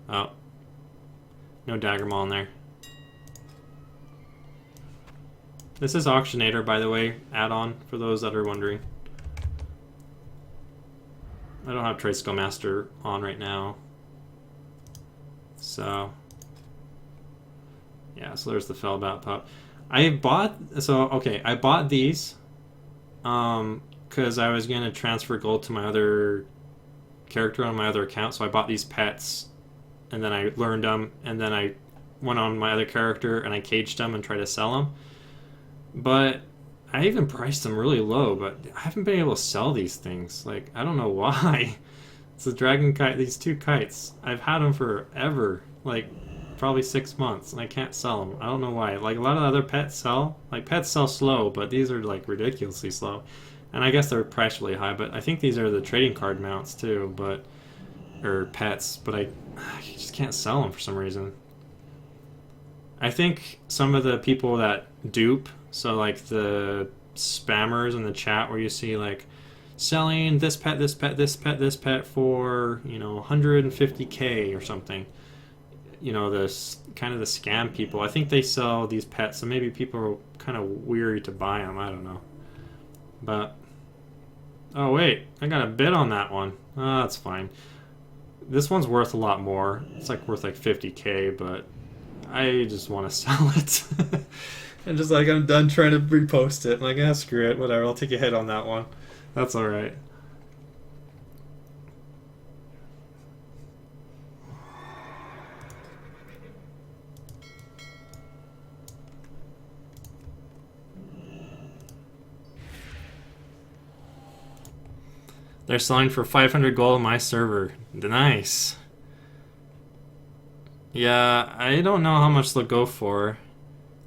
Oh. No Daggermaw in there. This is Auctionator, by the way, add-on, for those that are wondering. I don't have Trade Skill Master on right now. So... Yeah, so there's the Fellbat Pup. I bought these because I was going to transfer gold to my other character on my other account, so I bought these pets, and then I learned them, and then I went on my other character and I caged them and tried to sell them. But I even priced them really low, but I haven't been able to sell these things. Like, I don't know why. It's a dragon kite, these two kites. I've had them forever, like probably 6 months, and I can't sell them. I don't know why. Like, a lot of other pets sell. Like, pets sell slow, but these are like ridiculously slow. And I guess they're priced really high, but I think these are the trading card mounts too, but or pets, but I just can't sell them for some reason. I think some of the people that dupe, so like the spammers in the chat where you see like selling this pet, this pet, this pet, this pet for, you know, 150k or something. You know, this kind of the scam people. I think they sell these pets, so maybe people are kind of weary to buy them. I don't know. But oh wait, I got a bid on that one. Oh, that's fine. This one's worth a lot more. It's like worth like 50k, but I just want to sell it. And just like, I'm done trying to repost it. I'm like, ah, screw it, whatever. I'll take a hit on that one. That's all right. They're selling for 500 gold on my server. Nice. Yeah, I don't know how much they'll go for.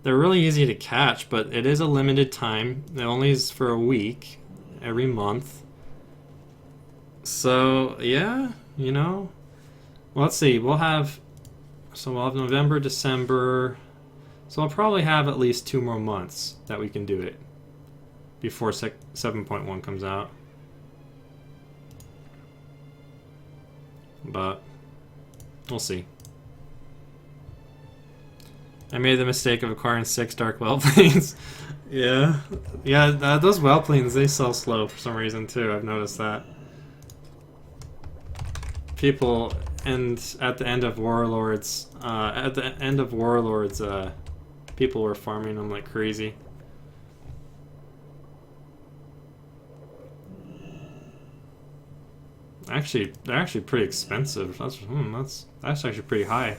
They're really easy to catch, but it is a limited time. It only is for a week, every month. So, yeah, you know. Well, let's see, we'll have November, December. So I'll probably have at least 2 more months that we can do it before 7.1 comes out. But we'll see. I made the mistake of acquiring 6 dark well planes. Yeah, those well planes, they sell slow for some reason too. I've noticed that. People, and at the end of Warlords, people were farming them like crazy. Actually, they're actually pretty expensive. That's actually pretty high.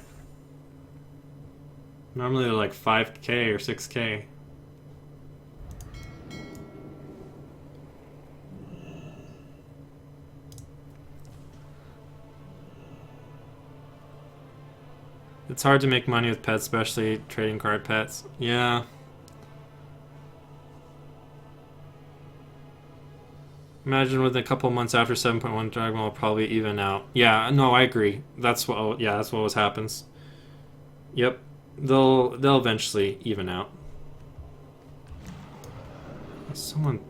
Normally they're like 5k or 6k. It's hard to make money with pets, especially trading card pets. Yeah. Imagine with a couple months after 7.1, Dragon will probably even out. Yeah, no, I agree. That's what. Yeah, that's what always happens. Yep, they'll eventually even out. Someone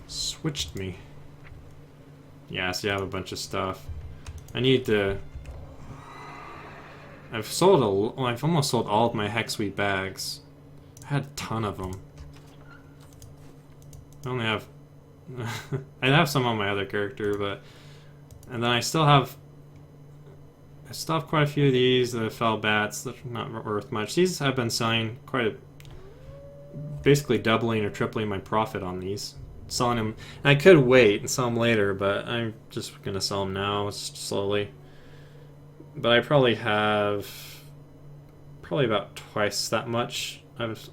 switched me. Yeah, so you have a bunch of stuff. I need to. I've almost sold all of my Hexweed bags. I had a ton of them. I only have. I have some on my other character, but and then I still have quite a few of these, the fell bats that are not worth much. These have been selling basically doubling or tripling my profit on these. Selling them, and I could wait and sell them later, but I'm just gonna sell them now slowly. But I probably have about twice that much. I have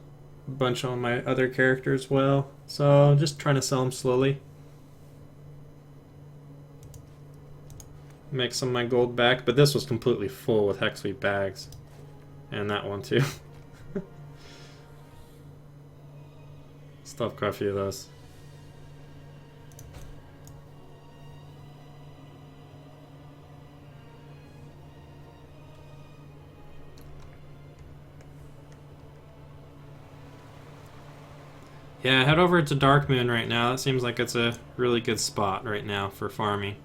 a bunch on my other character as well, so I'm just trying to sell them slowly. Make some of my gold back, but this was completely full with Hexweed bags. And that one too. Still have quite a few of those. Yeah, head over to Darkmoon right now. That seems like it's a really good spot right now for farming.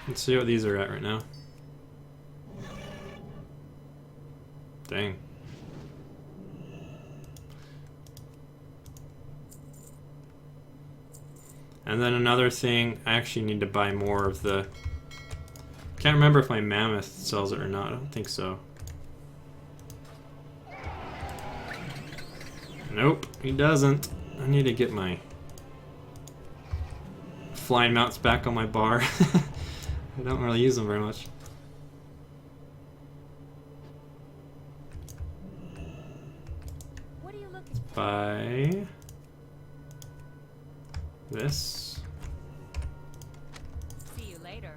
Let's see what these are at right now. Dang. And then another thing, I actually need to buy more of the... Can't remember if my mammoth sells it or not. I don't think so. Nope, he doesn't. I need to get my flying mounts back on my bar. I don't really use them very much. What are you looking for? Buy this. See you later.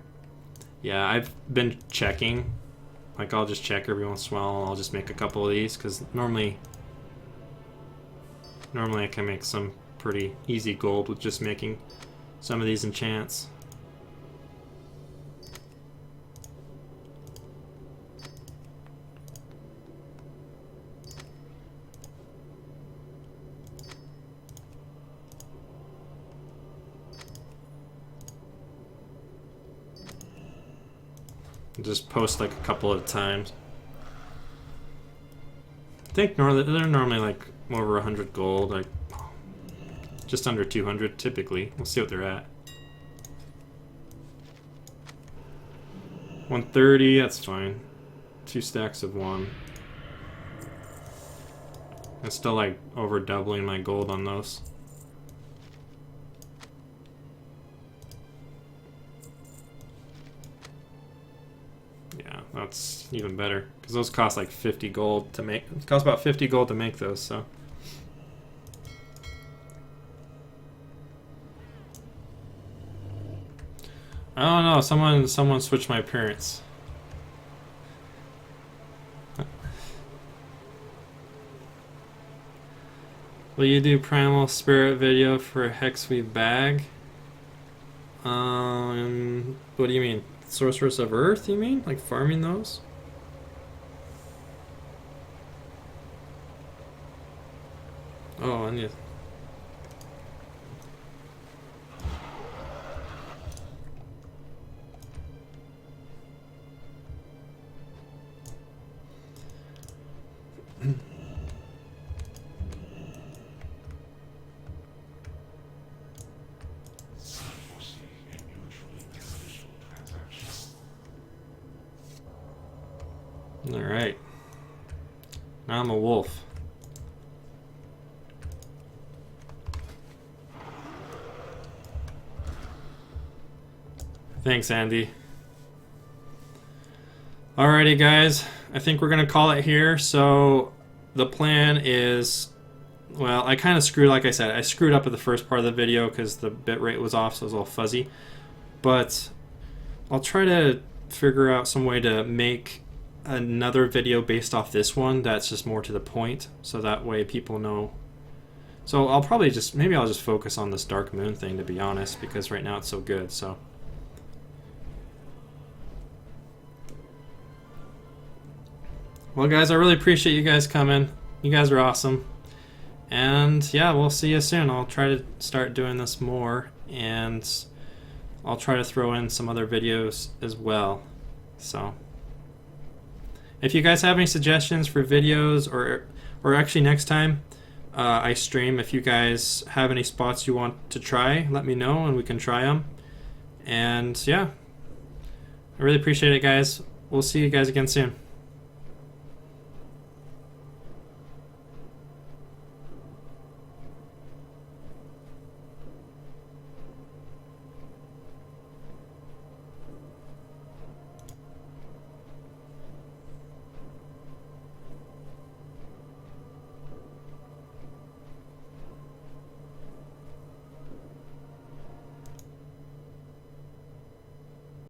Yeah, I've been checking. Like, I'll just check every once in a while. I'll just make a couple of these because normally I can make some pretty easy gold with just making some of these enchants. Just post like a couple at a time. I think they're normally like over 100 gold, like just under 200 typically. We'll see what they're at. 130, that's fine. 2 stacks of 1. I'm still like over doubling my gold on those. Yeah, that's even better because those cost like 50 gold to make. It costs about 50 gold to make those, so. I don't know. Someone switched my appearance. Will you do Primal Spirit video for a Hexweed bag? What do you mean? Sorceress of Earth, you mean? Like farming those? Oh, I need... Alright. Now I'm a wolf. Thanks, Andy. Alrighty, guys. I think we're going to call it here. So the plan is well, I kind of screwed, like I said, I screwed up at the first part of the video because the bitrate was off, so it was all fuzzy. But I'll try to figure out some way to make another video based off this one that's just more to the point, so that way people know. So I'll probably just, maybe I'll just focus on this Darkmoon thing, to be honest, because right now it's so good, so. Well guys, I really appreciate you guys coming. You guys are awesome. And yeah, we'll see you soon. I'll try to start doing this more, and I'll try to throw in some other videos as well. So if you guys have any suggestions for videos, or actually next time I stream, if you guys have any spots you want to try, let me know and we can try them. And yeah, I really appreciate it guys. We'll see you guys again soon.